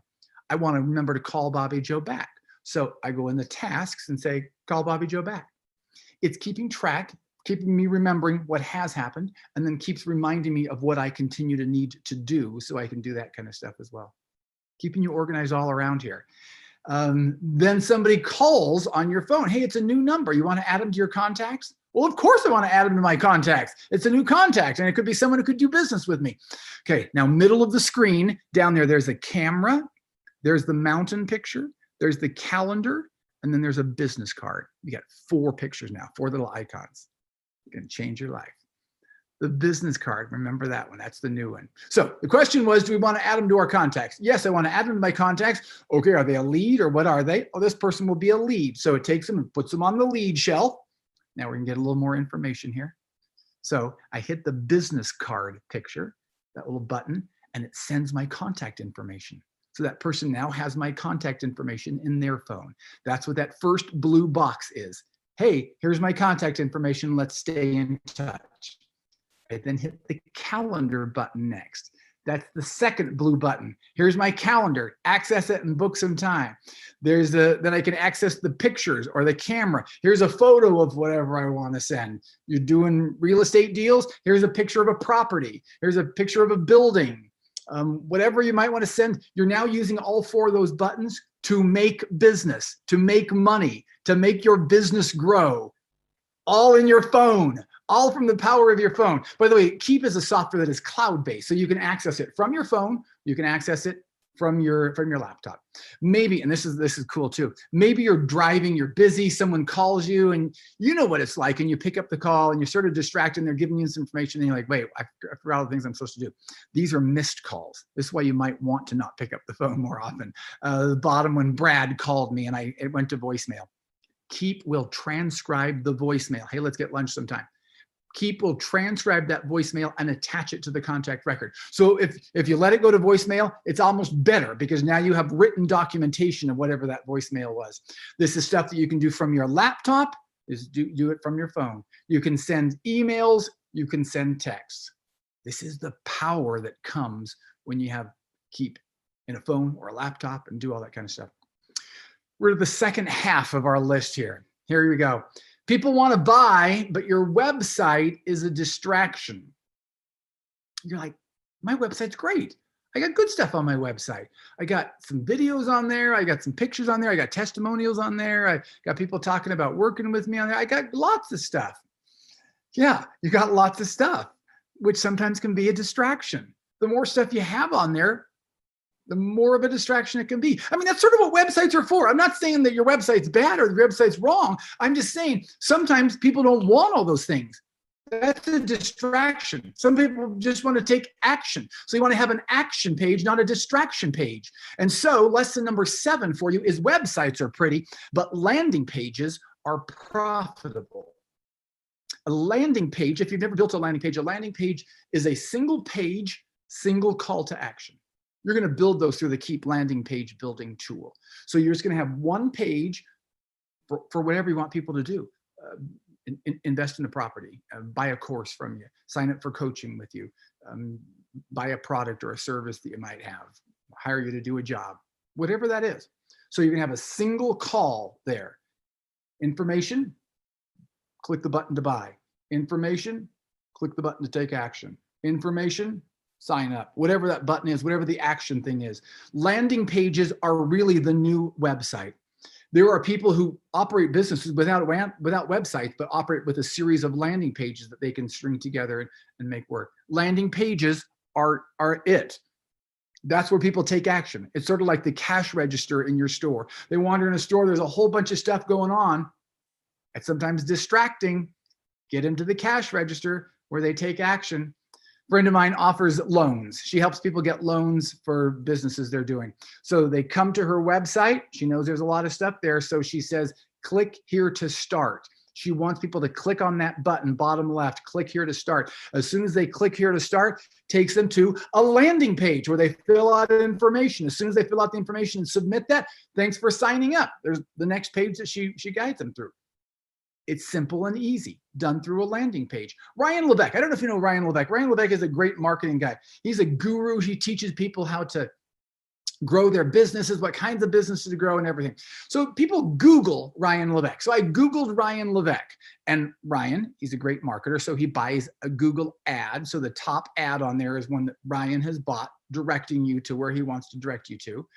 I want to remember to call Bobby Joe back. So I go in the tasks and say, call Bobby Joe back. It's keeping track, keeping me remembering what has happened, and then keeps reminding me of what I continue to need to do so I can do that kind of stuff as well. Keeping you organized all around here. Then somebody calls on your phone. Hey, it's a new number. You want to add them to your contacts? Well, of course I want to add them to my contacts. It's a new contact, and it could be someone who could do business with me. Okay, now middle of the screen, down there, there's a camera, there's the mountain picture, there's the calendar, and then there's a business card. You got 4 pictures now, 4 little icons. You can change your life. The business card, remember that one, that's the new one. So the question was, do we want to add them to our contacts? Yes, I want to add them to my contacts. Okay, are they a lead or what are they? Oh, this person will be a lead. So it takes them and puts them on the lead shelf. Now we can get a little more information here. So I hit the business card picture, that little button, and it sends my contact information. So that person now has my contact information in their phone. That's what that first blue box is. Hey, here's my contact information. Let's stay in touch. I then hit the calendar button next. That's the second blue button. Here's my calendar. Access it and book some time. Then I can access the pictures or the camera. Here's a photo of whatever I want to send. You're doing real estate deals. Here's a picture of a property. Here's a picture of a building. Whatever you might want to send. You're now using all 4 of those buttons to make business, to make money, to make your business grow. All in your phone. All from the power of your phone. By the way, Keep is a software that is cloud-based, so you can access it from your phone. You can access it from your laptop. Maybe, and this is cool too. Maybe you're driving, you're busy, someone calls you, and you know what it's like, and you pick up the call, and you're sort of distracted, and they're giving you some information, and you're like, wait, I forgot all the things I'm supposed to do. These are missed calls. This is why you might want to not pick up the phone more often. The bottom one, Brad called me, and it went to voicemail. Keep will transcribe the voicemail. Hey, let's get lunch sometime. Keep will transcribe that voicemail and attach it to the contact record. So if you let it go to voicemail, it's almost better because now you have written documentation of whatever that voicemail was. This is stuff that you can do from your laptop, is do it from your phone. You can send emails, you can send texts. This is the power that comes when you have Keep in a phone or a laptop and do all that kind of stuff. We're to the second half of our list here. Here we go. People want to buy, but your website is a distraction. You're like, my website's great. I got good stuff on my website. I got some videos on there. I got some pictures on there. I got testimonials on there. I got people talking about working with me on there. I got lots of stuff. Yeah, you got lots of stuff, which sometimes can be a distraction. The more stuff you have on there, the more of a distraction it can be. I mean, that's sort of what websites are for. I'm not saying that your website's bad or the website's wrong. I'm just saying sometimes people don't want all those things. That's a distraction. Some people just want to take action. So you want to have an action page, not a distraction page. And so lesson number 7 for you is websites are pretty, but landing pages are profitable. A landing page, if you've never built a landing page is a single page, single call to action. You're going to build those through the Keep landing page building tool. So you're just going to have one page for whatever you want people to do. Invest in a property, buy a course from you, sign up for coaching with you, buy a product or a service that you might have, hire you to do a job, whatever that is. So you're going to have a single call there. Information, click the button to buy. Information, click the button to take action. Information, sign up, whatever that button is, whatever the action thing is. Landing pages are really the new website. There are people who operate businesses without websites, but operate with a series of landing pages that they can string together and make work. Landing pages are it. That's where people take action. It's sort of like the cash register in your store. They wander in a store, there's a whole bunch of stuff going on. It's sometimes distracting. Get into the cash register where they take action. A friend of mine offers loans. She helps people get loans for businesses they're doing. So they come to her website. She knows there's a lot of stuff there. So she says, click here to start. She wants people to click on that button, bottom left, click here to start. As soon as they click here to start, takes them to a landing page where they fill out information. As soon as they fill out the information and submit that, thanks for signing up. There's the next page that she guides them through. It's simple and easy, done through a landing page. Ryan Lebeck, I don't know if you know Ryan Lebeck. Ryan Lebeck is a great marketing guy. He's a guru. He teaches people how to grow their businesses, what kinds of businesses to grow and everything. So people Google Ryan Levesque. So I Googled Ryan Levesque, and Ryan, he's a great marketer. So he buys a Google ad. So the top ad on there is one that Ryan has bought, directing you to where he wants to direct you to.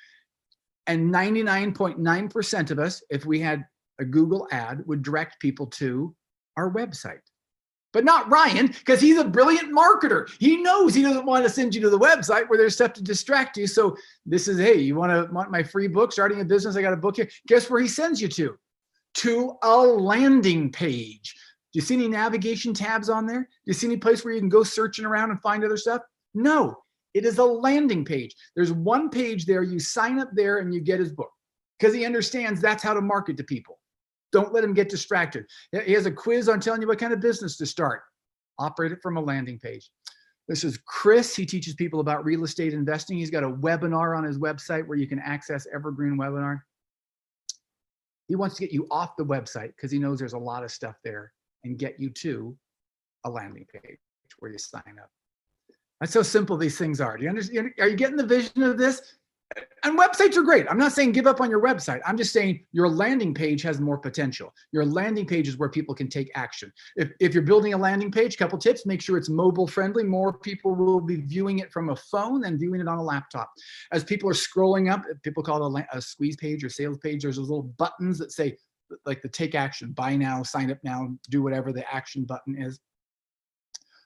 And 99.9% of us, if we had a Google ad, would direct people to our website. But not Ryan, because he's a brilliant marketer. He knows he doesn't want to send you to the website where there's stuff to distract you. So this is, hey, you want my free book, Starting a Business? I got a book here. Guess where he sends you to? To a landing page. Do you see any navigation tabs on there? Do you see any place where you can go searching around and find other stuff? No, it is a landing page. There's one page there. You sign up there and you get his book, because he understands that's how to market to people. Don't let him get distracted. He has a quiz on telling you what kind of business to start. Operate it from a landing page. This is Chris. He teaches people about real estate investing. He's got a webinar on his website where you can access evergreen webinar. He wants to get you off the website because he knows there's a lot of stuff there, and get you to a landing page where you sign up. That's how simple these things are. Do you understand? Are you getting the vision of this? And websites are great. I'm not saying give up on your website. I'm just saying your landing page has more potential. Your landing page is where people can take action. If you're building a landing page, couple tips: make sure it's mobile friendly. More people will be viewing it from a phone than viewing it on a laptop. As people are scrolling up, people call it a squeeze page or sales page. There's those little buttons that say, like, the take action, buy now, sign up now, do whatever the action button is.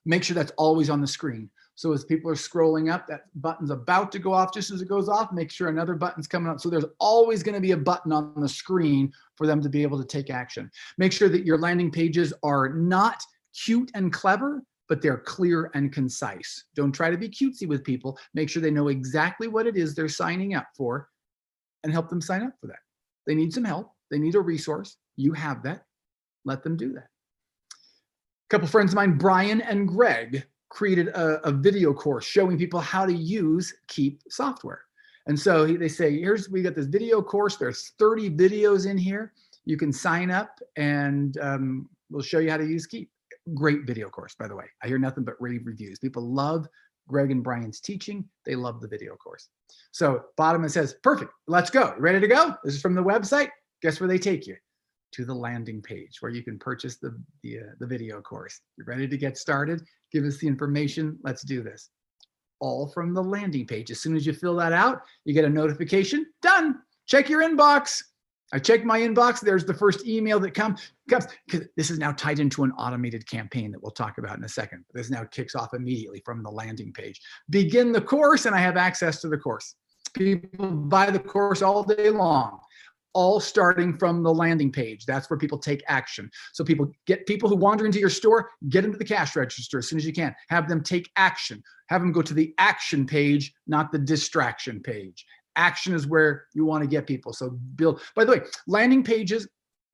Make sure that's always on the screen. So as people are scrolling up, that button's about to go off. Just as it goes off, make sure another button's coming up. So there's always going to be a button on the screen for them to be able to take action. Make sure that your landing pages are not cute and clever, but they're clear and concise. Don't try to be cutesy with people. Make sure they know exactly what it is they're signing up for, and help them sign up for that. They need some help. They need a resource. You have that. Let them do that. A couple friends of mine, Brian and Greg, created a video course showing people how to use Keep software. And so they say, we got this video course. There's 30 videos in here. You can sign up and we'll show you how to use Keep. Great video course, by the way. I hear nothing but rave reviews. People love Greg and Brian's teaching. They love the video course. So bottom, it says, perfect, let's go. You ready to go? This is from the website. Guess where they take you? To the landing page where you can purchase the video course. You ready to get started? Give us the information. Let's do this. All from the landing page. As soon as you fill that out, you get a notification. Done. Check your inbox. I checked my inbox. There's the first email that comes. Because this is now tied into an automated campaign that we'll talk about in a second. This now kicks off immediately from the landing page. Begin the course, and I have access to the course. People buy the course all day long, all starting from the landing page. That's where people take action. So get people who wander into your store, get them to the cash register as soon as you can. Have them take action. Have them go to the action page, not the distraction page. Action is where you want to get people. So build, by the way, landing pages,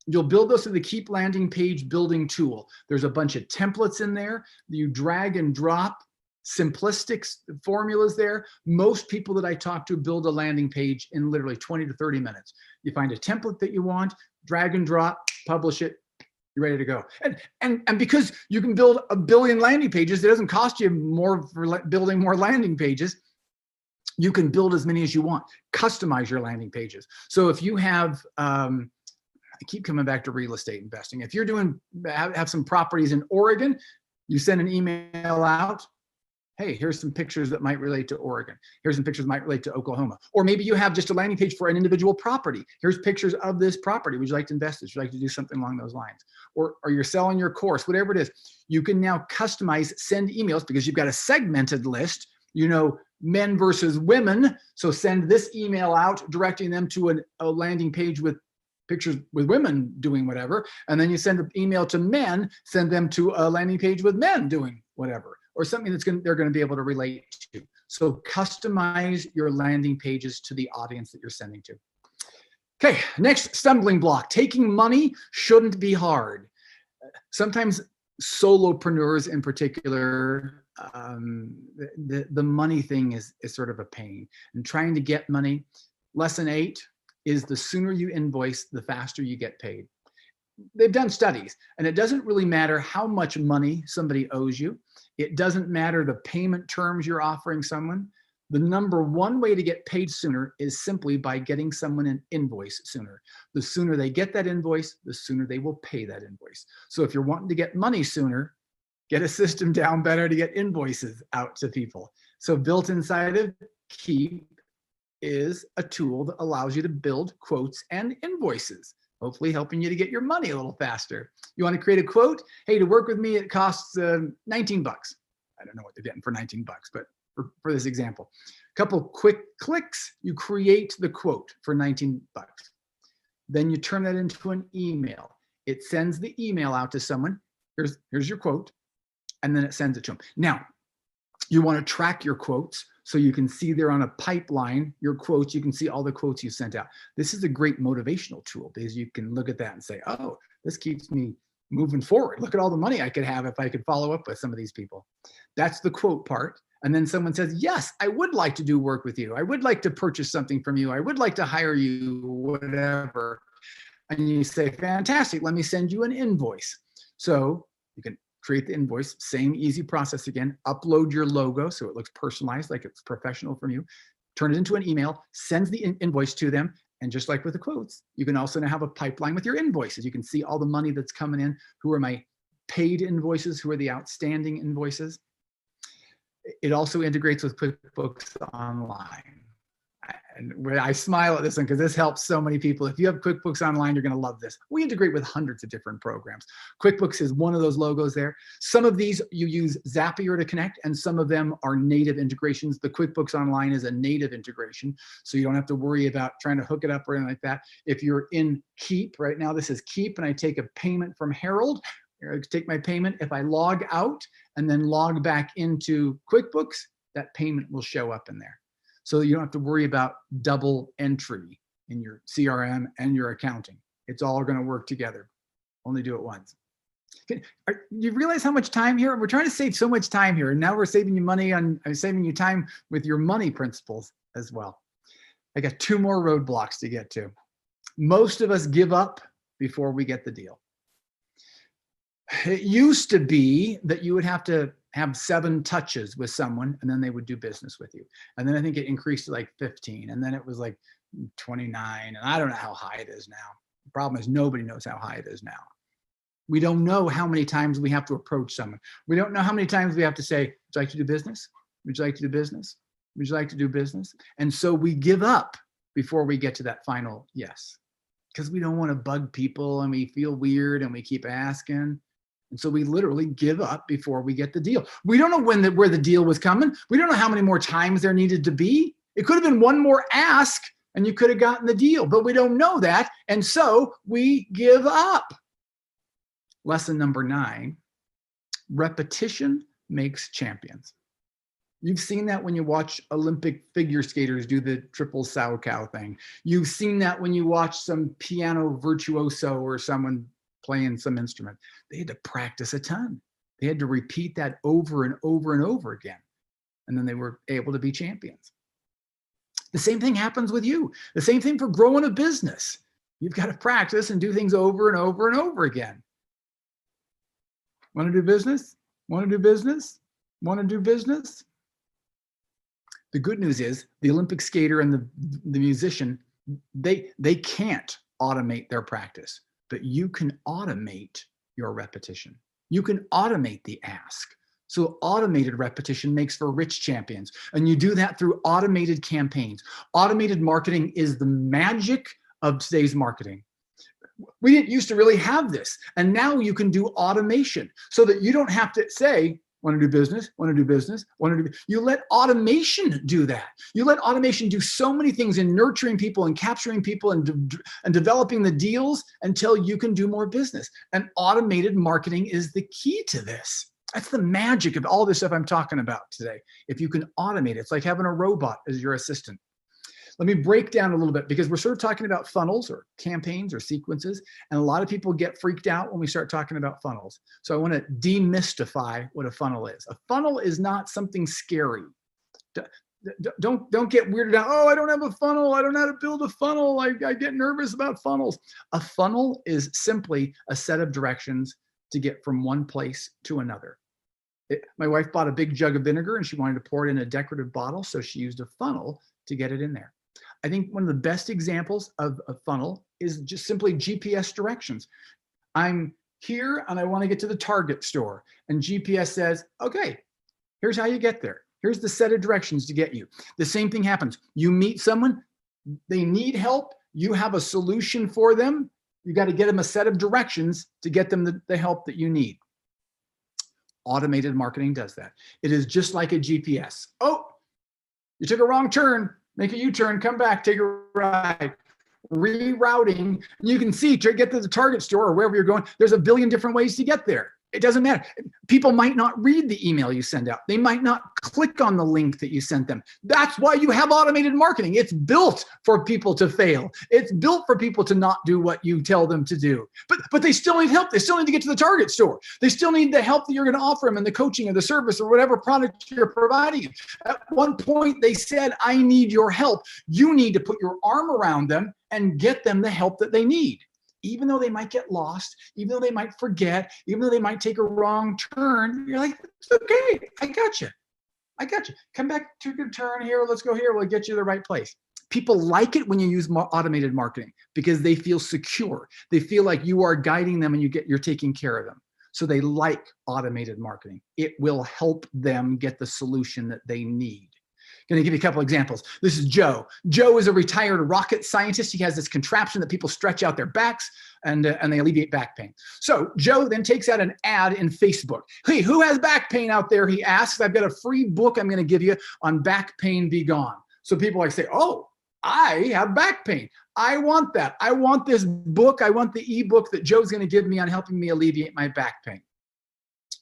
you'll build those through the Keep landing page building tool. There's a bunch of templates in there. You drag and drop simplistic formulas there. Most people that I talk to build a landing page in literally 20 to 30 minutes. You find a template that you want, drag and drop, publish it, you're ready to go. And because you can build 1 billion landing pages, it doesn't cost you more for building more landing pages. You can build as many as you want. Customize your landing pages. So if you have, I keep coming back to real estate investing. If you're have some properties in Oregon, you send an email out. Hey, here's some pictures that might relate to Oregon. Here's some pictures that might relate to Oklahoma. Or maybe you have just a landing page for an individual property. Here's pictures of this property. Would you like to invest? Would you like to do something along those lines? Or you're selling your course, whatever it is. You can now customize, send emails because you've got a segmented list, men versus women. So send this email out, directing them to a landing page with pictures with women doing whatever. And then you send an email to men, send them to a landing page with men doing whatever, or something they're going to be able to relate to. So customize your landing pages to the audience that you're sending to. Okay, next stumbling block. Taking money shouldn't be hard. Sometimes solopreneurs in particular, the money thing is sort of a pain. And trying to get money, lesson 8 is the sooner you invoice, the faster you get paid. They've done studies, and it doesn't really matter how much money somebody owes you. It doesn't matter the payment terms you're offering someone. The number one way to get paid sooner is simply by getting someone an invoice sooner. The sooner they get that invoice, the sooner they will pay that invoice. So if you're wanting to get money sooner, get a system down better to get invoices out to people. So built inside of Keep is a tool that allows you to build quotes and invoices, hopefully helping you to get your money a little faster. You want to create a quote? Hey, to work with me, it costs 19 bucks. I don't know what they're getting for 19 bucks, but for this example, a couple quick clicks, you create the quote for 19 bucks. Then you turn that into an email. It sends the email out to someone. Here's your quote, and then it sends it to them. Now, you want to track your quotes so you can see they're on a pipeline, your quotes, you can see all the quotes you sent out. This is a great motivational tool because you can look at that and say, oh, this keeps me moving forward. Look at all the money I could have if I could follow up with some of these people. That's the quote part. And then someone says, yes, I would like to do work with you. I would like to purchase something from you. I would like to hire you, whatever. And you say, fantastic, let me send you an invoice. So you can create the invoice, same easy process again, upload your logo so it looks personalized, like it's professional from you, turn it into an email, sends the invoice to them. And just like with the quotes, you can also now have a pipeline with your invoices. You can see all the money that's coming in. Who are my paid invoices? Who are the outstanding invoices? It also integrates with QuickBooks Online. And I smile at this one because this helps so many people. If you have QuickBooks Online, you're going to love this. We integrate with hundreds of different programs. QuickBooks is one of those logos there. Some of these you use Zapier to connect, and some of them are native integrations. The QuickBooks Online is a native integration, so you don't have to worry about trying to hook it up or anything like that. If you're in Keep, right now this is Keep, and I take a payment from Harold, I take my payment. If I log out and then log back into QuickBooks, that payment will show up in there. So you don't have to worry about double entry in your CRM and your accounting. It's all going to work together. Only do it once. You realize how much time here? We're trying to save so much time here. And now we're saving you money on saving you time with your money principles as well. I got 2 more roadblocks to get to. Most of us give up before we get the deal. It used to be that you would have to have 7 touches with someone and then they would do business with you. And then I think it increased to like 15, and then it was like 29. And I don't know how high it is now. The problem is nobody knows how high it is now. We don't know how many times we have to approach someone. We don't know how many times we have to say, would you like to do business? Would you like to do business? Would you like to do business? And so we give up before we get to that final yes, because we don't want to bug people and we feel weird and we keep asking. And so we literally give up before we get the deal. We don't know where the deal was coming. We don't know how many more times there needed to be. It could have been one more ask and you could have gotten the deal, but we don't know that. And so we give up. Lesson number 9, repetition makes champions. You've seen that when you watch Olympic figure skaters do the triple sow cow thing. You've seen that when you watch some piano virtuoso or someone playing some instrument. They had to practice a ton. They had to repeat that over and over and over again. And then they were able to be champions. The same thing happens with you. The same thing for growing a business. You've got to practice and do things over and over and over again. Want to do business? Want to do business? Want to do business? The good news is the Olympic skater and the musician, they can't automate their practice. But you can automate your repetition. You can automate the ask. So automated repetition makes for rich champions. And you do that through automated campaigns. Automated marketing is the magic of today's marketing. We didn't used to really have this. And now you can do automation so that you don't have to say, want to do business, want to do business, want to do. You let automation do that. You let automation do so many things in nurturing people and capturing people and developing the deals until you can do more business. And automated marketing is the key to this. That's the magic of all this stuff I'm talking about today. If you can automate it, it's like having a robot as your assistant. Let me break down a little bit because we're sort of talking about funnels or campaigns or sequences. And a lot of people get freaked out when we start talking about funnels. So I want to demystify what a funnel is. A funnel is not something scary. Don't get weirded out. Oh, I don't have a funnel. I don't know how to build a funnel. I get nervous about funnels. A funnel is simply a set of directions to get from one place to another. My wife bought a big jug of vinegar and she wanted to pour it in a decorative bottle, so she used a funnel to get it in there. I think one of the best examples of a funnel is just simply GPS directions. I'm here and I want to get to the Target store, and GPS says, okay, here's how you get there. Here's the set of directions to get you. The same thing happens. You meet someone, they need help. You have a solution for them. You got to get them a set of directions to get them the help that you need. Automated marketing does that. It is just like a GPS. Oh, you took a wrong turn, make a U-turn, come back, take a ride. Rerouting, you can see to get to the Target store or wherever you're going, there's a billion different ways to get there. It doesn't matter. People might not read the email you send out. They might not click on the link that you sent them. That's why you have automated marketing. It's built for people to fail. It's built for people to not do what you tell them to do. But they still need help. They still need to get to the Target store. They still need the help that you're going to offer them and the coaching or the service or whatever product you're providing. At one point, they said, I need your help. You need to put your arm around them and get them the help that they need. Even though they might get lost, even though they might forget, even though they might take a wrong turn, you're like, it's okay, I got you. I got you. Come back to your turn here, let's go here, we'll get you to the right place. People like it when you use automated marketing because they feel secure. They feel like you are guiding them and you're taking care of them. So they like automated marketing. It will help them get the solution that they need. Going to give you a couple examples. This is Joe. Joe is a retired rocket scientist. He has this contraption that people stretch out their backs and they alleviate back pain. So Joe then takes out an ad in Facebook. Hey, who has back pain out there? He asks. I've got a free book I'm going to give you on back pain be gone. So people like say, oh, I have back pain. I want that. I want this book. I want the ebook that Joe's going to give me on helping me alleviate my back pain.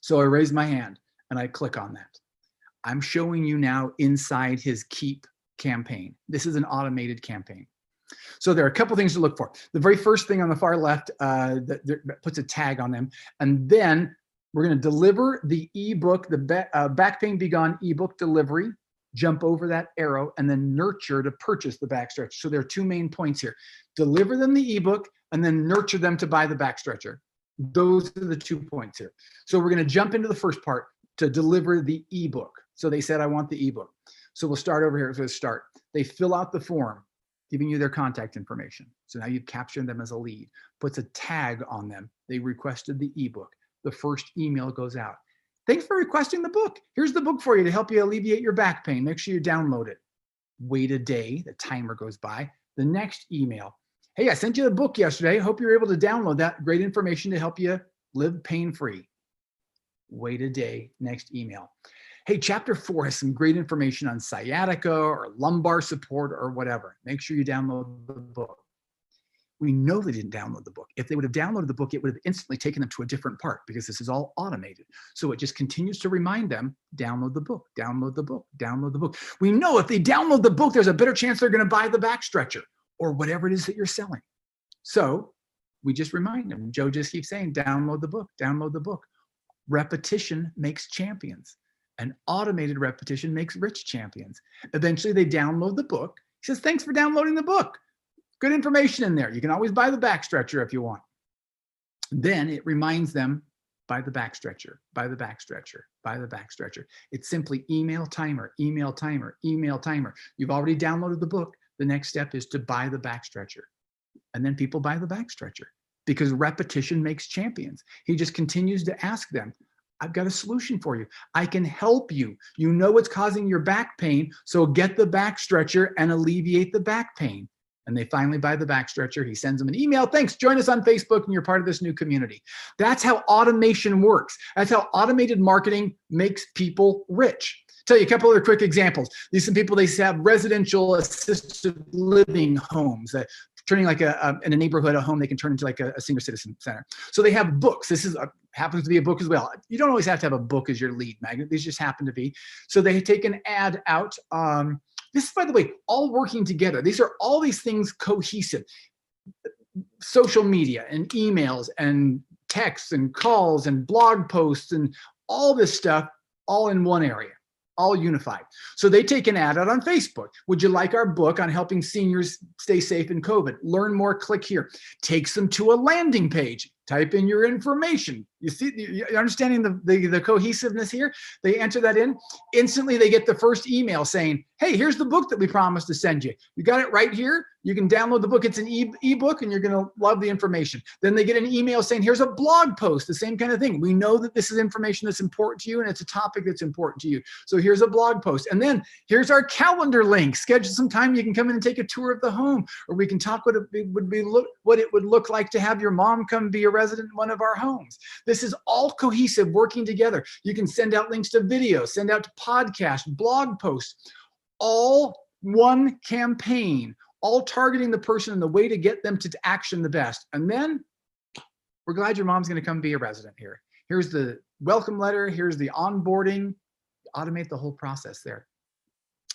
So I raise my hand and I click on that. I'm showing you now inside his Keep campaign. This is an automated campaign. So there are a couple things to look for. The very first thing on the far left that puts a tag on them. And then we're going to deliver the ebook, the Back Pain Be Gone ebook delivery, jump over that arrow, and then nurture to purchase the back stretch. So there are two main points here. Deliver them the ebook and then nurture them to buy the back stretcher. Those are the 2 points here. So we're going to jump into the first part to deliver the ebook. So they said, I want the ebook. So we'll start over here. So start. They fill out the form, giving you their contact information. So now you've captured them as a lead, puts a tag on them. They requested the ebook. The first email goes out. Thanks for requesting the book. Here's the book for you to help you alleviate your back pain. Make sure you download it. Wait a day. The timer goes by. The next email. Hey, I sent you the book yesterday. Hope you're able to download that. Great information to help you live pain-free. Wait a day. Next email. Hey, chapter 4 has some great information on sciatica or lumbar support or whatever. Make sure you download the book. We know they didn't download the book. If they would have downloaded the book, it would have instantly taken them to a different part because this is all automated. So it just continues to remind them, download the book, download the book, download the book. We know if they download the book, there's a better chance they're going to buy the back stretcher or whatever it is that you're selling. So we just remind them. Joe just keeps saying, download the book, download the book. Repetition makes champions. And automated repetition makes rich champions. Eventually they download the book. He says, thanks for downloading the book. Good information in there. You can always buy the back stretcher if you want. Then it reminds them, buy the back stretcher, buy the back stretcher, buy the back stretcher. It's simply email timer, email timer, email timer. You've already downloaded the book. The next step is to buy the back stretcher. And then people buy the back stretcher because repetition makes champions. He just continues to ask them, I've got a solution for you. I can help you. You know what's causing your back pain, so get the back stretcher and alleviate the back pain. And they finally buy the back stretcher. He sends them an email. Thanks, join us on Facebook and you're part of this new community. That's how automation works. That's how automated marketing makes people rich. Tell you a couple other quick examples. These are some people, they have residential assisted living homes that turning like in a neighborhood, a home they can turn into like a senior citizen center. So they have books. This is happens to be a book as well. You don't always have to have a book as your lead magnet. These just happen to be. So they take an ad out. This is, by the way, all working together. These are all these things cohesive. Social media and emails and texts and calls and blog posts and all this stuff all in one area, all unified. So they take an ad out on Facebook. Would you like our book on helping seniors stay safe in COVID? Learn more, click here. Takes them to a landing page. Type in your information. You see, you're understanding the cohesiveness here? They enter that in. Instantly, they get the first email saying, hey, here's the book that we promised to send you. You got it right here. You can download the book. It's an ebook, and you're going to love the information. Then they get an email saying, here's a blog post, the same kind of thing. We know that this is information that's important to you, and it's a topic that's important to you. So here's a blog post. And then here's our calendar link. Schedule some time. You can come in and take a tour of the home, or we can talk what it would look like to have your mom come be a resident in one of our homes. This is all cohesive, working together. You can send out links to videos, send out to podcasts, blog posts, all one campaign, all targeting the person and the way to get them to action the best. And then we're glad your mom's going to come be a resident here. Here's the welcome letter. Here's the onboarding. Automate the whole process there.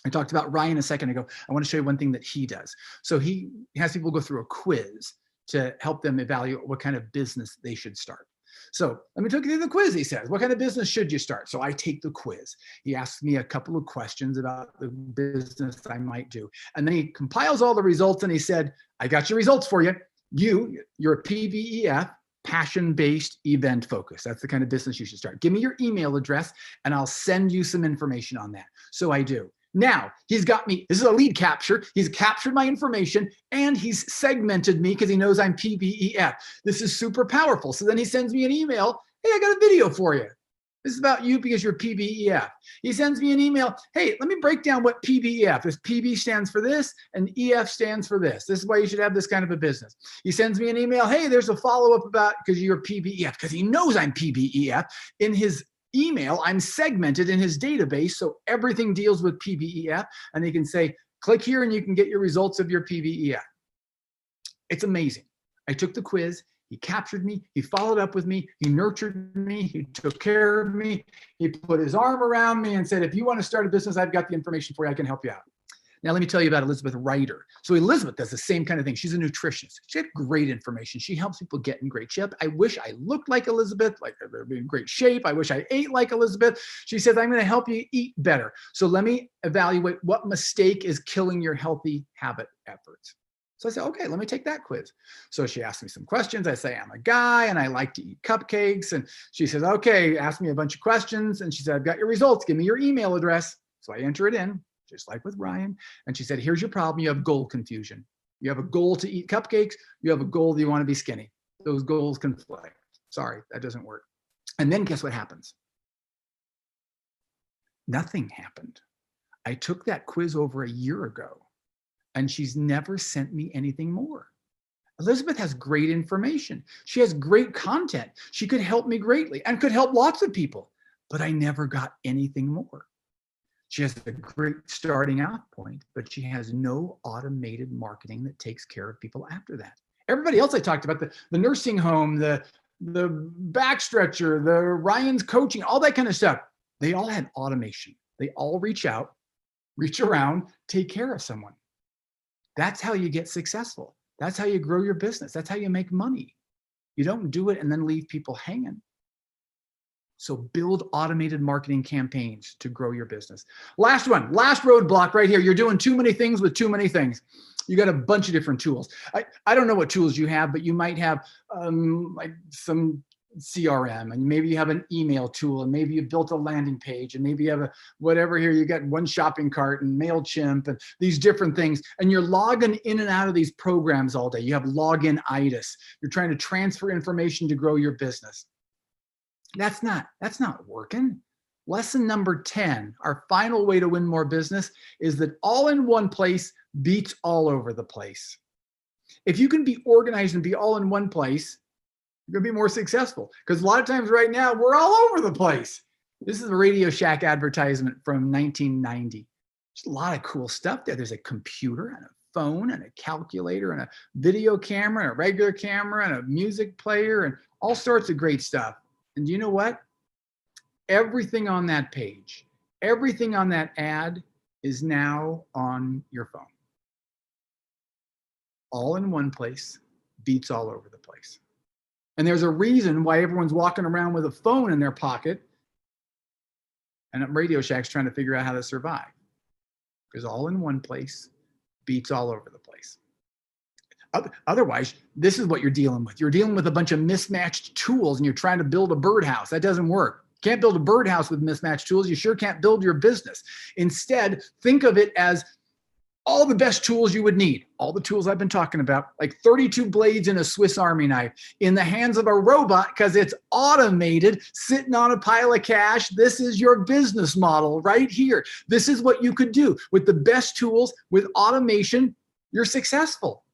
I talked about Ryan a second ago. I want to show you one thing that he does. So he has people go through a quiz to help them evaluate what kind of business they should start. So let me take you through the quiz. He says, what kind of business should you start? So I take the quiz. He asks me a couple of questions about the business that I might do. And then he compiles all the results and he said, I got your results for you. You're a PBEF, passion-based event focus. That's the kind of business you should start. Give me your email address and I'll send you some information on that. So I do. Now, he's got me, this is a lead capture. He's captured my information and he's segmented me because he knows I'm PBEF. This is super powerful. So then he sends me an email. Hey, I got a video for you. This is about you because you're PBEF. He sends me an email. Hey, let me break down what PBEF is. PB stands for this and EF stands for this. This is why you should have this kind of a business. He sends me an email. Hey, there's a follow-up about because you're PBEF, because he knows I'm PBEF. In his email, I'm segmented in his database, so everything deals with PBEF, and he can say, click here and you can get your results of your PBEF. It's amazing. I took the quiz. He captured me. He followed up with me. He nurtured me. He took care of me. He put his arm around me and said, if you want to start a business, I've got the information for you. I can help you out. Now, let me tell you about Elizabeth Ryder. So Elizabeth does the same kind of thing. She's a nutritionist. She had great information. She helps people get in great shape. I wish I looked like Elizabeth, like I'd be in great shape. I wish I ate like Elizabeth. She says, I'm going to help you eat better. So let me evaluate what mistake is killing your healthy habit efforts. So I said, okay, let me take that quiz. So she asked me some questions. I say, I'm a guy and I like to eat cupcakes. And she says, okay, ask me a bunch of questions. And she said, I've got your results. Give me your email address. So I enter it in, just like with Ryan. And she said, here's your problem. You have goal confusion. You have a goal to eat cupcakes. You have a goal that you want to be skinny. Those goals conflict. Sorry, that doesn't work. And then guess what happens? Nothing happened. I took that quiz over a year ago and she's never sent me anything more. Elizabeth has great information. She has great content. She could help me greatly and could help lots of people, but I never got anything more. She has a great starting out point, but she has no automated marketing that takes care of people after that. Everybody else I talked about, the nursing home, the back stretcher, the Ryan's coaching, all that kind of stuff, they all had automation. They all reach out, reach around, take care of someone. That's how you get successful. That's how you grow your business. That's how you make money. You don't do it and then leave people hanging. So build automated marketing campaigns to grow your business. Last one, last roadblock right here. You're doing too many things with too many things. You got a bunch of different tools. I don't know what tools you have, but you might have like some CRM, and maybe you have an email tool, and maybe you built a landing page, and maybe you have a whatever here. You got one shopping cart and MailChimp and these different things, and you're logging in and out of these programs all day. You have login-itis. You're trying to transfer information to grow your business. That's not working. Lesson number 10, our final way to win more business is that all in one place beats all over the place. If you can be organized and be all in one place, you're going to be more successful. Because a lot of times right now, we're all over the place. This is a Radio Shack advertisement from 1990. There's a lot of cool stuff there. There's a computer and a phone and a calculator and a video camera and a regular camera and a music player and all sorts of great stuff. And you know what? Everything on that page, everything on that ad is now on your phone. All in one place, beats all over the place. And there's a reason why everyone's walking around with a phone in their pocket and Radio Shack's trying to figure out how to survive. Because all in one place beats all over the place. Otherwise, this is what you're dealing with. You're dealing with a bunch of mismatched tools and you're trying to build a birdhouse. That doesn't work. You can't build a birdhouse with mismatched tools. You sure can't build your business. Instead, think of it as all the best tools you would need. All the tools I've been talking about, like 32 blades in a Swiss Army knife in the hands of a robot because it's automated, sitting on a pile of cash. This is your business model right here. This is what you could do with the best tools, with automation. You're successful.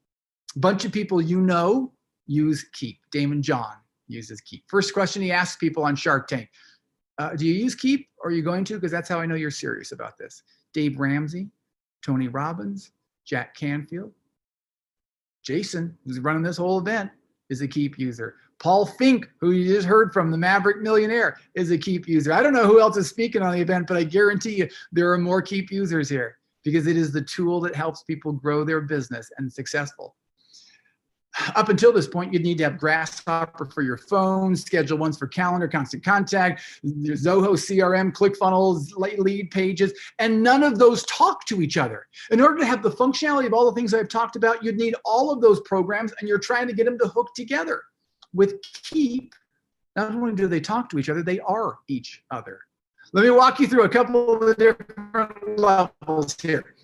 A bunch of people use Keep. Damon John uses Keep. First question he asks people on Shark Tank, do you use Keep or are you going to? Because that's how I know you're serious about this. Dave Ramsey, Tony Robbins, Jack Canfield, Jason, who's running this whole event, is a Keep user. Paul Finck, who you just heard from, the Maverick Millionaire, is a Keep user. I don't know who else is speaking on the event, but I guarantee you there are more Keep users here because it is the tool that helps people grow their business and successful. Up until this point, you'd need to have Grasshopper for your phone, Schedule Ones for calendar, Constant Contact, Zoho CRM, ClickFunnels, lead pages, and none of those talk to each other. In order to have the functionality of all the things I've talked about, you'd need all of those programs, and you're trying to get them to hook together. With Keep, not only do they talk to each other, they are each other. Let me walk you through a couple of the different levels here.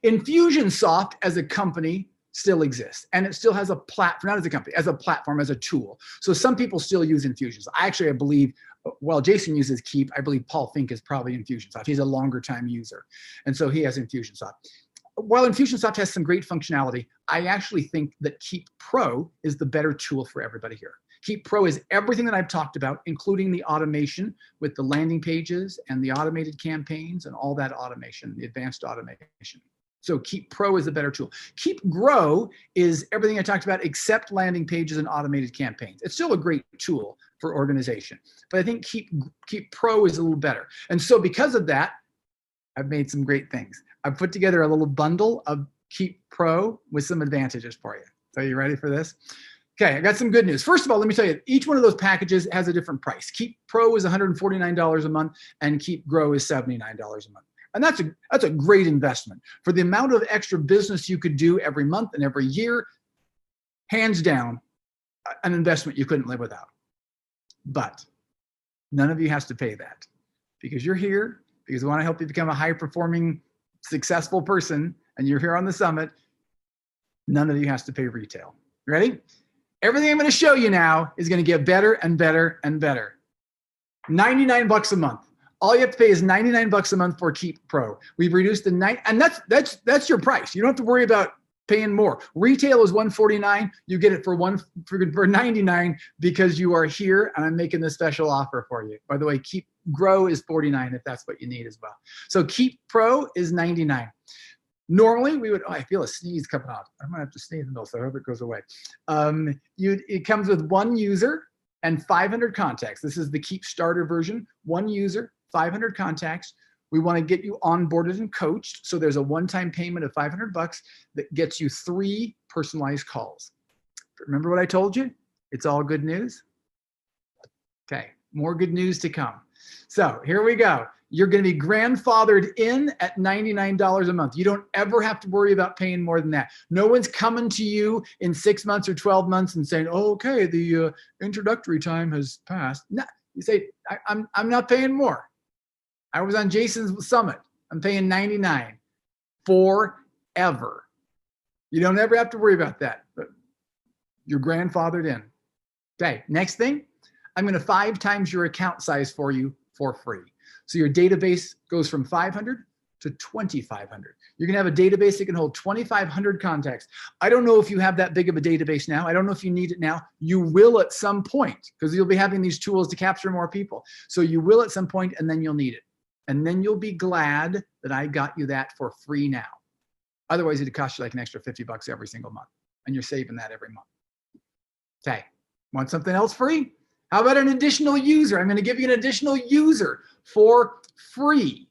Infusionsoft as a company still exists, and it still has a platform, not as a company, as a platform, as a tool. So some people still use Infusionsoft. I believe, while Jason uses Keep, I believe Paul Finck is probably Infusionsoft. He's a longer time user, and so he has Infusionsoft. While Infusionsoft has some great functionality, I actually think that Keep Pro is the better tool for everybody here. Keep Pro is everything that I've talked about, including the automation with the landing pages and the automated campaigns and all that automation, the advanced automation. So Keep Pro is a better tool. Keep Grow is everything I talked about except landing pages and automated campaigns. It's still a great tool for organization, but I think Keep Pro is a little better. And so because of that, I've made some great things. I've put together a little bundle of Keep Pro with some advantages for you. So are you ready for this? Okay, I got some good news. First of all, let me tell you, each one of those packages has a different price. Keep Pro is $149 a month and Keep Grow is $79 a month. And that's a great investment. For the amount of extra business you could do every month and every year, hands down, an investment you couldn't live without. But none of you has to pay that because you're here, because we want to help you become a high-performing, successful person, and you're here on the summit. None of you has to pay retail. Ready? Everything I'm going to show you now is going to get better and better and better. $99 a month. All you have to pay is $99 a month for Keep Pro. We've reduced the and that's your price. You don't have to worry about paying more. Retail is $149. You get it for $99 because you are here, and I'm making this special offer for you. By the way, Keep Grow is $49 if that's what you need as well. So Keep Pro is $99. Normally we would, I feel a sneeze coming out. I'm gonna have to sneeze in the middle, so I hope it goes away. It comes with one user and 500 contacts. This is the Keep Starter version. One user, 500 contacts. We want to get you onboarded and coached. So there's a one-time payment of $500 that gets you 3 personalized calls. Remember what I told you? It's all good news. Okay, more good news to come. So here we go. You're going to be grandfathered in at $99 a month. You don't ever have to worry about paying more than that. No one's coming to you in 6 months or 12 months and saying, oh, okay, the introductory time has passed. No, you say, I'm not paying more. I was on Jason's summit. I'm paying $99 forever. You don't ever have to worry about that, but you're grandfathered in. Okay, next thing, I'm going to 5 times your account size for you for free. So your database goes from 500 to 2,500. You're going to have a database that can hold 2,500 contacts. I don't know if you have that big of a database now. I don't know if you need it now. You will at some point because you'll be having these tools to capture more people. So you will at some point, and then you'll need it. And then you'll be glad that I got you that for free now. Otherwise, it'd cost you like an extra $50 every single month. And you're saving that every month. Okay, want something else free? How about an additional user? I'm going to give you an additional user for free.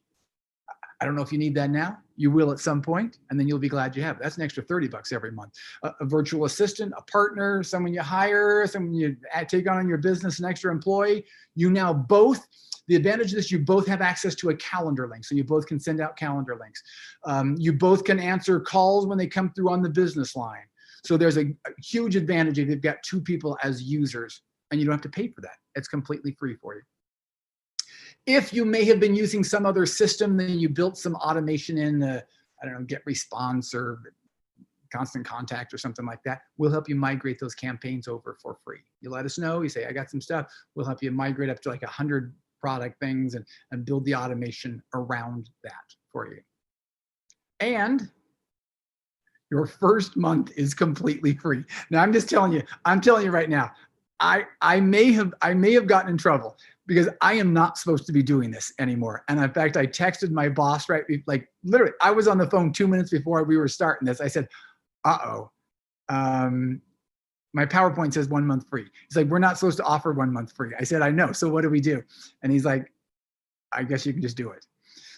I don't know if you need that now. You will at some point, and then you'll be glad you have it. That's an extra $30 every month. A virtual assistant, a partner, someone you hire, someone you take on in your business, an extra employee. You now both, the advantage of this, you both have access to a calendar link. So you both can send out calendar links. You both can answer calls when they come through on the business line. So there's a huge advantage if you've got 2 people as users, and you don't have to pay for that. It's completely free for you. If you may have been using some other system, then you built some automation in, I don't know, Get Response or Constant Contact or something like that, we'll help you migrate those campaigns over for free. You let us know, you say, I got some stuff, we'll help you migrate up to like 100 product things and build the automation around that for you. And your first month is completely free. Now I'm telling you right now, I may have gotten in trouble because I am not supposed to be doing this anymore. And in fact, I texted my boss, right? Like literally, I was on the phone 2 minutes before we were starting this. I said, my PowerPoint says 1 month free. He's like, we're not supposed to offer 1 month free. I said, I know. So what do we do? And he's like, I guess you can just do it.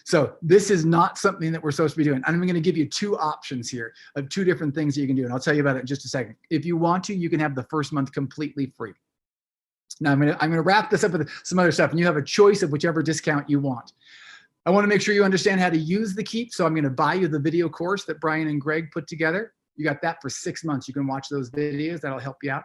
So this is not something that we're supposed to be doing. I'm going to give you 2 options here of 2 different things that you can do. And I'll tell you about it in just a second. If you want to, you can have the first month completely free. Now I'm going to wrap this up with some other stuff, and you have a choice of whichever discount you want. I want to make sure you understand how to use the Keep. So I'm going to buy you the video course that Brian and Greg put together. You got that for 6 months. You can watch those videos. That'll help you out.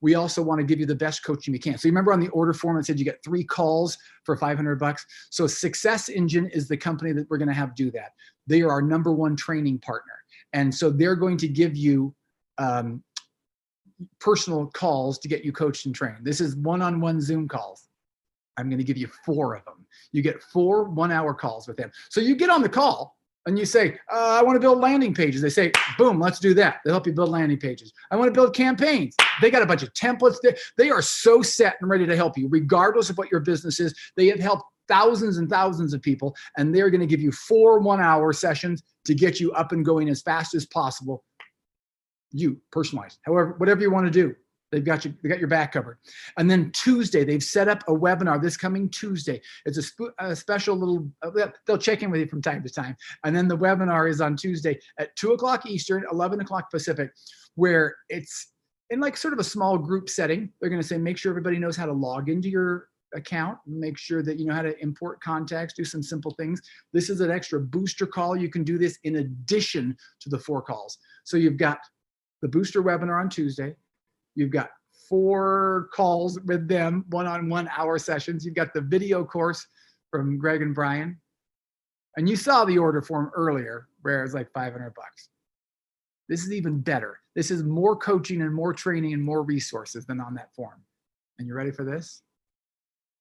We also want to give you the best coaching we can. So you remember on the order form, it said you get 3 calls for $500. So Success Engine is the company that we're going to have do that. They are our #1 training partner. And so they're going to give you personal calls to get you coached and trained. This is one-on-one Zoom calls. I'm going to give you 4 of them. You get 4 1-hour calls with them. So you get on the call and you say, I want to build landing pages. They say, boom, let's do that. They'll help you build landing pages. I want to build campaigns. They got a bunch of templates. They are so set and ready to help you, regardless of what your business is. They have helped thousands and thousands of people, and they're going to give you 4 1-hour sessions to get you up and going as fast as possible. You personalized, however, whatever you want to do. They got your back covered. And then Tuesday, they've set up a webinar this coming Tuesday. It's a special little, they'll check in with you from time to time. And then the webinar is on Tuesday at 2 o'clock Eastern, 11 o'clock Pacific, where it's in like sort of a small group setting. They're going to say, make sure everybody knows how to log into your account, make sure that you know how to import contacts, do some simple things. This is an extra booster call. You can do this in addition to the 4 calls. So you've got the booster webinar on Tuesday. You've got 4 calls with them, 1-on-1 hour sessions. You've got the video course from Greg and Brian. And you saw the order form earlier where it's like $500. This is even better. This is more coaching and more training and more resources than on that form. And you ready for this?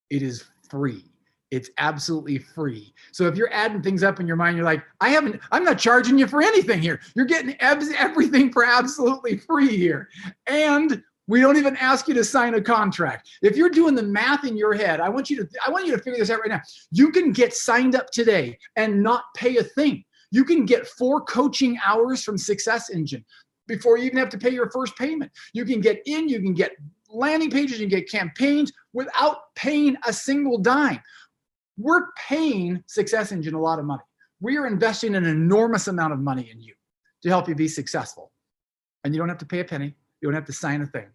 It is free. It's absolutely free. So if you're adding things up in your mind, you're like, I'm not charging you for anything here. You're getting everything for absolutely free here. And we don't even ask you to sign a contract. If you're doing the math in your head, I want you to figure this out right now. You can get signed up today and not pay a thing. You can get 4 coaching hours from Success Engine before you even have to pay your first payment. You can get in, you can get landing pages, you can get campaigns without paying a single dime. We're paying Success Engine a lot of money. We are investing an enormous amount of money in you to help you be successful. And you don't have to pay a penny. You don't have to sign a thing.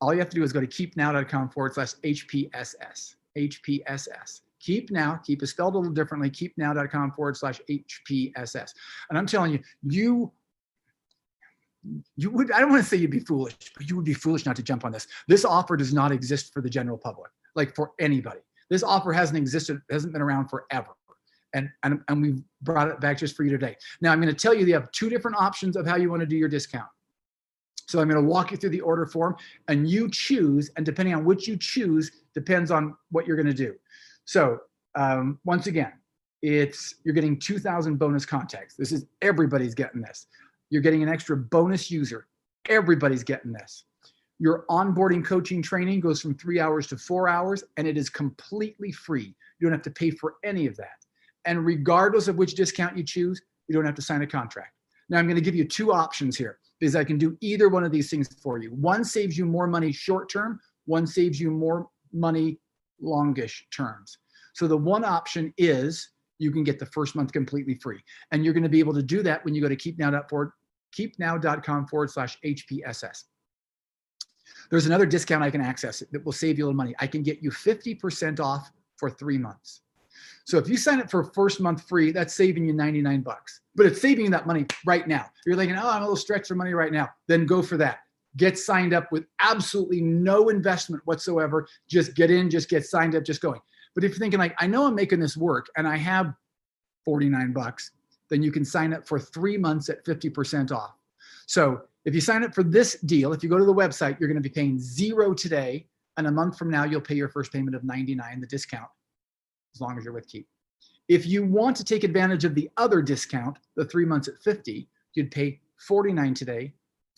All you have to do is go to keepnow.com/HPSS. HPSS. Keep Now. Keep is spelled a little differently. Keepnow.com/HPSS. And I'm telling you, you would, I don't want to say you'd be foolish, but you would be foolish not to jump on this. This offer does not exist for the general public, like for anybody. This offer hasn't been around forever. And we've brought it back just for you today. Now I'm going to tell you have 2 different options of how you want to do your discount. So I'm going to walk you through the order form and you choose, and depending on which you choose, depends on what you're going to do. So once again, you're getting 2,000 bonus contacts. This is, everybody's getting this. You're getting an extra bonus user. Everybody's getting this. Your onboarding coaching training goes from 3 hours to 4 hours, and it is completely free. You don't have to pay for any of that. And regardless of which discount you choose, you don't have to sign a contract. Now I'm going to give you 2 options here because I can do either one of these things for you. One saves you more money short term. One saves you more money longish terms. So the one option is you can get the first month completely free. And you're going to be able to do that when you go to keepnow.com/HPSS. There's another discount I can access that will save you a little money. I can get you 50% off for 3 months. So if you sign up for a first month free, that's saving you 99 bucks, but it's saving you that money right now. You're thinking, oh, I'm a little stretched for money right now. Then go for that. Get signed up with absolutely no investment whatsoever. Just get in, just get signed up, just going. But if you're thinking like, I know I'm making this work and I have 49 bucks, then you can sign up for 3 months at 50% off. So if you sign up for this deal, if you go to the website, you're going to be paying $0 today. And a month from now, you'll pay your first payment of $99, the discount, as long as you're with Keep. If you want to take advantage of the other discount, the 3 months at 50, you'd pay $49 today,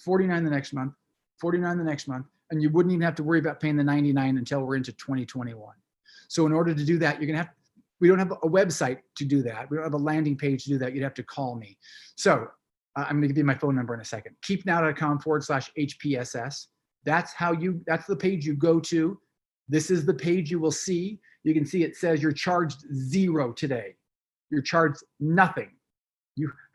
$49 the next month, $49 the next month, and you wouldn't even have to worry about paying the $99 until we're into 2021. So in order to do that, you're going to have, we don't have a website to do that. We don't have a landing page to do that. You'd have to call me. So I'm going to give you my phone number in a second. keepnow.com/HPSS. That's the page you go to. This is the page you will see. You can see it says you're charged $0 today. You're charged nothing.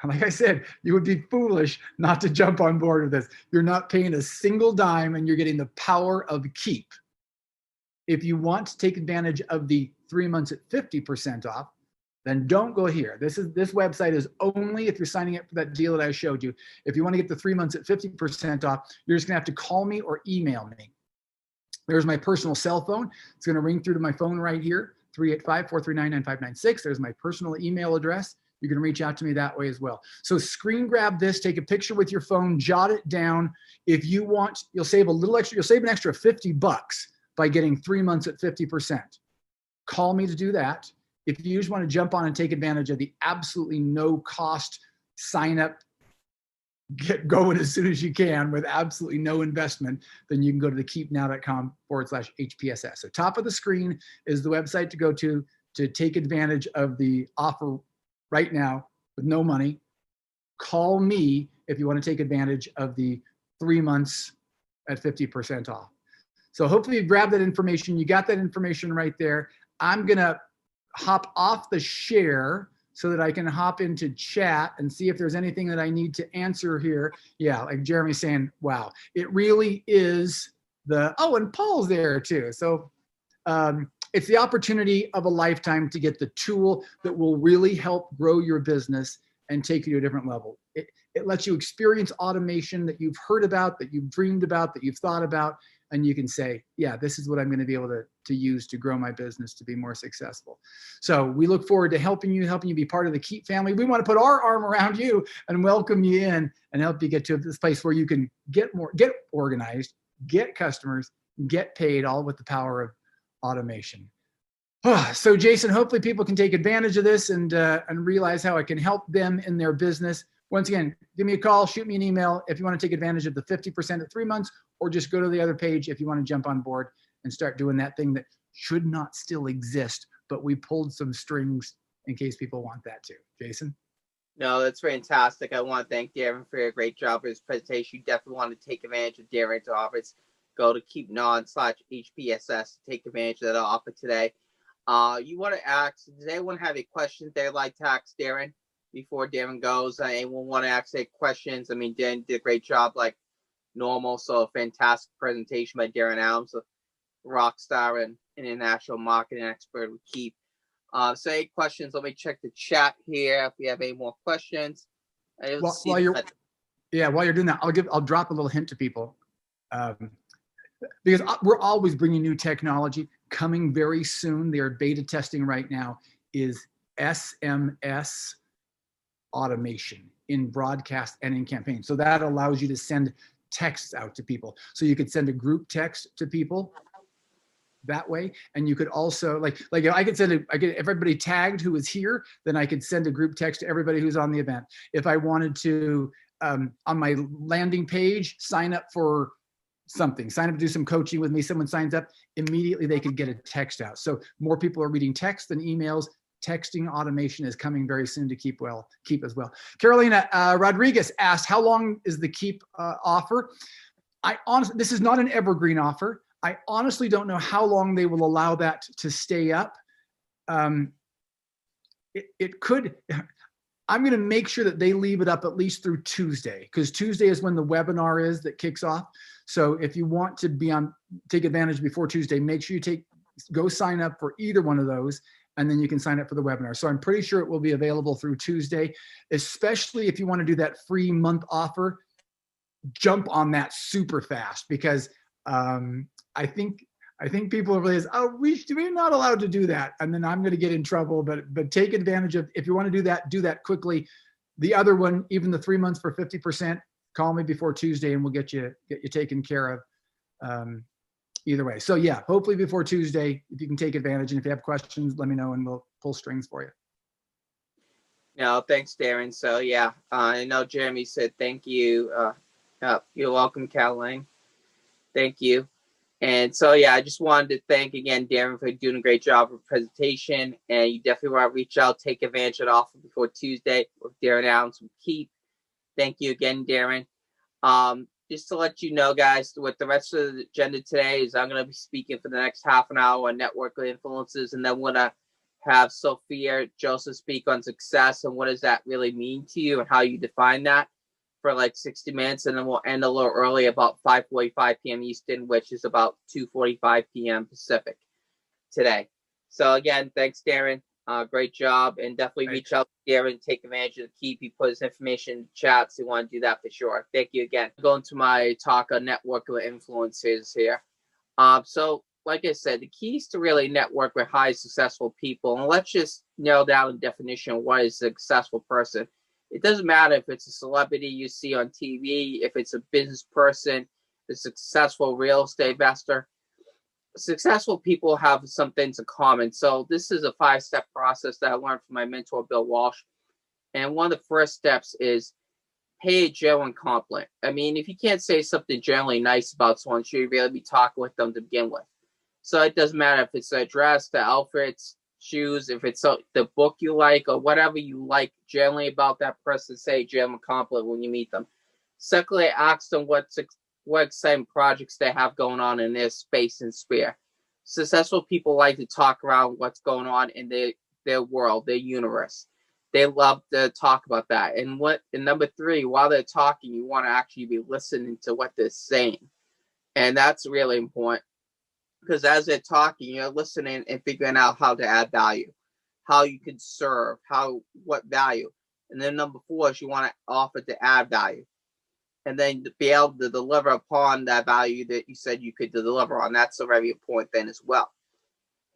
Like I said, you would be foolish not to jump on board with this. You're not paying a single dime and you're getting the power of Keep. If you want to take advantage of the 3 months at 50% off, then don't go here. This website is only if you're signing up for that deal that I showed you. If you want to get the 3 months at 50% off, you're just gonna have to call me or email me. There's my personal cell phone. It's gonna ring through to my phone right here, 385-439-9596. There's my personal email address. You can reach out to me that way as well. So screen grab this, take a picture with your phone, jot it down. If you want, you'll save a little extra, you'll save an extra 50 bucks by getting 3 months at 50%. Call me to do that. If you just want to jump on and take advantage of the absolutely no cost sign up, get going as soon as you can with absolutely no investment, then you can go to the keepnow.com/HPSS. So top of the screen is the website to go to take advantage of the offer right now with no money. Call me if you want to take advantage of the 3 months at 50% off. So hopefully you grabbed that information. You got that information right there. I'm going to hop off the share so that I can hop into chat and see if there's anything that I need to answer here. Yeah, like Jeremy's saying, wow, it really is and Paul's there too. So it's the opportunity of a lifetime to get the tool that will really help grow your business and take you to a different level. It lets you experience automation that you've heard about, that you've dreamed about, that you've thought about, and you can say, yeah, this is what I'm going to be able to use to grow my business to be more successful. So we look forward to helping you be part of the Keep family. We want to put our arm around you and welcome you in and help you get to this place where you can get organized, get customers, get paid, all with the power of automation. So Jason, hopefully people can take advantage of this and realize how it can help them in their business. Once again, give me a call, shoot me an email if you want to take advantage of the 50% at 3 months, or just go to the other page if you want to jump on board and start doing that thing that should not still exist, but we pulled some strings in case people want that too. Jason? No, that's fantastic. I want to thank Darin for a great job for his presentation. You definitely want to take advantage of Darin's offers. Go to keepnow.com/HPSS to take advantage of that offer today. You want to ask, does anyone have any questions they'd like to ask Darin before Darin goes? Anyone want to ask any questions? I mean, Darin did a great job like normal. So a fantastic presentation by Darin Adams, a rock star and international marketing expert with Keep. So any questions? Let me check the chat here if we have any more questions. While you're doing that, I'll drop a little hint to people. Because we're always bringing new technology. Coming very soon, they are beta testing right now, is SMS automation in broadcast and in campaign. So that allows you to send texts out to people. So you could send a group text to people that way. And you could also, like I could I get everybody tagged who was here, then I could send a group text to everybody who's on the event. If I wanted to, on my landing page, sign up for something, sign up to do some coaching with me, someone signs up, immediately they could get a text out. So more people are reading text than emails. Texting automation is coming very soon to Keep as well. Carolina Rodriguez asked, how long is the Keep offer? This is not an evergreen offer. I honestly don't know how long they will allow that to stay up. It could, I'm going to make sure that they leave it up at least through Tuesday, because Tuesday is when the webinar is that kicks off. So if you want to take advantage before Tuesday, make sure you go sign up for either one of those, and then you can sign up for the webinar. So I'm pretty sure it will be available through Tuesday, especially if you want to do that free month offer. Jump on that super fast, because I think people realize, oh, we're not allowed to do that, and then I'm going to get in trouble. But take advantage of, if you want to do that quickly. The other one, even the 3 months for 50%, call me before Tuesday and we'll get you taken care of. Either way. So yeah, hopefully before Tuesday, if you can take advantage, and if you have questions, let me know and we'll pull strings for you. No, thanks, Darin. So yeah, I know Jeremy said thank you. You're welcome, Caroline. Thank you. And so yeah, I just wanted to thank again Darin for doing a great job of presentation. And you definitely want to reach out, take advantage of the offer before Tuesday with Darin Allen from Keep. Thank you again, Darin. Just to let you know, guys, what the rest of the agenda today is, I'm going to be speaking for the next half an hour on network influences, and then we're going to have SoFeya Joseph speak on success and what does that really mean to you and how you define that for like 60 minutes, and then we'll end a little early, about 5:45 p.m. Eastern, which is about 2:45 p.m. Pacific today. So again, thanks, Darin. Great job, and definitely reach out to Darin, take advantage of the Keep. He put his information in the chat, so you want to do that for sure. Thank you again. Going to my talk on network with influencers here. So like I said, the key is to really network with highly successful people, and let's just nail down the definition of what is a successful person. It doesn't matter if it's a celebrity you see on TV, if it's a business person, a successful real estate investor. Successful people have some things in common. So this is a 5-step process that I learned from my mentor, Bill Walsh. And one of the first steps is pay a genuine compliment. I mean, if you can't say something generally nice about someone, should you really be talking with them to begin with? So it doesn't matter if it's the dress, the outfits, shoes, if it's the book you like, or whatever you like generally about that person, say a genuine compliment when you meet them. Secondly, ask them what exciting projects they have going on in their space and sphere. Successful people like to talk around what's going on in their world, their universe. They love to talk about that. And number 3, while they're talking, you want to actually be listening to what they're saying. And that's really important, because as they're talking, you're listening and figuring out how to add value, how you can serve, what value. And then number 4 is you want to offer to add value, and then to be able to deliver upon that value that you said you could deliver on. That's a very important thing as well.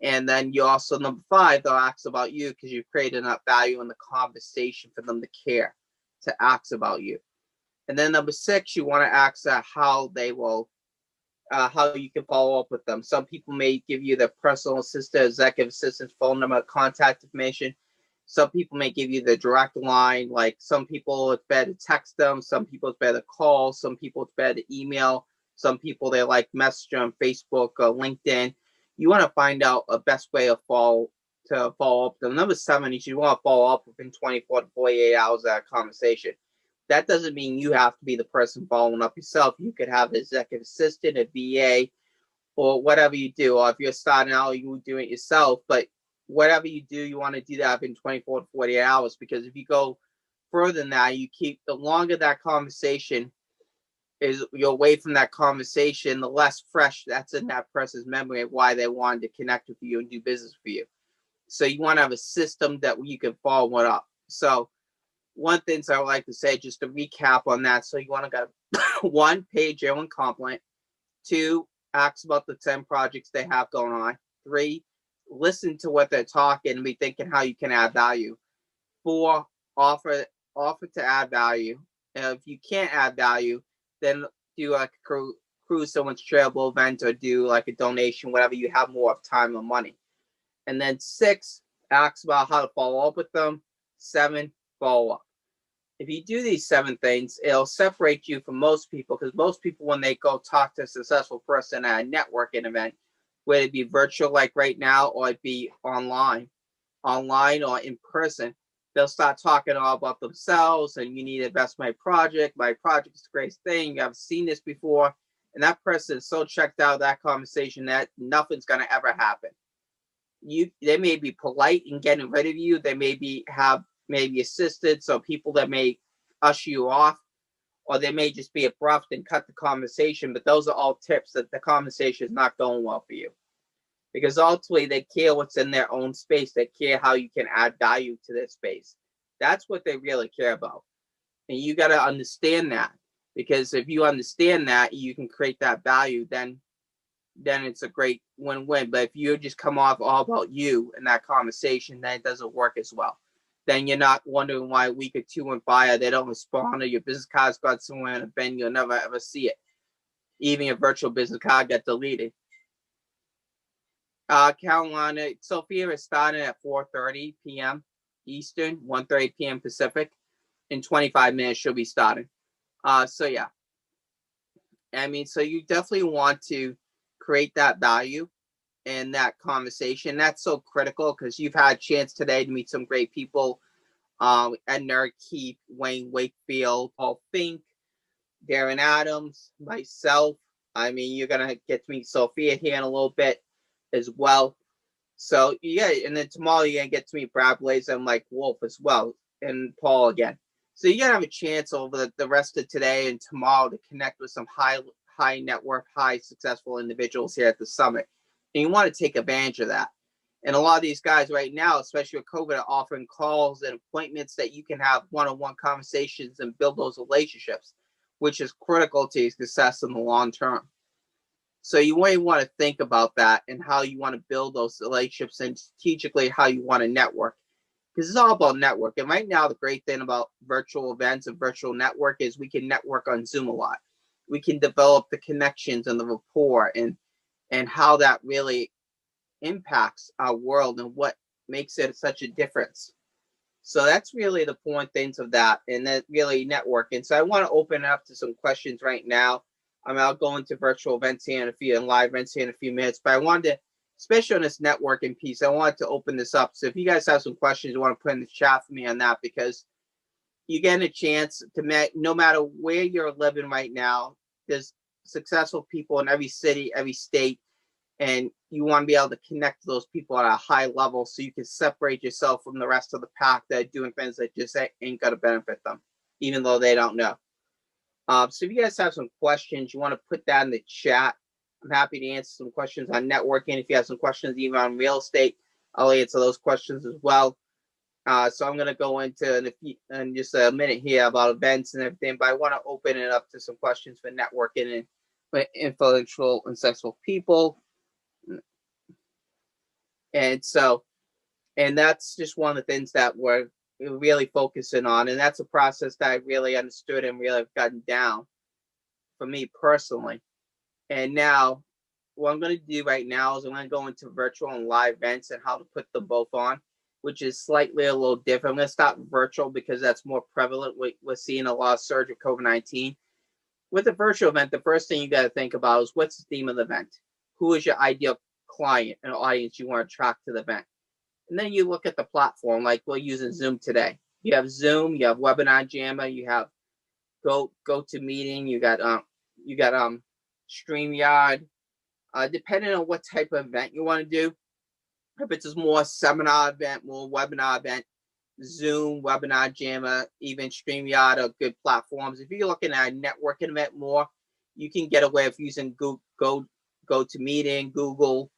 And then you also, number 5, they'll ask about you because you've created enough value in the conversation for them to care, to ask about you. And then number 6, you want to ask how they will, how you can follow up with them. Some people may give you their personal assistant, executive assistant's phone number, contact information. Some people may give you the direct line. Like some people, it's better to text them. Some people, it's better to call. Some people, it's better to email. Some people, they like message on Facebook or LinkedIn. You want to find out a best way to follow up. The number 7 is you want to follow up within 24 to 48 hours of that conversation. That doesn't mean you have to be the person following up yourself. You could have an executive assistant, a VA, or whatever you do. Or if you're starting out, you do it yourself. But whatever you do, you want to do that in 24 to 48 hours, because if you go further than that, the longer that conversation is, you're away from that conversation, the less fresh that's in that person's memory of why they wanted to connect with you and do business for you. So you want to have a system that you can follow it up. So one thing I would like to say, just to recap on that. So you want to go 1, pay a genuine compliment. 2, ask about the 10 projects they have going on. 3, listen to what they're talking and be thinking how you can add value. 4, offer to add value. And if you can't add value, then do like a cruise someone's charitable event, or do like a donation, whatever you have more of time or money. And then 6, ask about how to follow up with them. 7, follow up. If you do these 7 things, it'll separate you from most people, because most people, when they go talk to a successful person at a networking event, whether it be virtual like right now, or it be online or in person, they'll start talking all about themselves, and you need to invest in my project. My project is the greatest thing. I've seen this before. And that person is so checked out of that conversation that nothing's going to ever happen. They may be polite in getting rid of you. They may have assisted, so people that may usher you off, or they may just be abrupt and cut the conversation. But those are all tips that the conversation is not going well for you. because ultimately they care what's in their own space. They care how you can add value to their space. That's what they really care about. And you got to understand that, because if you understand that, you can create that value, then it's a great win-win. But if you just come off all about you in that conversation, then it doesn't work as well. Then you're not wondering why a week or two went by, or they don't respond, or your business card's got somewhere in a bin, you'll never ever see it. Even your virtual business card got deleted. Carolina, SoFeya is starting at 4:30 p.m. Eastern, 1:30 p.m. Pacific. In 25 minutes, she'll be starting. So yeah. I mean, so you definitely want to create that value in that conversation. That's so critical, because you've had a chance today to meet some great people. Edna, Keith, Wayne Wakefield, Paul Finck, Darin Adams, myself. I mean, you're going to get to meet SoFeya here in a little bit as well. So yeah, and then tomorrow you're going to get to meet Brad Blaze and Mike Wolf as well, and Paul again. So you're going to have a chance over the rest of today and tomorrow to connect with some high net worth, high successful individuals here at the summit. And you want to take advantage of that. And a lot of these guys right now, especially with COVID, are offering calls and appointments that you can have one-on-one conversations and build those relationships, which is critical to your success in the long term. So you want to think about that and how you want to build those relationships, and strategically how you want to network. Because it's all about network. And right now, the great thing about virtual events and virtual network is we can network on Zoom a lot. We can develop the connections and the rapport, and how that really impacts our world and what makes it such a difference. So that's really the point things of that, and that really networking. So I want to open it up to some questions right now. I mean, I'll go into virtual events here and live events here in a few minutes, but I wanted to, especially on this networking piece, I wanted to open this up. So if you guys have some questions you want to put in the chat for me on that, because you get a chance to no matter where you're living right now, there's successful people in every city, every state, and you want to be able to connect to those people at a high level so you can separate yourself from the rest of the pack that are doing things that just ain't going to benefit them, even though they don't know. So if you guys have some questions, you want to put that in the chat. I'm happy to answer some questions on networking. If you have some questions even on real estate, I'll answer those questions as well. So I'm going to go into in just a minute here about events and everything, but I want to open it up to some questions for networking and influential and successful people. And that's just one of the things that we're really focusing on. And that's a process that I really understood and really have gotten down for me personally. And now what I'm going to do right now is I'm going to go into virtual and live events and how to put them both on, which is slightly a little different. I'm going to start virtual because that's more prevalent. We're seeing a lot of surge of COVID-19. With a virtual event, the first thing you got to think about is what's the theme of the event? Who is your ideal client and audience you want to attract to the event? And then you look at the platform, like we're using Zoom today. You have Zoom, you have Webinar Jammer, you have GoToMeeting, you got StreamYard. Depending on what type of event you want to do, if it's a more seminar event, more webinar event, Zoom, Webinar Jammer, even StreamYard are good platforms. If you're looking at a networking event more, you can get away with using GoToMeeting, Google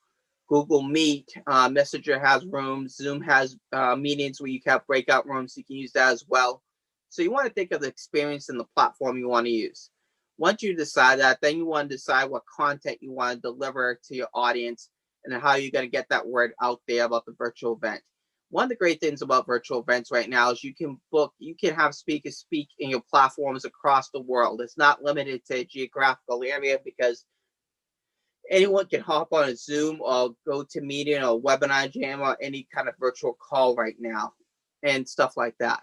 Meet, Messenger has rooms, Zoom has meetings where you can have breakout rooms. You can use that as well. So you want to think of the experience and the platform you want to use. Once you decide that, then you want to decide what content you want to deliver to your audience and how you're going to get that word out there about the virtual event. One of the great things about virtual events right now is you can have speakers speak in your platforms across the world. It's not limited to a geographical area, because anyone can hop on a Zoom or GoToMeeting or Webinar Jam or any kind of virtual call right now and stuff like that.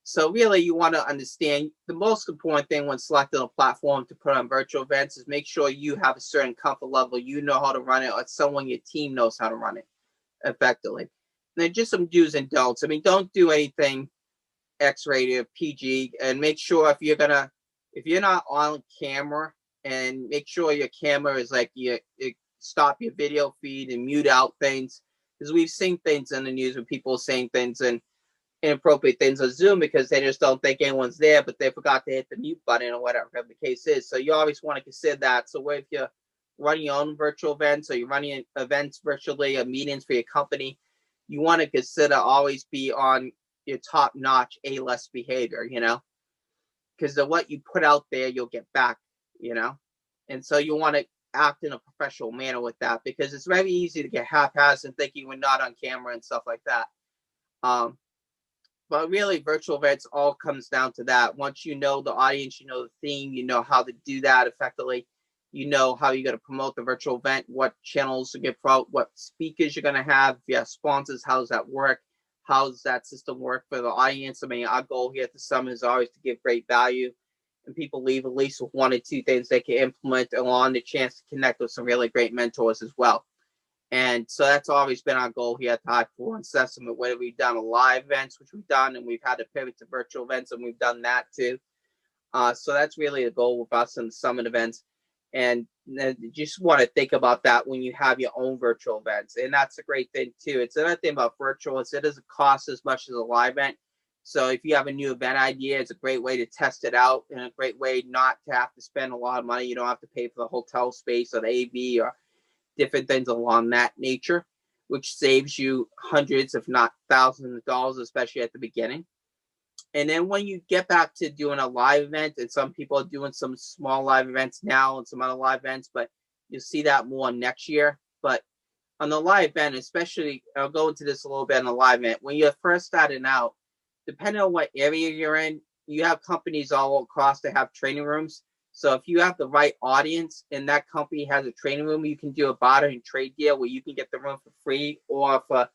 So really you want to understand the most important thing when selecting a platform to put on virtual events is make sure you have a certain comfort level, you know how to run it, or someone in your team knows how to run it effectively. And then just some do's and don'ts. I mean, don't do anything X-rated or PG, and make sure if you're not on camera, and make sure your camera is like you stop your video feed and mute out things, because we've seen things in the news with people saying things and inappropriate things on Zoom because they just don't think anyone's there, but they forgot to hit the mute button or whatever the case is. So you always want to consider that. So if you're running your own virtual events or you're running events virtually or meetings for your company, you want to consider always be on your top-notch A-list behavior, because what you put out there, you'll get back, and so you want to act in a professional manner with that, because it's very easy to get haphazard and thinking we're not on camera and stuff like that. But really, virtual events all comes down to that. Once you know the audience, you know the theme, you know how to do that effectively, you know how you're going to promote the virtual event, what channels to get promote, what speakers you're going to have, if you have sponsors, how does that work? How does that system work for the audience? I mean, our goal here at the summit is always to give great value, and people leave at least with 1 or 2 things they can implement, along the chance to connect with some really great mentors as well. And so that's always been our goal here at the High Performance Summit, whether we've done live events, which we've done, and we've had to pivot to virtual events, and we've done that too. So that's really the goal with us in the summit events. And you just want to think about that when you have your own virtual events. And that's a great thing too. It's another thing about virtual is it doesn't cost as much as a live event. So if you have a new event idea, it's a great way to test it out and a great way not to have to spend a lot of money. You don't have to pay for the hotel space or the AV or different things along that nature, which saves you hundreds, if not thousands of dollars, especially at the beginning. And then when you get back to doing a live event, and some people are doing some small live events now and some other live events, but you'll see that more next year. But on the live event, especially, I'll go into this a little bit on the live event. When you're first starting out, depending on what area you're in, you have companies all across that have training rooms. So if you have the right audience and that company has a training room, you can do a barter and trade deal where you can get the room for free or for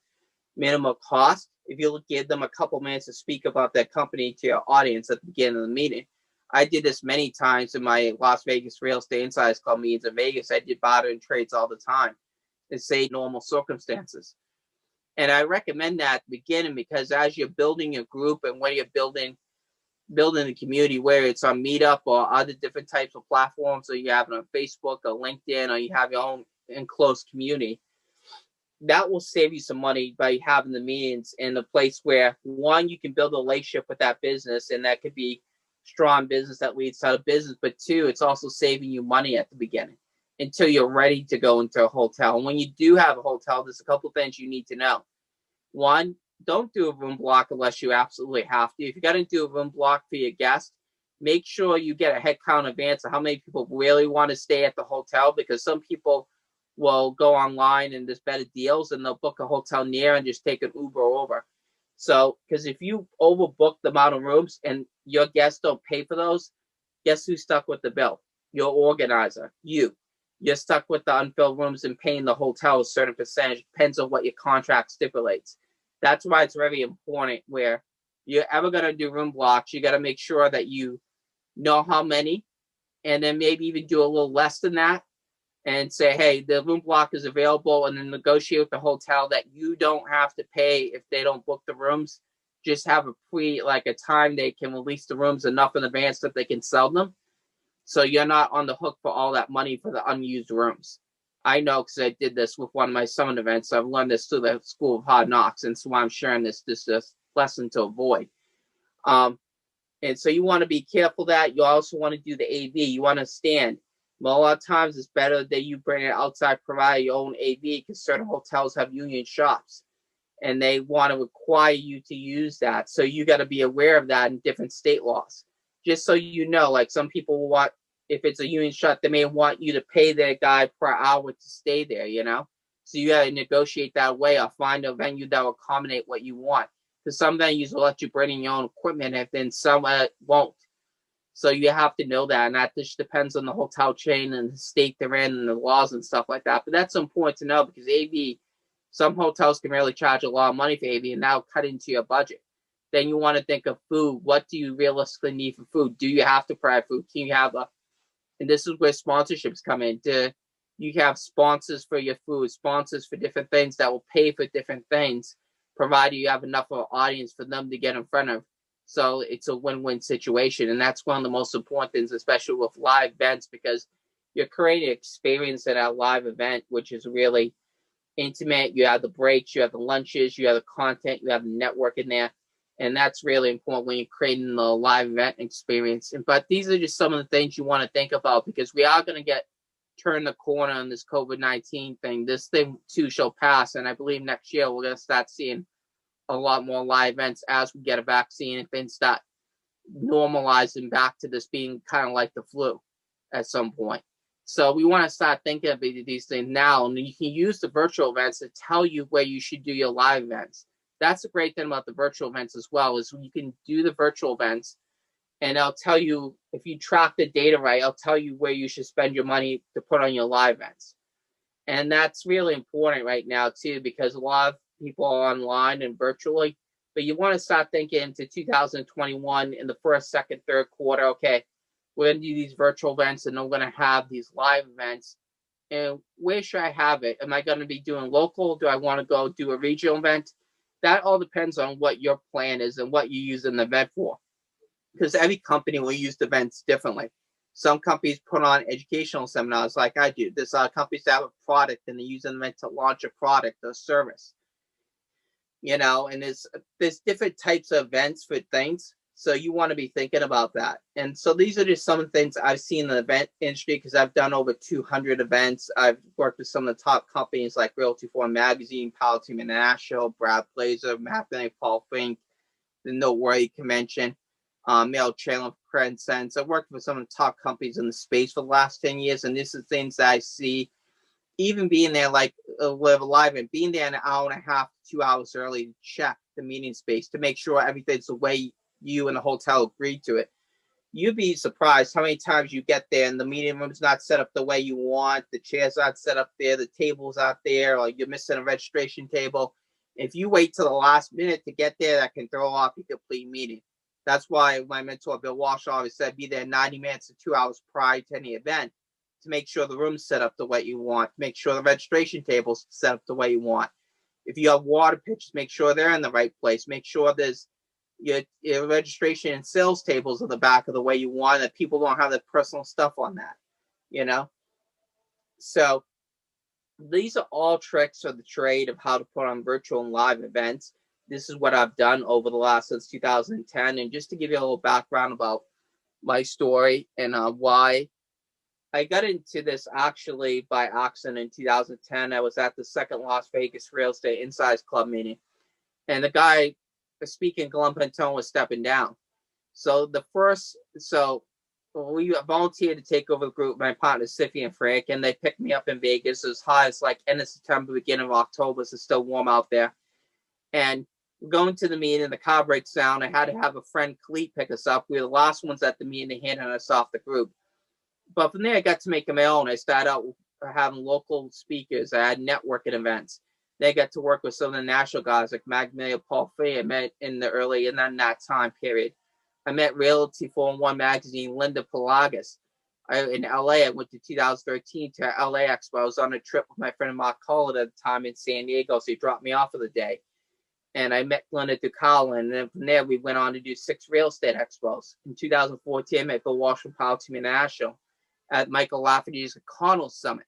minimum cost. If you give them a couple minutes to speak about that company to your audience at the beginning of the meeting. I did this many times in my Las Vegas Real Estate Insiders Club meetings in Vegas. I did barter and trades all the time in, say, normal circumstances. And I recommend that at the beginning, because as you're building your group and when you're building the community, where it's on Meetup or other different types of platforms, or you have it on Facebook or LinkedIn, or you have your own enclosed community, that will save you some money by having the meetings in a place where, one, you can build a relationship with that business, and that could be strong business that leads to other business, but two, it's also saving you money at the beginning until you're ready to go into a hotel. And when you do have a hotel, there's a couple things you need to know. One, don't do a room block unless you absolutely have to. If you're going to do a room block for your guest, make sure you get a head count in advance of how many people really want to stay at the hotel, because some people will go online and there's better deals and they'll book a hotel near and just take an Uber over. So, because if you overbook the amount of rooms and your guests don't pay for those, guess who's stuck with the bill? Your organizer, you. You're stuck with the unfilled rooms and paying the hotel a certain percentage. Depends on what your contract stipulates. That's why it's very important where you're ever going to do room blocks, you got to make sure that you know how many, and then maybe even do a little less than that and say, hey, the room block is available, and then negotiate with the hotel that you don't have to pay if they don't book the rooms. Just have a time they can release the rooms enough in advance that they can sell them. So you're not on the hook for all that money for the unused rooms. I know because I did this with one of my summit events. So I've learned this through the School of Hard Knocks, and so I'm sharing this lesson to avoid. And so you want to be careful that. You also want to do the AV. You want to stand. Well, a lot of times it's better that you bring an outside provider, your own AV, because certain hotels have union shops, and they want to require you to use that. So you got to be aware of that in different state laws. Just so you know, like some people will want, if it's a union shop, they may want you to pay their guy per hour to stay there, So you got to negotiate that way or find a venue that will accommodate what you want. Because some venues will let you bring in your own equipment, and then some won't. So you have to know that, and that just depends on the hotel chain and the state they're in and the laws and stuff like that. But that's important to know, because AV, some hotels can really charge a lot of money for AV, and that'll cut into your budget. Then you want to think of food. What do you realistically need for food? Do you have to provide food? Can you have and this is where sponsorships come in. You have sponsors for your food, sponsors for different things that will pay for different things, provided you have enough of an audience for them to get in front of. So it's a win-win situation. And that's one of the most important things, especially with live events, because you're creating an experience at a live event, which is really intimate. You have the breaks, you have the lunches, you have the content, you have the network in there. And that's really important when you're creating the live event experience. But these are just some of the things you want to think about, because we are going to get turn the corner on this COVID-19 thing. This thing too shall pass, and I believe next year we're going to start seeing a lot more live events as we get a vaccine and things start normalizing back to this being kind of like the flu at some point. So we want to start thinking about these things now, and you can use the virtual events to tell you where you should do your live events. That's the great thing about the virtual events as well, is you can do the virtual events, and I'll tell you, if you track the data right, I'll tell you where you should spend your money to put on your live events. And that's really important right now too, because a lot of people are online and virtually, but you want to start thinking into 2021 in the first, second, third quarter, okay, we're going to do these virtual events and I'm going to have these live events. And where should I have it? Am I going to be doing local? Do I want to go do a regional event? That all depends on what your plan is and what you use an event for. Because every company will use the events differently. Some companies put on educational seminars like I do. There's companies that have a product and they use an event to launch a product or service. And there's different types of events for things. So you want to be thinking about that. And so these are just some of the things I've seen in the event industry, because I've done over 200 events. I've worked with some of the top companies like Realty Forum Magazine, Team International, Brad Blazer, Maverick, Paul Finck, the Noteworthy Convention, Mail Channel, Credit Sense. I've worked with some of the top companies in the space for the last 10 years. And this is things that I see, even being there like with a live and being there an hour and a half, 2 hours early to check the meeting space to make sure everything's the way you and the hotel agreed to it. You'd be surprised how many times you get there and the meeting room's not set up the way you want, the chairs aren't set up there, the table's out there, or you're missing a registration table. If you wait till the last minute to get there, that can throw off your complete meeting. That's why my mentor, Bill Walsh, always said, be there 90 minutes to 2 hours prior to any event to make sure the room's set up the way you want, to make sure the registration table's set up the way you want. If you have water pitchers, make sure they're in the right place. Make sure there's your registration and sales tables in the back of the way you want, that people don't have their personal stuff on that, So these are all tricks of the trade of how to put on virtual and live events. This is what I've done over the last since 2010. And just to give you a little background about my story and why I got into this actually by accident in 2010. I was at the second Las Vegas Real Estate Insiders Club meeting, and the guy speaking, Glenn Pantone, was stepping down. So we volunteered to take over the group, my partners, Siffy and Frank, and they picked me up in Vegas as high as like end of September, beginning of October, so it's still warm out there. And going to the meeting, the car breaks down. I had to have a friend, Khalid, pick us up. We were the last ones at the meeting. They handed us off the group. But from there, I got to make my own. I started out having local speakers. I had networking events. They got to work with some of the national guys like Magnolia, Paul Fay. I met in that time period. I met Realty Forum One Magazine, Linda Pelagas. In LA, I went to 2013 to LA Expo. I was on a trip with my friend Mark Collett at the time in San Diego, so he dropped me off for the day. And I met Glenda Ducalin, and then from there, we went on to do 6 real estate expos. In 2014, I met Bill Walsh from Team International at Michael Lafferty's Connell Summit.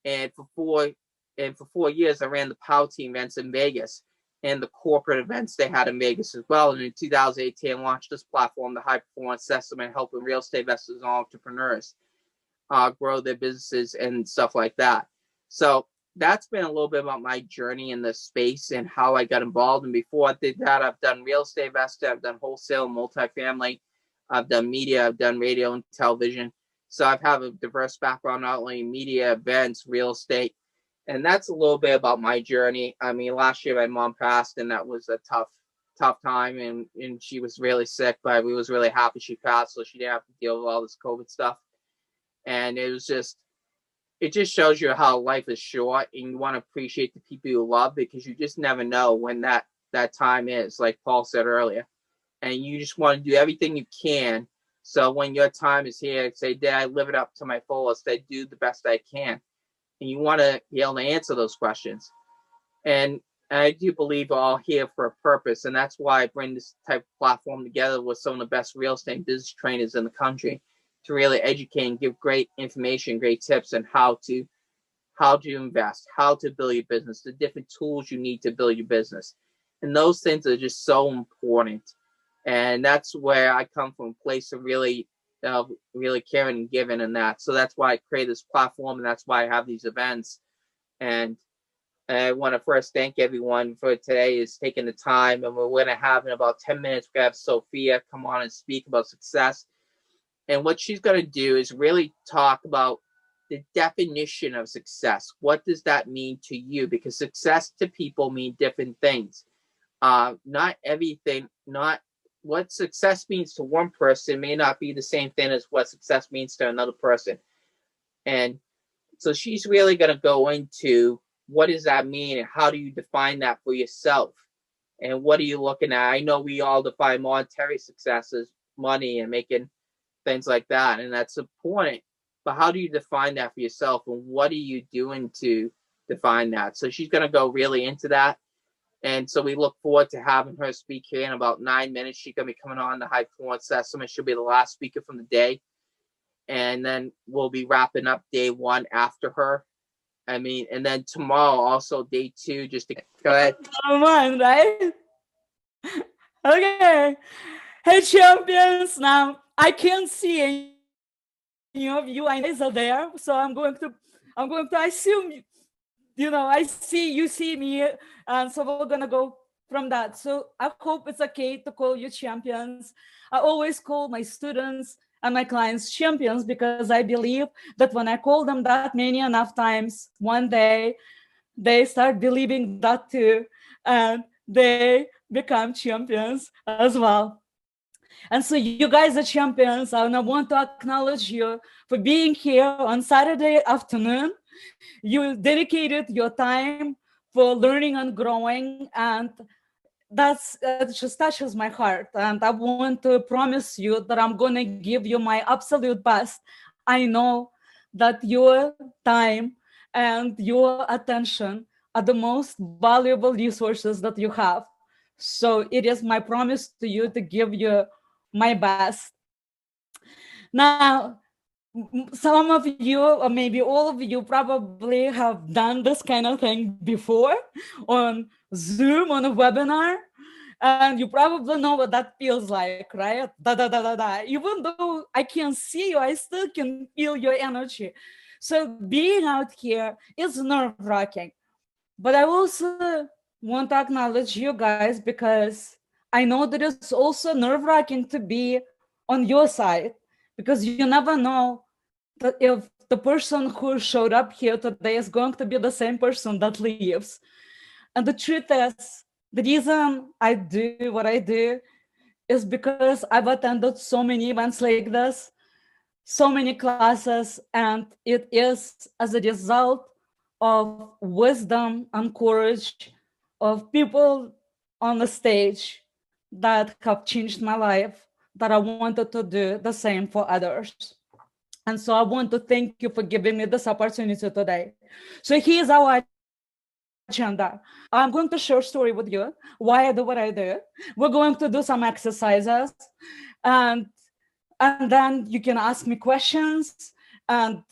And for 4 years, I ran the Power Team events in Vegas and the corporate events they had in Vegas as well. And in 2018, I launched this platform, the High Performance System, helping real estate investors and entrepreneurs grow their businesses and stuff like that. So that's been a little bit about my journey in this space and how I got involved. And before I did that, I've done real estate investing, I've done wholesale, multifamily, I've done media, I've done radio and television. So I have a diverse background, not only in media, events, real estate. And that's a little bit about my journey. I mean, last year my mom passed, and that was a tough time. And she was really sick, but we was really happy she passed, so she didn't have to deal with all this COVID stuff. And it just shows you how life is short, and you want to appreciate the people you love, because you just never know when that time is, like Paul said earlier. And you just want to do everything you can. So when your time is here, say, did I live it up to my fullest? I do the best I can. And you want to be able to answer those questions. And I do believe we're all here for a purpose. And that's why I bring this type of platform together with some of the best real estate business trainers in the country to really educate and give great information, great tips on how to invest, how to build your business, the different tools you need to build your business. And those things are just so important. And that's where I come from, a place of really really caring and giving and that. So that's why I created this platform, and that's why I have these events. And I want to first thank everyone for today is taking the time, and we're going to have in about 10 minutes, we're going to have SoFeya come on and speak about success. And what she's going to do is really talk about the definition of success. What does that mean to you? Because success to people mean different things. Not everything, not what success means to one person may not be the same thing as what success means to another person. And so she's really going to go into what does that mean and how do you define that for yourself? And what are you looking at? I know we all define monetary success as money and making things like that, and that's important. But how do you define that for yourself, and what are you doing to define that? So she's going to go really into that. And so we look forward to having her speak here in about 9 minutes. She's going to be coming on the High Performance Assessment. She'll be the last speaker from the day. And then we'll be wrapping up day one after her. I mean, and then tomorrow also day two, just to go ahead. Come on, right? Okay. Hey, champions. Now, I can't see any of you. I know are there. So I'm going to assume, I see you see me. And so we're going to go from that. So I hope it's okay to call you champions. I always call my students and my clients champions because I believe that when I call them that many enough times, one day they start believing that too, and they become champions as well. And so you guys are champions, and I want to acknowledge you for being here on Saturday afternoon. You dedicated your time for learning and growing, and it just touches my heart. And I want to promise you that I'm going to give you my absolute best. I know that your time and your attention are the most valuable resources that you have. So it is my promise to you to give you my best. Now, some of you, or maybe all of you, probably have done this kind of thing before on Zoom, on a webinar. And you probably know what that feels like, right? Da, da, da, da, da. Even though I can't see you, I still can feel your energy. So being out here is nerve-wracking. But I also want to acknowledge you guys because I know that it's also nerve-wracking to be on your side, because you never know that if the person who showed up here today is going to be the same person that leaves. And the truth is, the reason I do what I do is because I've attended so many events like this, so many classes, and it is as a result of wisdom and courage of people on the stage that have changed my life, that I wanted to do the same for others. And so I want to thank you for giving me this opportunity today. So here's our agenda. I'm going to share a story with you, why I do what I do. We're going to do some exercises, and then you can ask me questions, and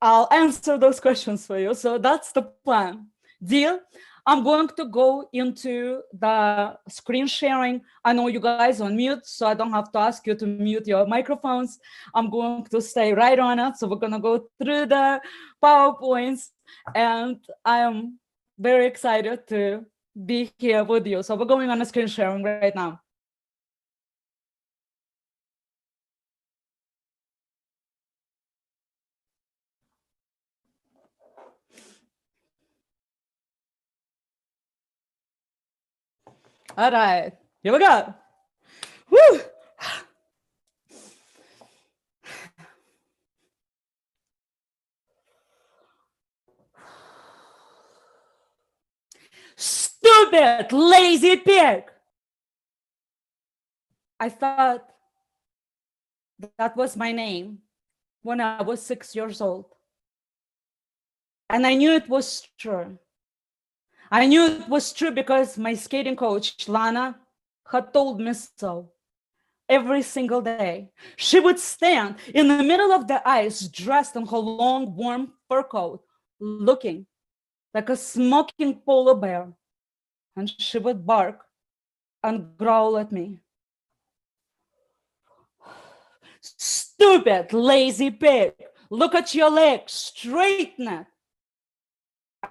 I'll answer those questions for you. So that's the plan. Deal? I'm going to go into the screen sharing. I know you guys are on mute, so I don't have to ask you to mute your microphones. I'm going to stay right on it. So we're going to go through the PowerPoints, and I am very excited to be here with you. So we're going on a screen sharing right now. All right, here we go. Woo! Stupid, lazy pig. I thought that was my name when I was 6 years old. And I knew it was true. I knew it was true because my skating coach, Lana, had told me so every single day. She would stand in the middle of the ice, dressed in her long, warm fur coat, looking like a smoking polar bear. And she would bark and growl at me. Stupid, lazy pig. Look at your leg, straighten it.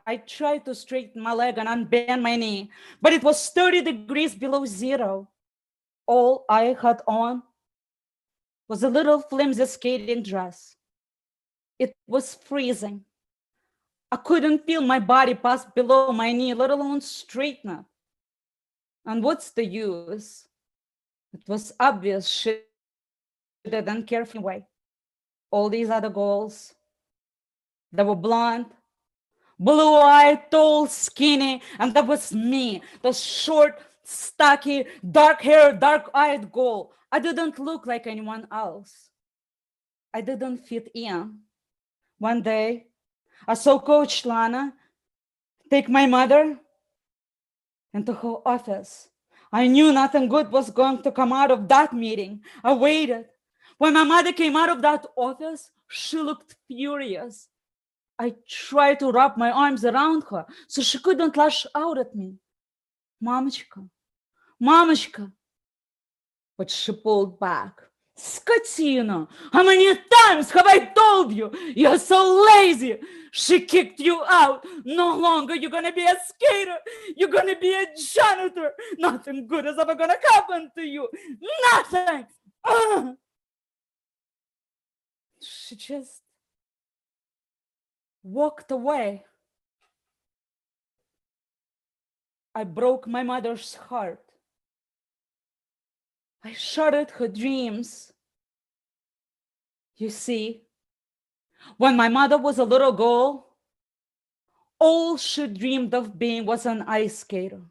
I tried to straighten my leg and unbend my knee, but it was 30 degrees below zero. All I had on was a little flimsy skating dress. It was freezing. I couldn't feel my body pass below my knee, let alone straighten it. And what's the use? It was obvious she didn't care for me. All these other girls, they were blonde, blue-eyed, tall, skinny, and that was me, the short, stocky, dark-haired, dark-eyed girl. I didn't look like anyone else. I didn't fit in. One day, I saw Coach Lana take my mother into her office. I knew nothing good was going to come out of that meeting. I waited. When my mother came out of that office, she looked furious. I tried to wrap my arms around her so she couldn't lash out at me. Mamочка, Mamочka. But she pulled back. Скотина, how many times have I told you? You're so lazy. She kicked you out. No longer you're gonna be a skater. You're gonna be a janitor. Nothing good is ever gonna happen to you. Nothing. She just walked away. I broke my mother's heart. I shattered her dreams. You see, when my mother was a little girl, all she dreamed of being was an ice skater.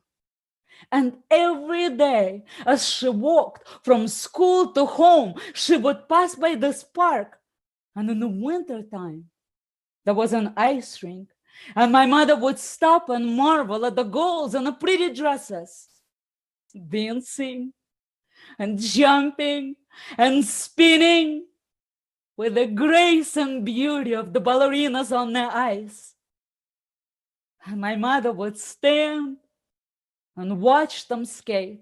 And every day, as she walked from school to home, she would pass by this park. And in the wintertime, there was an ice rink. And my mother would stop and marvel at the girls in the pretty dresses, dancing and jumping and spinning with the grace and beauty of the ballerinas on the ice. And my mother would stand and watch them skate.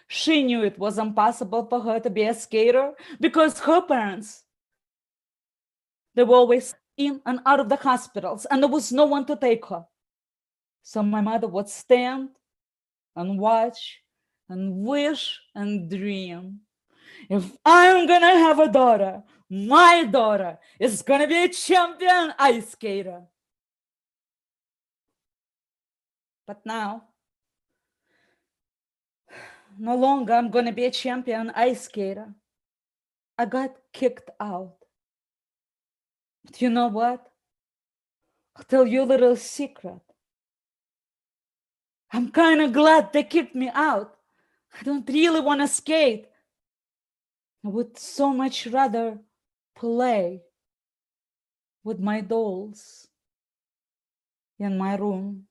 She knew it was impossible for her to be a skater because her parents, they were always in and out of the hospitals and there was no one to take her. So my mother would stand and watch and wish and dream. If I'm gonna have a daughter, my daughter is gonna be a champion ice skater. But now, no longer I'm gonna be a champion ice skater. I got kicked out. But you know what? I'll tell you a little secret. I'm kind of glad they kicked me out. I don't really want to skate. I would so much rather play with my dolls in my room.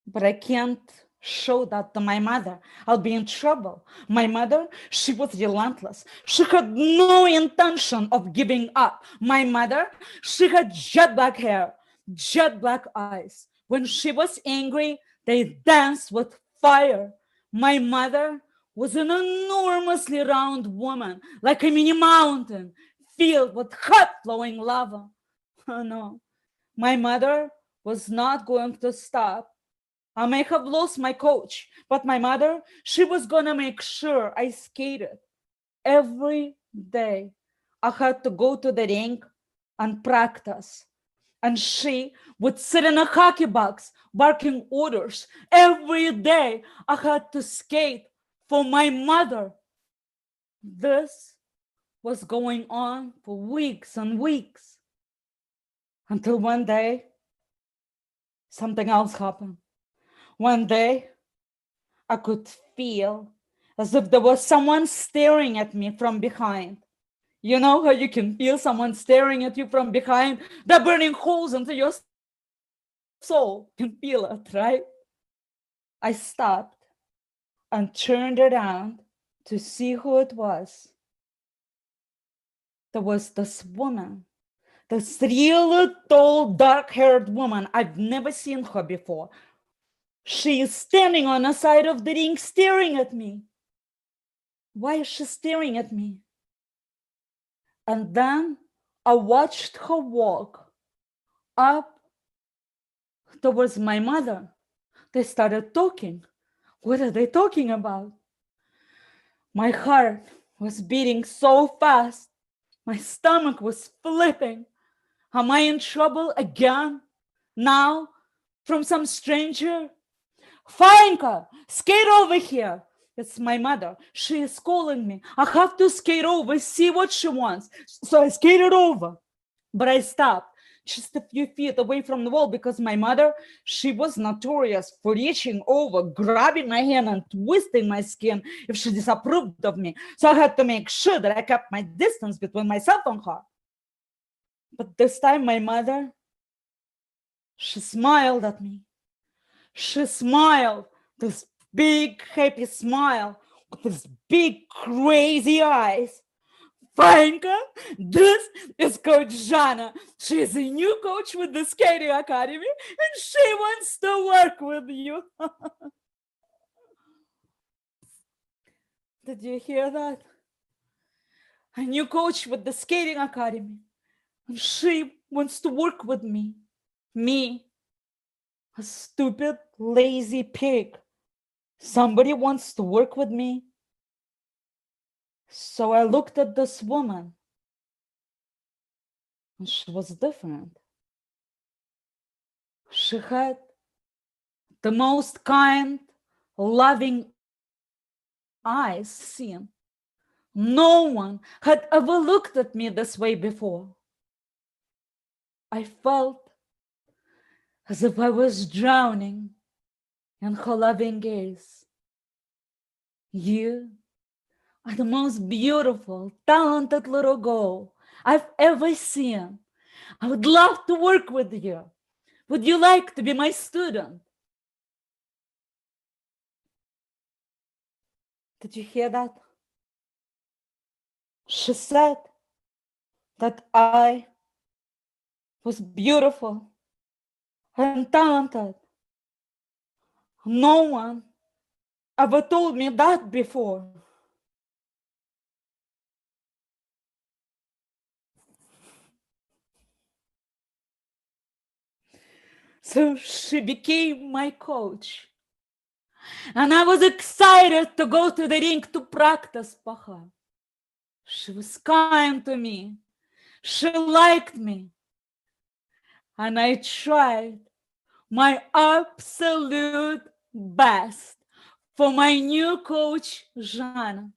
But I can't show that to my mother. I'll be in trouble. My mother, she was relentless. She had no intention of giving up. My mother, she had jet black hair, jet black eyes. When she was angry, they danced with fire. My mother was an enormously round woman, like a mini mountain, filled with hot flowing lava. Oh no, my mother was not going to stop. I may have lost my coach, but my mother, she was gonna make sure I skated. Every day, I had to go to the rink and practice. And she would sit in a hockey box, barking orders. Every day, I had to skate for my mother. This was going on for weeks and weeks. Until one day, something else happened. One day, I could feel as if there was someone staring at me from behind. You know how you can feel someone staring at you from behind? They're burning holes into your soul. You can feel it, right? I stopped and turned around to see who it was. There was this woman, this really tall, dark-haired woman. I've never seen her before. She is standing on the side of the ring staring at me. Why is she staring at me? And then I watched her walk up towards my mother. They started talking. What are they talking about? My heart was beating so fast. My stomach was flipping. Am I in trouble again? Now, from some stranger? Finka, skate over here. It's my mother. She is calling me. I have to skate over, see what she wants. So I skated over, but I stopped just a few feet away from the wall because my mother, she was notorious for reaching over, grabbing my hand and twisting my skin if she disapproved of me. So I had to make sure that I kept my distance between myself and her. But this time my mother, she smiled at me. She smiled, this big happy smile with these big crazy eyes. Finka, this is Coach Jana. She is a new coach with the Skating Academy and she wants to work with you. Did you hear that? A new coach with the Skating Academy. And she wants to work with me. Me, a stupid, lazy pig. Somebody wants to work with me. So I looked at this woman. And she was different. She had the most kind, loving eyes seen. No one had ever looked at me this way before. I felt as if I was drowning in her loving gaze. You are the most beautiful, talented little girl I've ever seen. I would love to work with you. Would you like to be my student? Did you hear that? She said that I was beautiful and talented. No one ever told me that before. So she became my coach. And I was excited to go to the ring to practice for her. She was kind to me. She liked me. And I tried my absolute best for my new coach, Jana.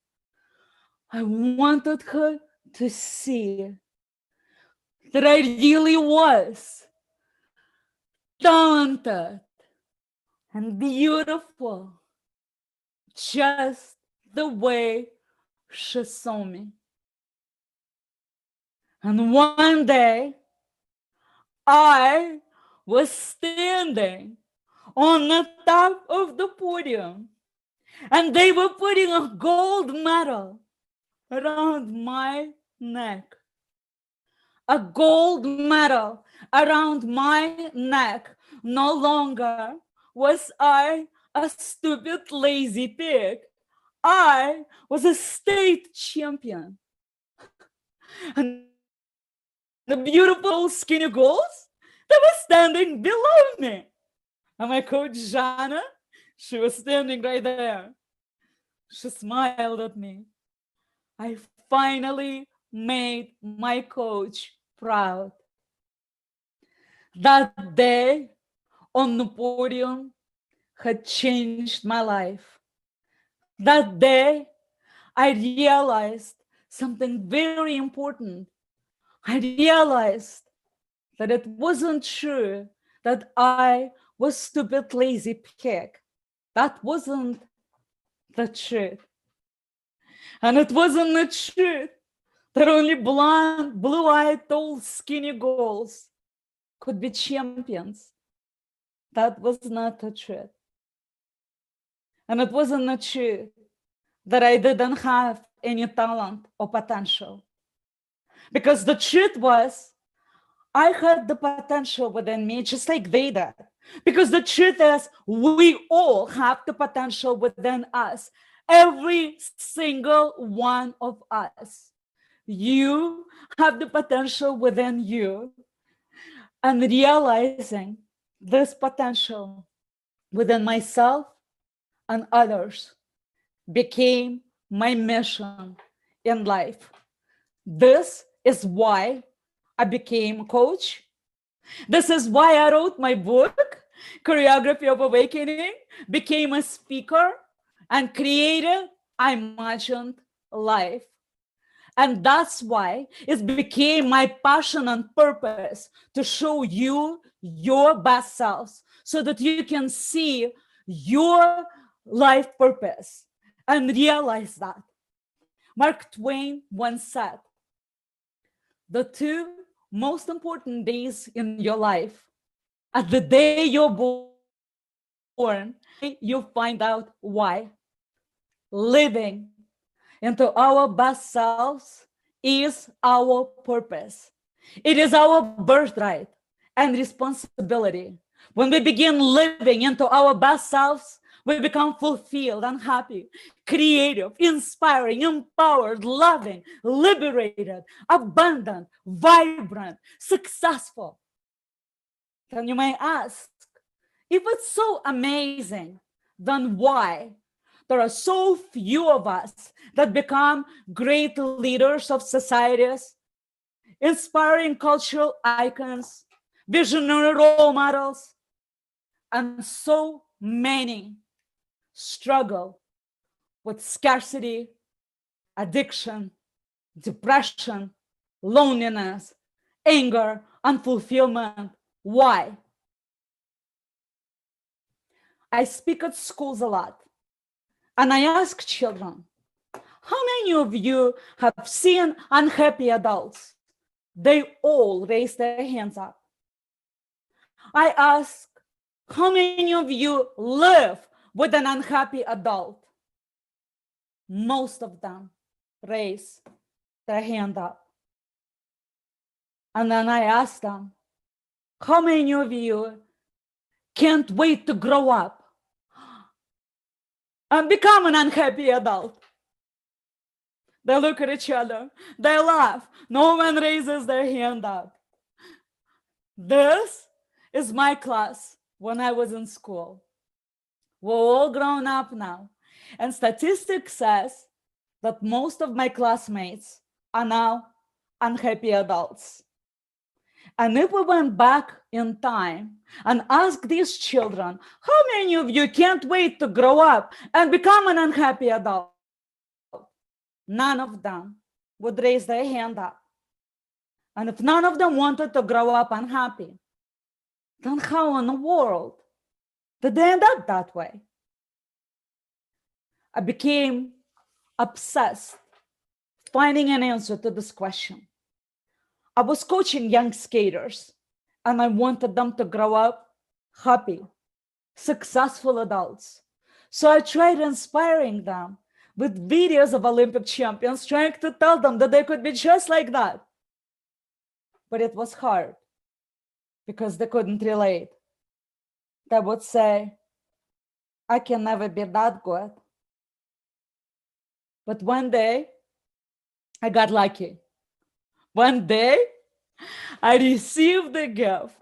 I wanted her to see that I really was talented and beautiful, just the way she saw me. And one day, I was standing on the top of the podium, and they were putting a gold medal around my neck. A gold medal around my neck. No longer was I a stupid, lazy pig. I was a state champion. And the beautiful skinny girls that were standing below me. And my coach, Jana, she was standing right there. She smiled at me. I finally made my coach proud. That day on the podium had changed my life. That day, I realized something very important. I realized that it wasn't true that I was stupid, lazy pig. That wasn't the truth. And it wasn't the truth that only blonde, blue-eyed, tall, skinny girls could be champions. That was not the truth. And it wasn't the truth that I didn't have any talent or potential. Because the truth was, I had the potential within me just like they did. Because the truth is, we all have the potential within us. Every single one of us. You have the potential within you, and realizing this potential within myself and others became my mission in life. This is why I became a coach. This is why I wrote my book, Choreography of Awakening, became a speaker, and created I Imagined Life. And that's why it became my passion and purpose to show you your best selves so that you can see your life purpose and realize that. Mark Twain once said, the two most important days in your life are the day you're born, you find out why. Living into our best selves is our purpose. It is our birthright and responsibility. When we begin living into our best selves, we become fulfilled and happy, creative, inspiring, empowered, loving, liberated, abundant, vibrant, successful. Then you may ask, if it's so amazing, then why there are so few of us that become great leaders of societies, inspiring cultural icons, visionary role models, and so many struggle with scarcity, addiction, depression, loneliness, anger, unfulfillment? Why? I speak at schools a lot, and I ask children, how many of you have seen unhappy adults? They all raise their hands up. I ask, how many of you live with an unhappy adult? Most of them raise their hand up. And then I ask them, how many of you can't wait to grow up and become an unhappy adult? They look at each other, they laugh. No one raises their hand up. This is my class when I was in school. We're all grown up now. And statistics says that most of my classmates are now unhappy adults. And if we went back in time and asked these children, how many of you can't wait to grow up and become an unhappy adult? None of them would raise their hand up. And if none of them wanted to grow up unhappy, then how in the world did they end up that way? I became obsessed finding an answer to this question. I was coaching young skaters, and I wanted them to grow up happy, successful adults. So I tried inspiring them with videos of Olympic champions, trying to tell them that they could be just like that. But it was hard because they couldn't relate. They would say, I can never be that good. But one day, I got lucky. One day, I received a gift,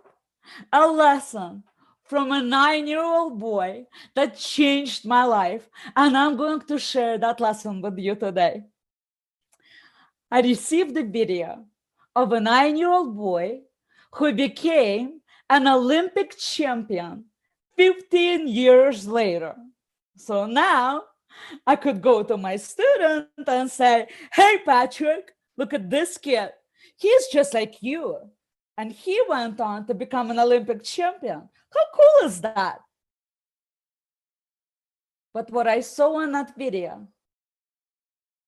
a lesson from a 9-year-old boy that changed my life. And I'm going to share that lesson with you today. I received a video of a 9-year-old boy who became an Olympic champion 15 years later. So now I could go to my student and say, hey, Patrick, look at this kid. He's just like you. And he went on to become an Olympic champion. How cool is that? But what I saw in that video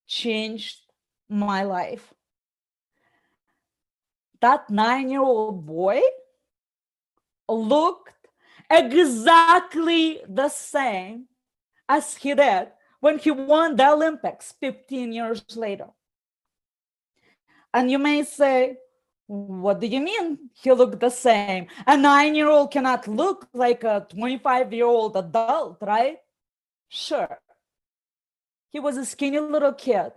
changed my life. That 9-year-old boy looked exactly the same as he did when he won the Olympics 15 years later. And you may say, what do you mean he looked the same? A 9-year-old cannot look like a 25-year-old adult, right? Sure. He was a skinny little kid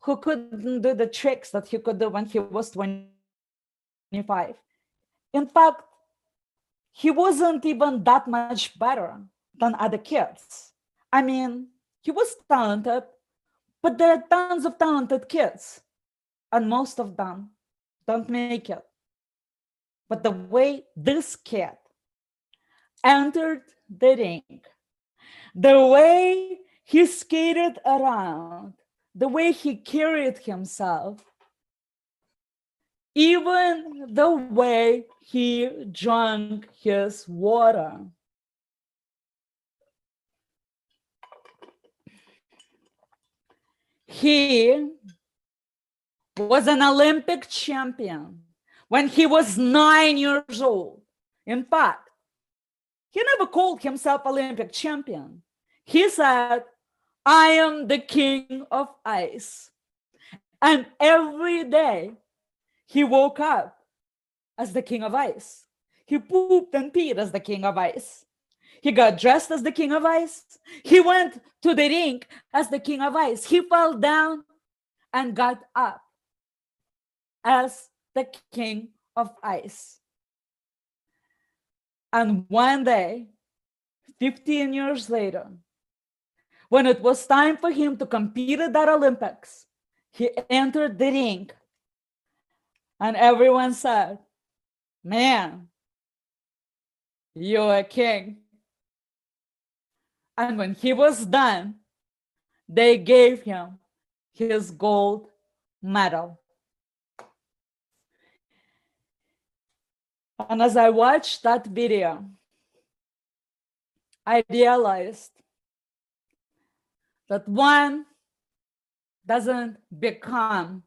who couldn't do the tricks that he could do when he was 25. In fact, he wasn't even that much better than other kids. I mean, he was talented, but there are tons of talented kids, and most of them don't make it. But the way this kid entered the ring, the way he skated around, the way he carried himself, even the way he drank his water. He was an Olympic champion when he was 9 years old. In fact, he never called himself Olympic champion. He said, I am the king of ice. And every day he woke up as the king of ice. He pooped and peed as the king of ice. He got dressed as the king of ice. He went to the ring as the king of ice. He fell down and got up as the king of ice. And one day, 15 years later, when it was time for him to compete at that Olympics, he entered the ring. And everyone said, man, you're a king. And when he was done, they gave him his gold medal. And as I watched that video, I realized that one doesn't become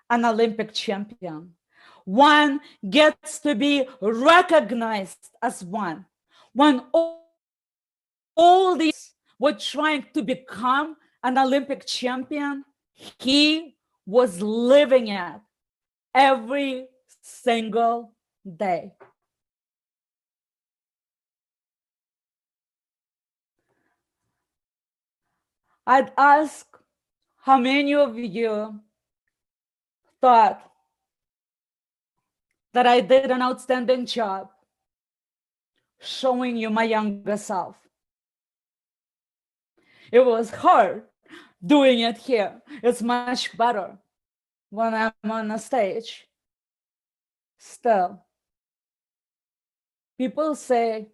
an Olympic champion. One gets to be recognized as one. When all these were trying to become an Olympic champion, he was living it every single day. I'd ask how many of you thought that I did an outstanding job showing you my younger self. It was hard doing it here. It's much better when I'm on a stage. Still, people say,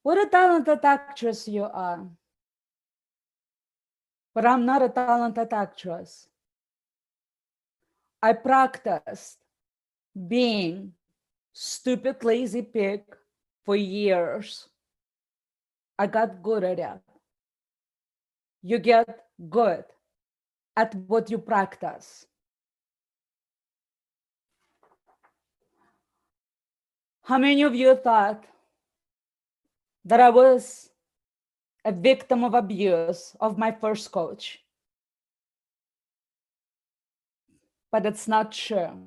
what a talented actress you are. But I'm not a talented actress. I practiced being stupid, lazy pig for years. I got good at it. You get good at what you practice. How many of you thought that I was a victim of abuse of my first coach? But it's not true.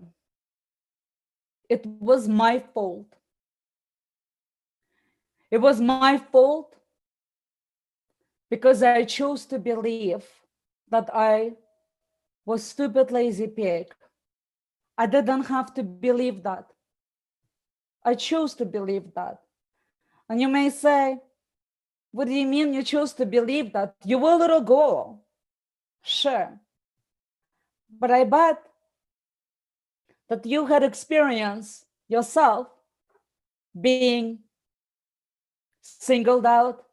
It was my fault. It was my fault because I chose to believe that I was stupid, lazy pig. I didn't have to believe that. I chose to believe that. And you may say, what do you mean you chose to believe that? You were a little girl. Sure. But I bet that you had experienced yourself being singled out,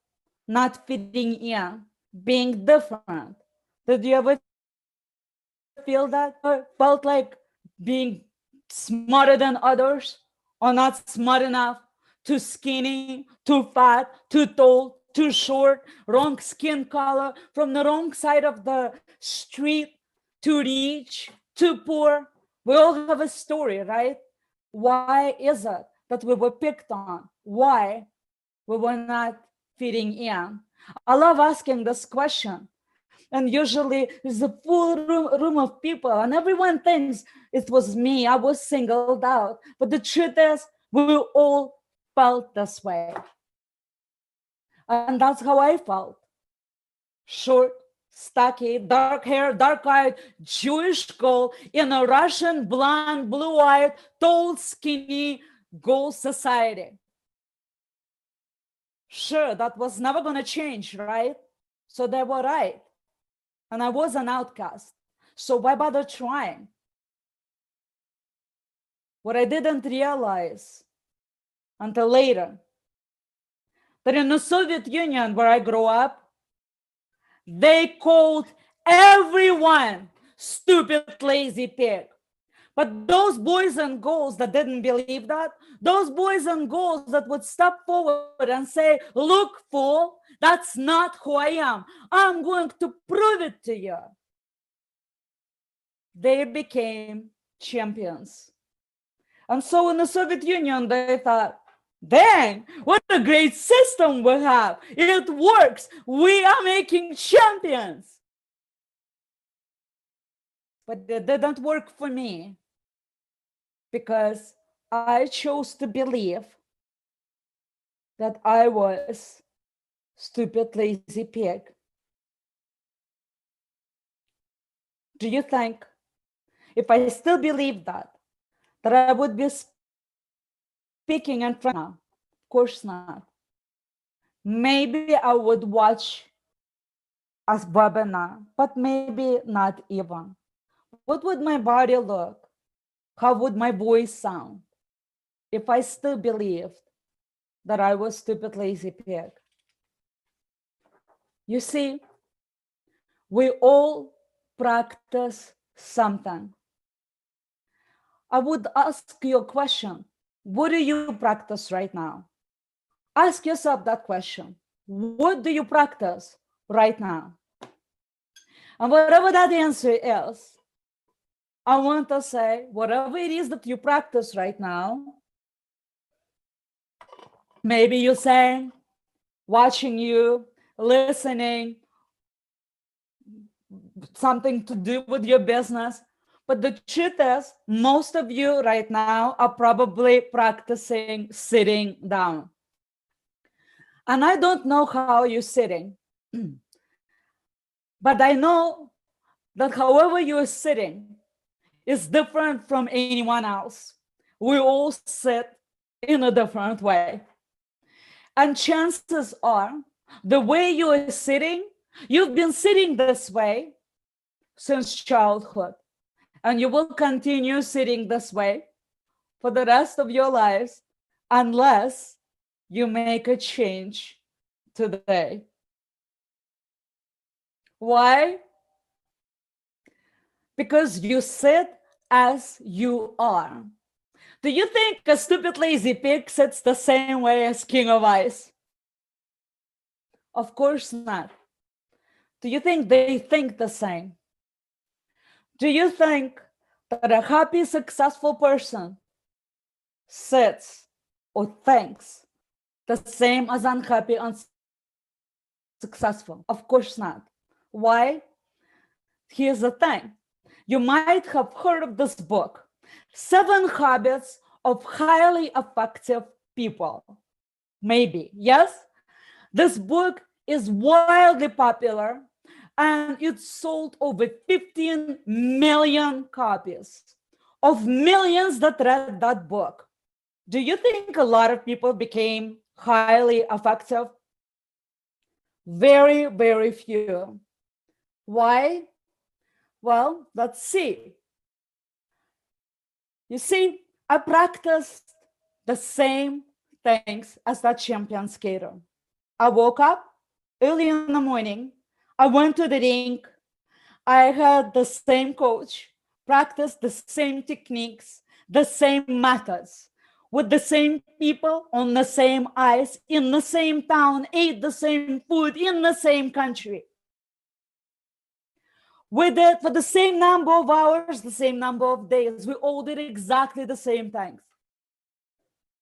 not fitting in, being different. Did you ever feel that? Or felt like being smarter than others or not smart enough, too skinny, too fat, too tall, too short, wrong skin color, from the wrong side of the street, too rich, too poor? We all have a story, right? Why is it that we were picked on? Why we were not fitting in? I love asking this question. And usually there's a full room of people and everyone thinks it was me, I was singled out. But the truth is, we all felt this way. And that's how I felt. Short, stocky, dark hair, dark-eyed Jewish girl in a Russian, blonde, blue-eyed, tall, skinny girl society. Sure, that was never going to change, right? So they were right. And I was an outcast. So why bother trying? What I didn't realize until later, that in the Soviet Union where I grew up, they called everyone stupid, lazy pig. But those boys and girls that didn't believe that, those boys and girls that would step forward and say, look, fool, that's not who I am. I'm going to prove it to you. They became champions. And so in the Soviet Union, they thought, dang, what a great system we have. It works. We are making champions. But it didn't work for me because I chose to believe that I was stupid, lazy pig. Do you think if I still believe that I would be speaking in front now? Of course not. Maybe I would watch a webinar, but maybe not even. What would my body look? How would my voice sound if I still believed that I was stupid, lazy pig? You see, we all practice something. I would ask you a question. What do you practice right now? Ask yourself that question. What do you practice right now? And whatever that answer is, I want to say, whatever it is that you practice right now, maybe you're saying, watching you, listening, something to do with your business. But the truth is, most of you right now are probably practicing sitting down. And I don't know how you're sitting, but I know that however you're sitting is different from anyone else. We all sit in a different way. And chances are, the way you're sitting, you've been sitting this way since childhood. And you will continue sitting this way for the rest of your lives unless you make a change today. Why? Because you sit as you are. Do you think a stupid lazy pig sits the same way as King of Ice? Of course not. Do you think they think the same? Do you think that a happy, successful person sits or thinks the same as unhappy, unsuccessful? Of course not. Why? Here's the thing. You might have heard of this book, 7 Habits of Highly Effective People. Maybe, yes? This book is wildly popular and it sold over 15 million copies of millions that read that book. Do you think a lot of people became highly effective? Very, very few. Why? Well, let's see. You see, I practiced the same things as that champion skater. I woke up early in the morning. I went to the rink. I had the same coach, practiced the same techniques, the same methods, with the same people on the same ice, in the same town, ate the same food in the same country. We did for the same number of hours, the same number of days. We all did exactly the same things.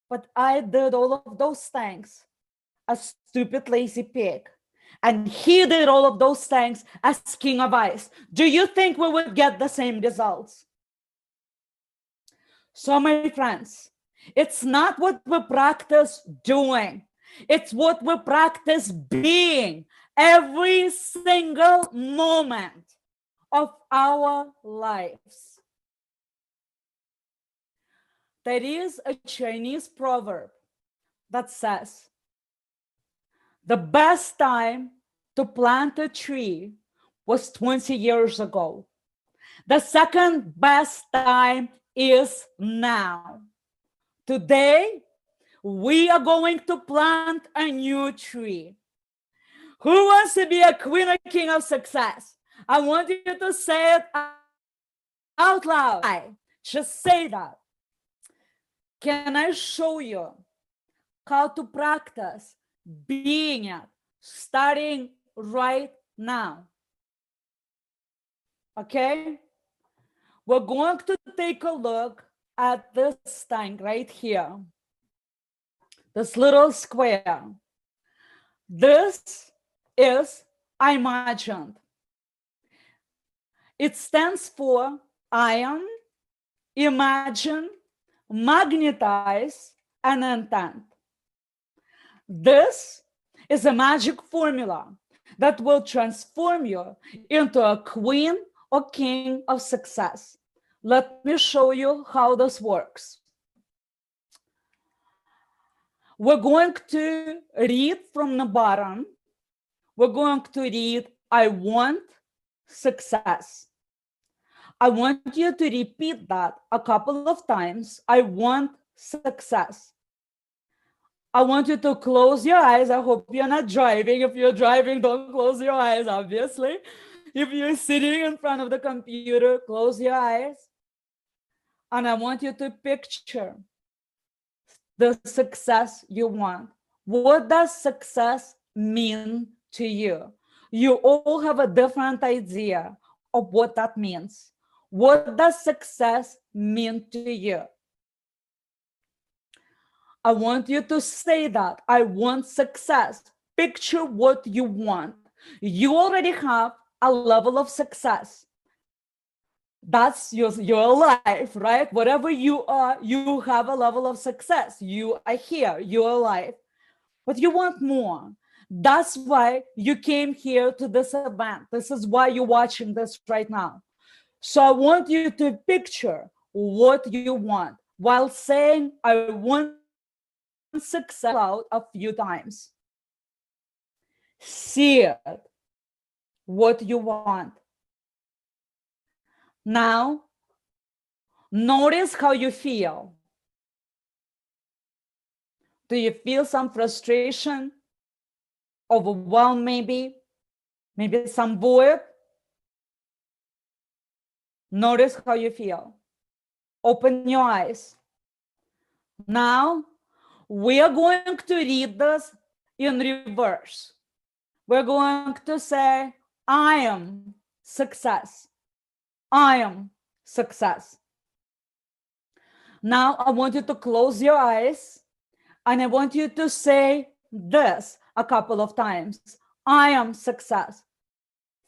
But I did all of those things as stupid, lazy pig. And he did all of those things as King of Ice. Do you think we would get the same results? So, my friends, it's not what we practice doing. It's what we practice being. every single moment of our lives. There is a Chinese proverb that says, the best time to plant a tree was 20 years ago. The second best time is now. Today, we are going to plant a new tree. Who wants to be a queen or king of success? I want you to say it out loud. Just say that. Can I show you how to practice being it, starting right now? Okay? We're going to take a look at this thing right here. This little square. This is imagined. It stands for ion, imagine, magnetize, and intent. This is a magic formula that will transform you into a queen or king of success. Let me show you how this works. We're going to read from the bottom. We're going to read, I want success. I want you to repeat that a couple of times. I want success. I want you to close your eyes. I hope you're not driving. If you're driving, don't close your eyes, obviously. If you're sitting in front of the computer, close your eyes. And I want you to picture the success you want. What does success mean to you? You all have a different idea of what that means. What does success mean to you? I want you to say that. I want success. Picture what you want. You already have a level of success. That's your life, right? Whatever you are, you have a level of success. You are here, you're alive. But you want more. That's why you came here to this event. This is why you're watching this right now. So I want you to picture what you want while saying, I want success out a few times. See it, what you want. Now, notice how you feel. Do you feel some frustration, overwhelmed maybe some bored? Notice how you feel. Open your eyes. Now, we are going to read this in reverse. We're going to say, I am success. I am success. Now, I want you to close your eyes and I want you to say this a couple of times. I am success.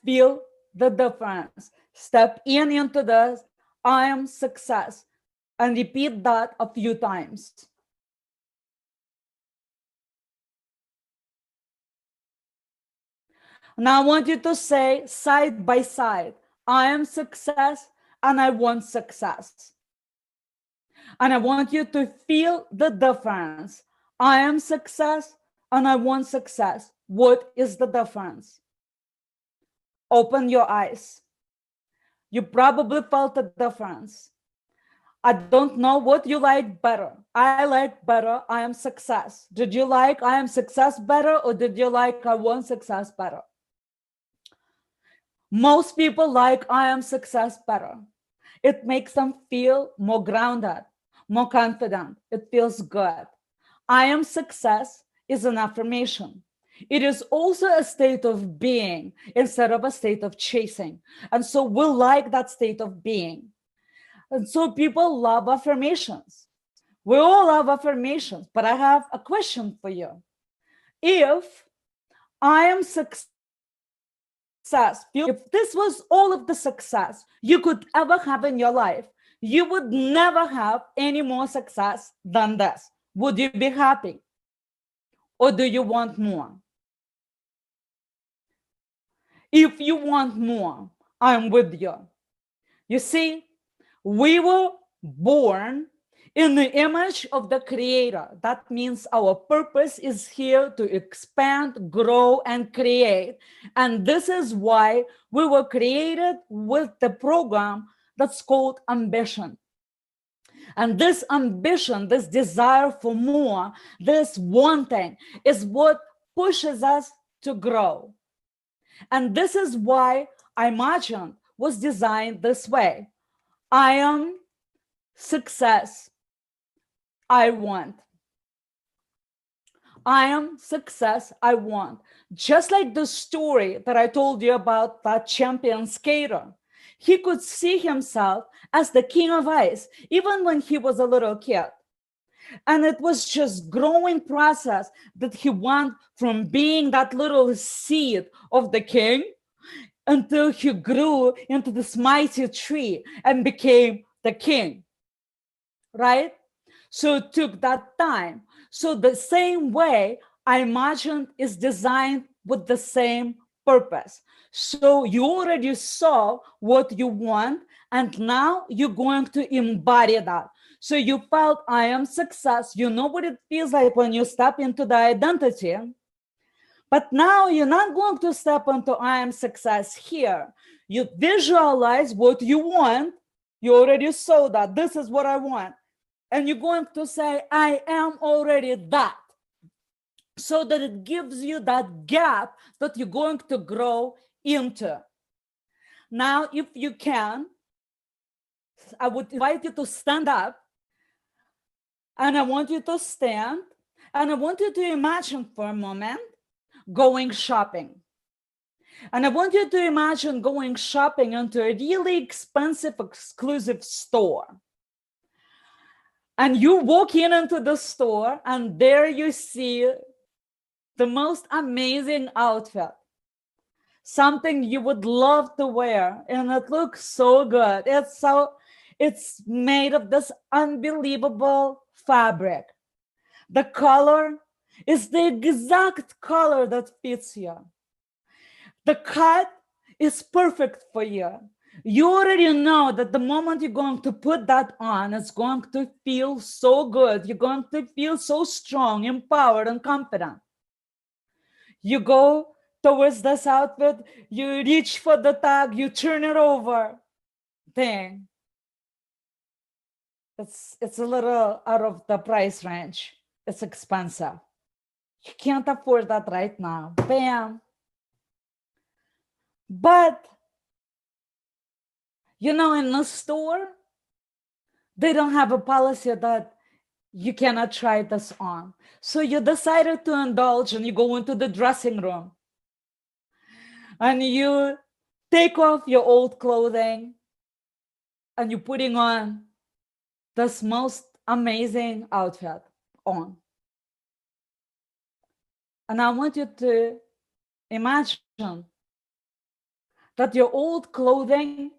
Feel the difference. Step into this. I am success. And repeat that a few times. Now I want you to say side by side, I am success and I want success. And I want you to feel the difference. I am success and I want success. What is the difference? Open your eyes. You probably felt the difference. I don't know what you like better. I like better, I am success. Did you like I am success better or did you like I want success better? Most people like I am success better. It makes them feel more grounded, more confident. It feels good. I am success is an affirmation. It is also a state of being instead of a state of chasing. And so we like that state of being. And so people love affirmations. We all love affirmations, but I have a question for you. If I am success, if this was all of the success you could ever have in your life, you would never have any more success than this. Would you be happy? Or do you want more? If you want more, I'm with you. You see, we were born in the image of the Creator. That means our purpose is here to expand, grow, and create. And this is why we were created with the program that's called ambition. And this ambition, this desire for more, this wanting is what pushes us to grow. And this is why Imagine was designed this way. I am success. I want. I am success. I want. Just like the story that I told you about that champion skater. He could see himself as the king of ice, even when he was a little kid. And it was just growing process that he went from being that little seed of the king until he grew into this mighty tree and became the king, right? So it took that time. So the same way, I imagine, is designed with the same purpose. So you already saw what you want, and now you're going to embody that. So you felt I am success. You know what it feels like when you step into the identity. But now you're not going to step into I am success here. You visualize what you want. You already saw that. This is what I want. And you're going to say, I am already that. So that it gives you that gap that you're going to grow into. Now, if you can, I would invite you to stand up. And I want you to stand. And I want you to imagine for a moment going shopping. And I want you to imagine going shopping into a really expensive, exclusive store. And you walk into the store, and there you see the most amazing outfit. Something you would love to wear, and it looks so good. It's made of this unbelievable fabric. The color is the exact color that fits you. The cut is perfect for you. You already know that the moment you're going to put that on, it's going to feel so good. You're going to feel so strong, empowered, and confident. You go towards this outfit, you reach for the tag, you turn it over. Dang. It's a little out of the price range. It's expensive. You can't afford that right now. Bam. But, you know, in the store, they don't have a policy that you cannot try this on. So you decided to indulge, and you go into the dressing room. And you take off your old clothing, and you're putting on this most amazing outfit on. And I want you to imagine that your old clothing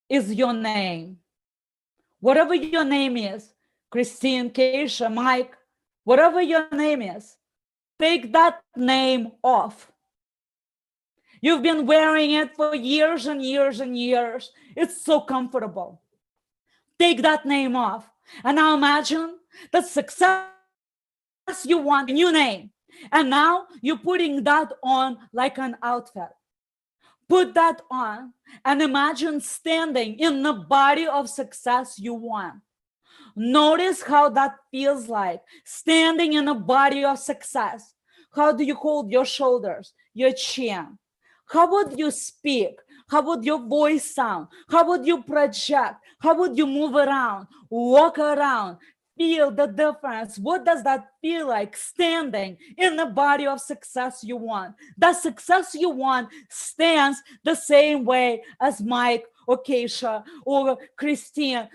is your name. Whatever your name is, Christine, Keisha, Mike, whatever your name is, take that name off. You've been wearing it for years and years and years. It's so comfortable. Take that name off. And now imagine the success you want, a new name. And now you're putting that on like an outfit. Put that on and imagine standing in the body of success you want. Notice how that feels like, standing in a body of success. How do you hold your shoulders, your chin? How would you speak? How would your voice sound? How would you project? How would you move around, walk around, feel the difference? What does that feel like, standing in the body of success you want? That success you want stands the same way as Mike or Keisha or Christine.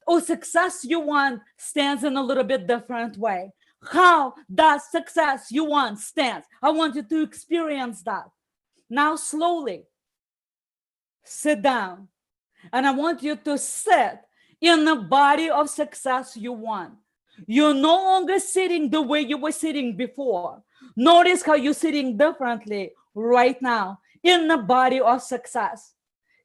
Or success you want stands in a little bit different way. How that success you want stands. I want you to experience that. Now slowly sit down, and I want you to sit in the body of success you want. You're no longer sitting the way you were sitting before. Notice how you're sitting differently right now in the body of success.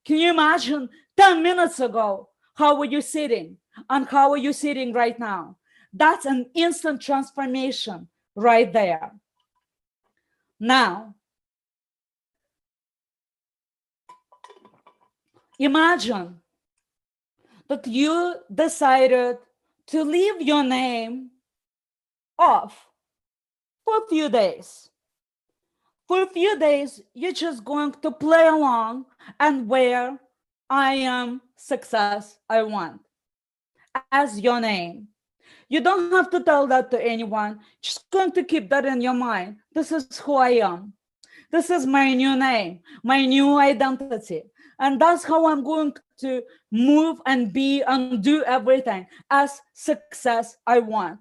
Can you imagine 10 minutes ago, how were you sitting and how are you sitting right now? That's an instant transformation right there. Now, imagine that you decided to leave your name off for a few days. For a few days, you're just going to play along and wear I am success I want as your name. You don't have to tell that to anyone. Just going to keep that in your mind. This is who I am. This is my new name, my new identity. And that's how I'm going to move and be and do everything as success I want.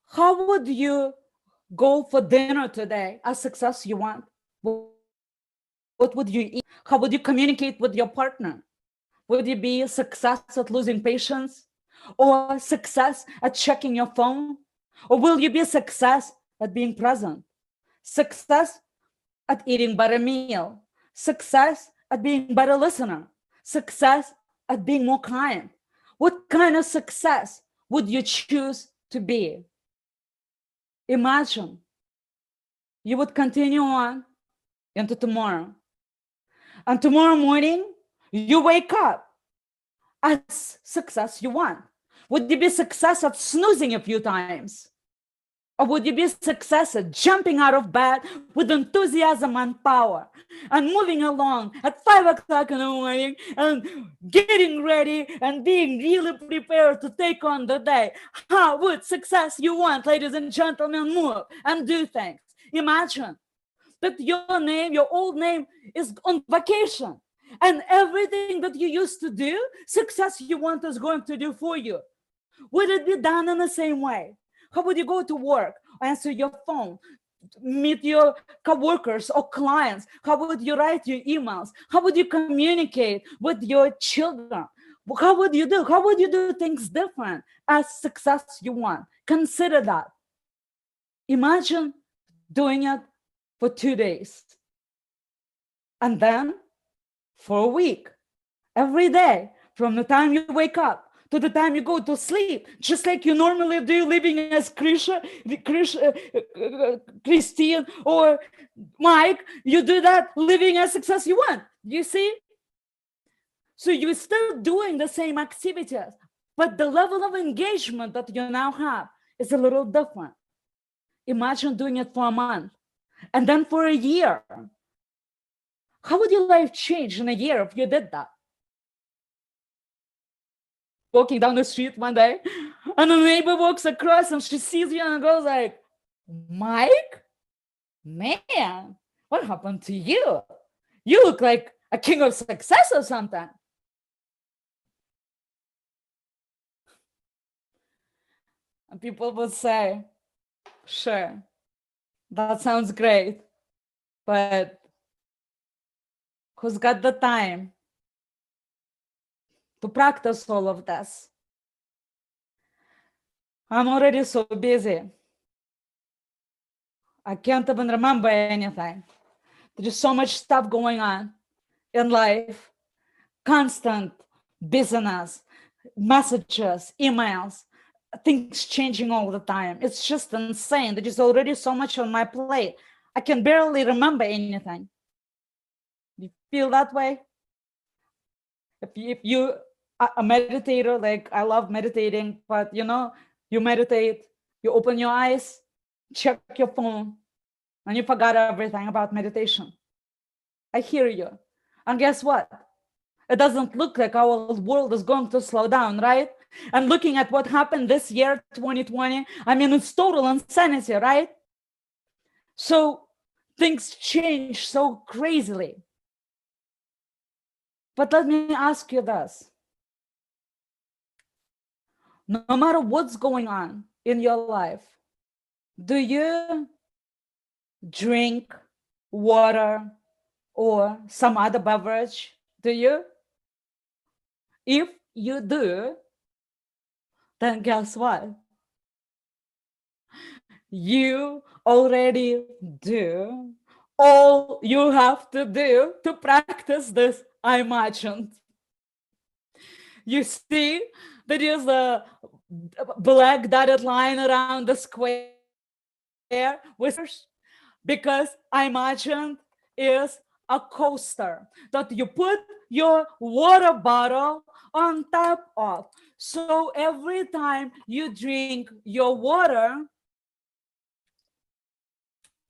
How would you go for dinner today as success you want? What would you eat? How would you communicate with your partner? Would you be a success at losing patience? Or success at checking your phone? Or will you be a success at being present? Success at eating better meal? Success at being better listener? Success at being more kind? What kind of success would you choose to be? Imagine you would continue on into tomorrow. And tomorrow morning, you wake up as success you want. Would you be success at snoozing a few times? Or would you be success at jumping out of bed with enthusiasm and power and moving along at 5 o'clock in the morning and getting ready and being really prepared to take on the day? How would success you want, ladies and gentlemen, move and do things? Imagine that your name, your old name, is on vacation. And everything that you used to do, success you want is going to do for you. Would it be done in the same way? How would you go to work, answer your phone, meet your coworkers or clients? How would you write your emails? How would you communicate with your children? How would you do? How would you do things different as success you want? Consider that. Imagine doing it for 2 days. And then for a week, every day, from the time you wake up to the time you go to sleep, just like you normally do, living as Christian or Mike, you do that living as success you want. You see? So you're still doing the same activities, but the level of engagement that you now have is a little different. Imagine doing it for a month and then for a year. How would your life change in a year if you did that? Walking down the street one day, and a neighbor walks across and she sees you and goes like, Mike, man, what happened to you? You look like a king of success or something. And people would say, sure, that sounds great, but who's got the time to practice all of this? I'm already so busy. I can't even remember anything. There's so much stuff going on in life, constant business, messages, emails, things changing all the time. It's just insane. There's already so much on my plate. I can barely remember anything. You feel that way? If you are a meditator, like I love meditating, but you know, you meditate, you open your eyes, check your phone, and you forgot everything about meditation. I hear you. And guess what? It doesn't look like our world is going to slow down, right? And looking at what happened this year, 2020, I mean, it's total insanity, right? So things change so crazily. But let me ask you this. No matter what's going on in your life, do you drink water or some other beverage? Do you? If you do, then guess what? You already do all you have to do to practice this, I imagined. You see, there is a black dotted line around the square with, because I imagined is a coaster that you put your water bottle on top of. So every time you drink your water,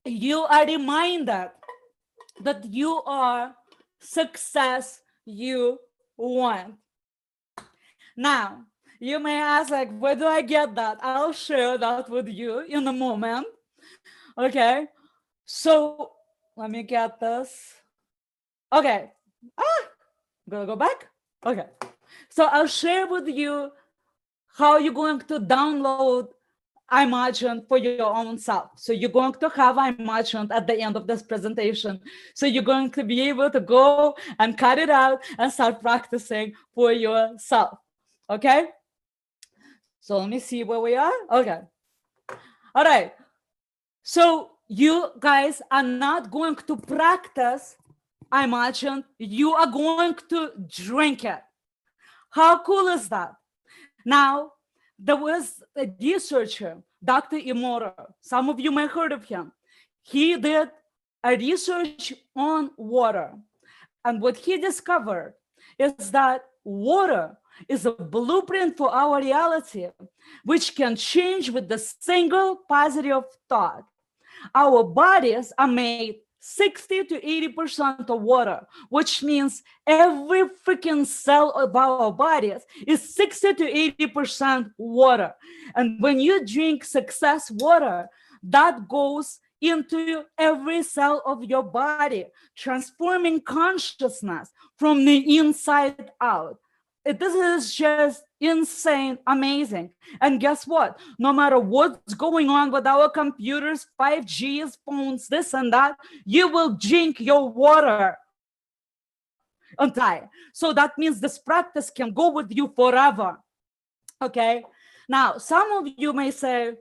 you are reminded that you are success you want. Now, you may ask, like, where do I get that? I'll share that with you in a moment. Okay, so let me get this. Okay, I'm gonna go back. Okay, so I'll share with you how you're going to download iMagine for your own self. So you're going to have iMagine at the end of this presentation. So you're going to be able to go and cut it out and start practicing for yourself. Okay? So let me see where we are. Okay. All right. So you guys are not going to practice iMagine. You are going to drink it. How cool is that? Now, there was a researcher, Dr. Imora. Some of you may have heard of him. He did a research on water. And what he discovered is that water is a blueprint for our reality, which can change with the single positive thought. Our bodies are made 60 to 80% of water, which means every freaking cell of our bodies is 60 to 80% water. And when you drink success water, that goes into every cell of your body, transforming consciousness from the inside out. This is just insane, amazing. And guess what? No matter what's going on with our computers, 5Gs, phones, this and that, you will drink your water and die. So that means this practice can go with you forever. Okay? Now, some of you may say,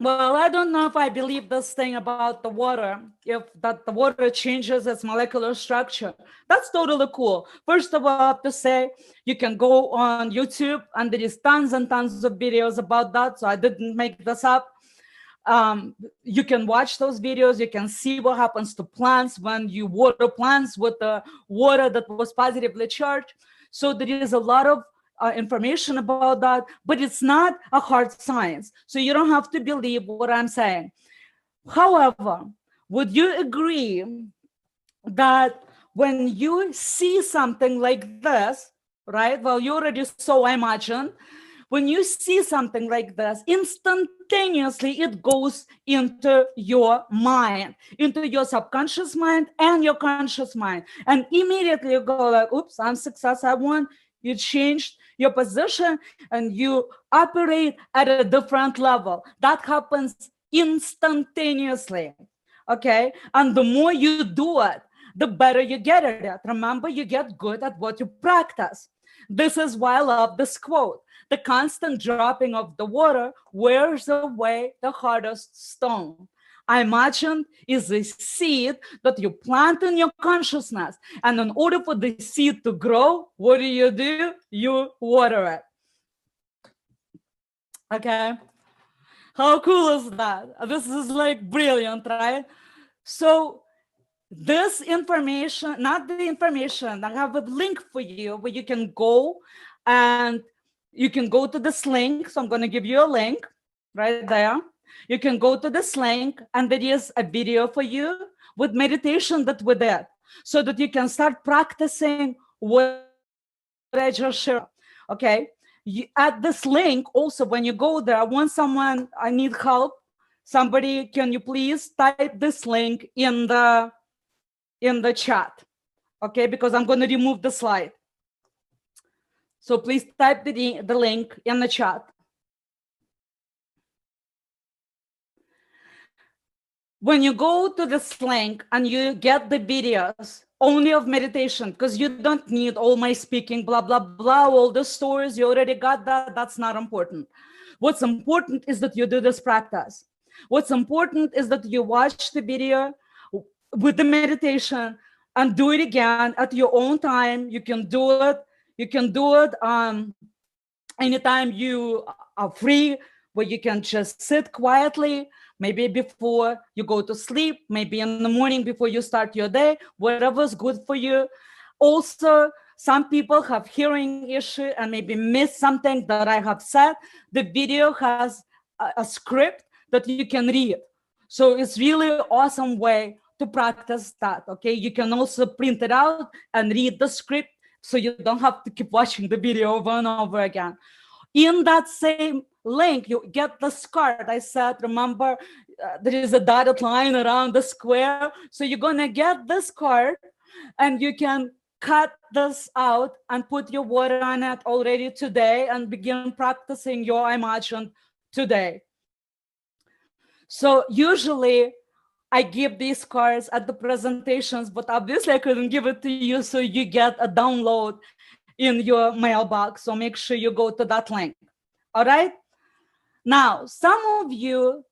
well, I don't know if I believe this thing about the water, if that the water changes its molecular structure. That's totally cool. First of all, I have to say, you can go on YouTube and there is tons and tons of videos about that. So I didn't make this up. You can watch those videos. You can see what happens to plants when you water plants with the water that was positively charged. So there is a lot of information about that, but it's not a hard science. So you don't have to believe what I'm saying. However, would you agree that when you see something like this, right? Well, you already saw iMagine. When you see something like this, instantaneously it goes into your mind, into your subconscious mind and your conscious mind. And immediately you go like, oops, I'm success, I won. You changed your position and you operate at a different level. That happens instantaneously, okay? And the more you do it, the better you get at it. Remember, you get good at what you practice. This is why I love this quote. The constant dropping of the water wears away the hardest stone. iMagine is a seed that you plant in your consciousness. And in order for the seed to grow, what do? You water it. Okay? How cool is that? This is like brilliant, right? So this information, not the information, I have a link for you where you can go and you can go to this link. So I'm going to give you a link right there. You can go to this link and there is a video for you with meditation that we did so that you can start practicing what I just shared. Okay. At this link also, when you go there, I need help. Somebody, can you please type this link in the chat? Okay. Because I'm going to remove the slide. So please type the link in the chat. When you go to this link and you get the videos only of meditation, because you don't need all my speaking, blah, blah, blah, all the stories, you already got that. That's not important. What's important is that you do this practice. What's important is that you watch the video with the meditation and do it again at your own time. You can do it. You can do it anytime you are free, where you can just sit quietly, maybe before you go to sleep, maybe in the morning before you start your day, whatever's good for you. Also, some people have hearing issue and maybe miss something that I have said. The video has a script that you can read. So it's really awesome way to practice that, okay? You can also print it out and read the script so you don't have to keep watching the video over and over again. In that same link, you get this card. I said, remember, there is a dotted line around the square. So you're gonna get this card and you can cut this out and put your water on it already today and begin practicing your I Imagined today. So usually I give these cards at the presentations, but obviously I couldn't give it to you, so you get a download in your mailbox. So make sure you go to that link. All right. Now, some of you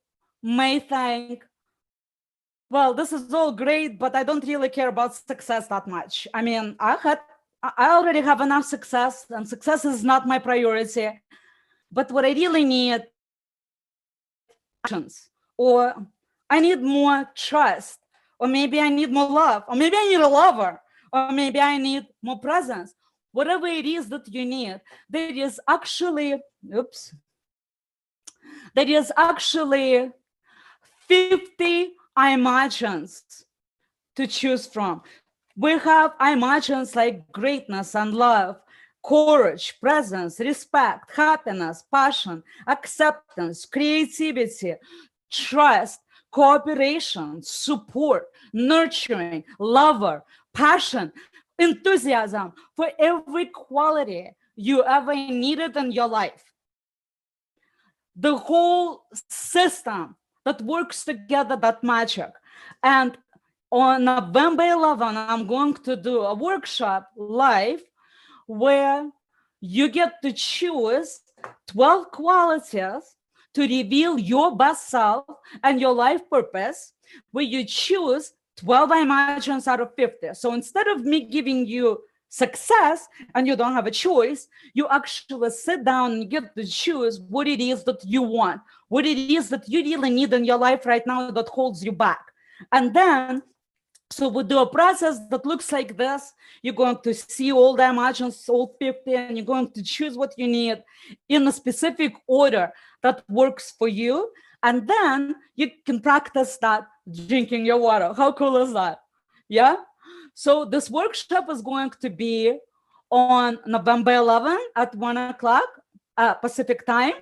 may think, well, this is all great, but I don't really care about success that much. I mean, I already have enough success, and success is not my priority. But what I really need, or I need more trust, or maybe I need more love, or maybe I need a lover, or maybe I need more presence. Whatever it is that you need, there is actually, there is actually 50 I Imagines to choose from. We have I Imagines like greatness and love, courage, presence, respect, happiness, passion, acceptance, creativity, trust, cooperation, support, nurturing, lover, passion, enthusiasm, for every quality you ever needed in your life. The whole system that works together, that magic. And on November 11, I'm going to do a workshop live where you get to choose 12 qualities to reveal your best self and your life purpose, where you choose 12 I Imagines out of 50. So instead of me giving you success and you don't have a choice, you actually sit down and get to choose what it is that you want, what it is that you really need in your life right now that holds you back. And then, so we do a process that looks like this. You're going to see all the Imagines, all 50, and you're going to choose what you need in a specific order that works for you. And then you can practice that drinking your water. How cool is that? Yeah? So this workshop is going to be on November 11 at 1 o'clock Pacific time.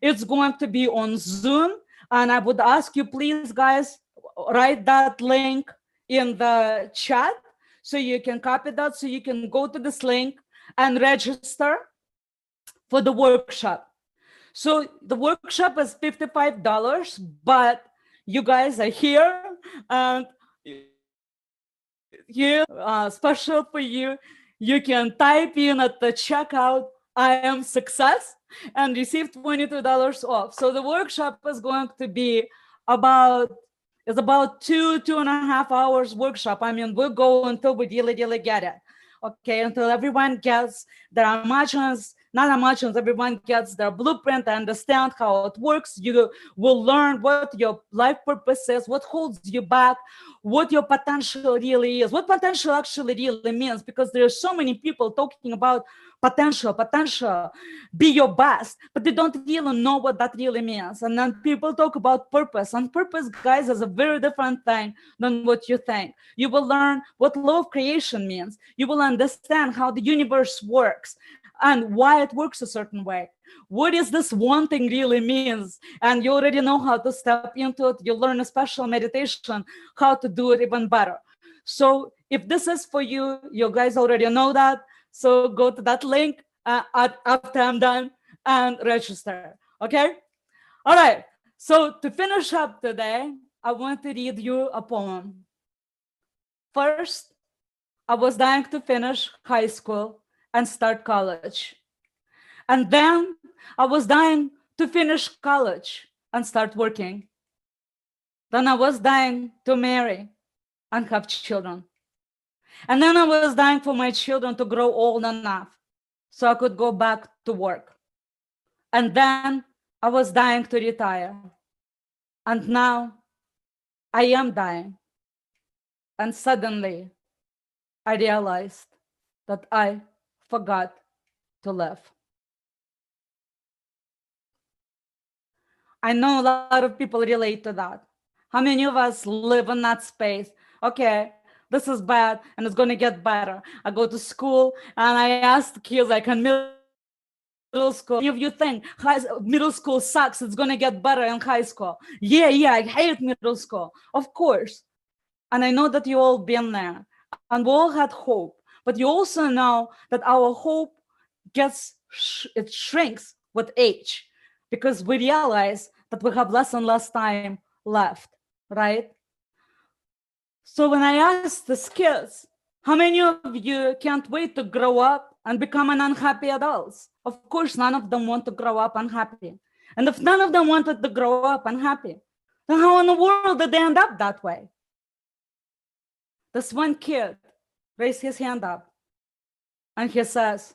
It's going to be on Zoom. And I would ask you, please, guys, write that link in the chat so you can copy that, so you can go to this link and register for the workshop. So the workshop is $55, but you guys are here, and here, special for you, you can type in at the checkout, I am success, and receive $22 off. So the workshop is going to be about 2.5 hours workshop. I mean, we'll go until we really get it. Okay, until everyone gets their Imagines, not Imagines, everyone gets their blueprint, understand how it works. You will learn what your life purpose is, what holds you back, what your potential really is, what potential actually really means, because there are so many people talking about potential, be your best, but they don't really know what that really means. And then people talk about purpose, and purpose, guys, is a very different thing than what you think. You will learn what law of creation means. You will understand how the universe works and why it works a certain way. What is this one thing really means? And you already know how to step into it. You learn a special meditation, how to do it even better. So if this is for you, you guys already know that. So go to that link after I'm done and register, okay? All right, so to finish up today, I want to read you a poem. First, I was dying to finish high school and start college. And then I was dying to finish college and start working. Then I was dying to marry and have children. And then I was dying for my children to grow old enough so I could go back to work. And then I was dying to retire. And now I am dying. And suddenly I realized that I forgot to live. I know a lot of people relate to that. How many of us live in that space? Okay, this is bad and it's going to get better. I go to school and I ask the kids, like in middle school, if you think middle school sucks, it's going to get better in high school. Yeah, I hate middle school. Of course. And I know that you all been there and we all had hope. But you also know that our hope it shrinks with age because we realize that we have less and less time left, right? So when I ask these kids, how many of you can't wait to grow up and become an unhappy adults? Of course, none of them want to grow up unhappy. And if none of them wanted to grow up unhappy, then how in the world did they end up that way? This one kid raised his hand up and he says,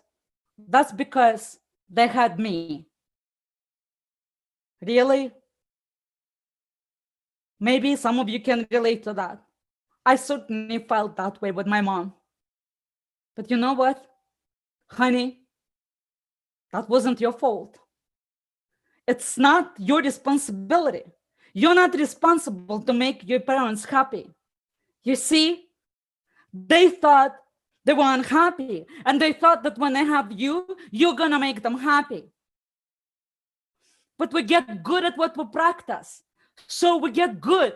that's because they had me. Really? Maybe some of you can relate to that. I certainly felt that way with my mom. But you know what? Honey, that wasn't your fault. It's not your responsibility. You're not responsible to make your parents happy. You see, they thought they were unhappy and they thought that when they have you, you're gonna make them happy. But we get good at what we practice. So we get good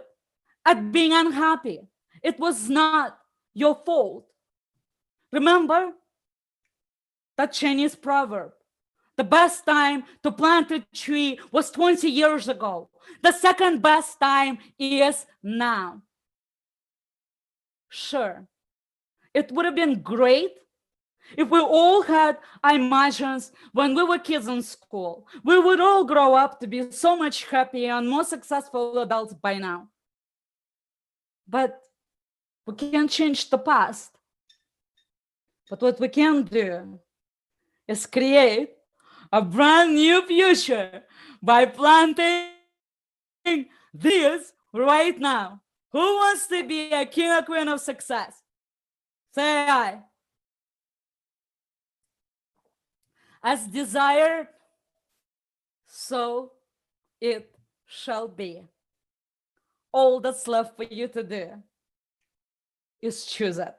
at being unhappy. It was not your fault. Remember that Chinese proverb? The best time to plant a tree was 20 years ago. The second best time is now. Sure, it would have been great if we all had our imagines when we were kids in school. We would all grow up to be so much happier and more successful adults by now. But we can't change the past. But what we can do is create a brand new future by planting this right now. Who wants to be a king or queen of success? Say aye. As desired, so it shall be. All that's left for you to do is choose it.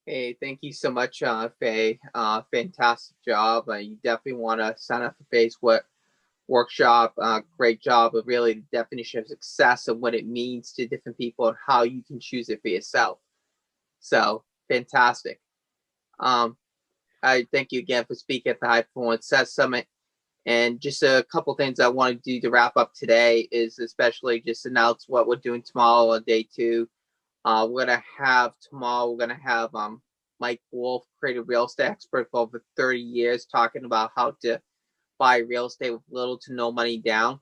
Hey, thank you so much, Faye. Fantastic job. You definitely want to sign up for Faye's workshop. Great job of really the definition of success and what it means to different people and how you can choose it for yourself. So fantastic. I thank you again for speaking at the High Performance Success Summit. And just a couple things I want to do to wrap up today is especially just announce what we're doing tomorrow on day 2. We're gonna have Mike Wolf, creative real estate expert for over 30 years, talking about how to buy real estate with little to no money down.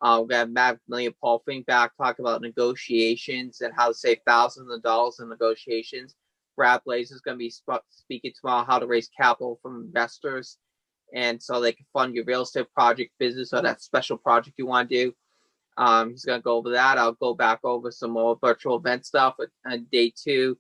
We're gonna have Maverick Paul Finck back, talk about negotiations and how to save thousands of dollars in negotiations. Brad Blaze is going to be speaking tomorrow how to raise capital from investors, and so they can fund your real estate project, business, or that special project you want to do. He's going to go over that. I'll go back over some more virtual event stuff on day 2.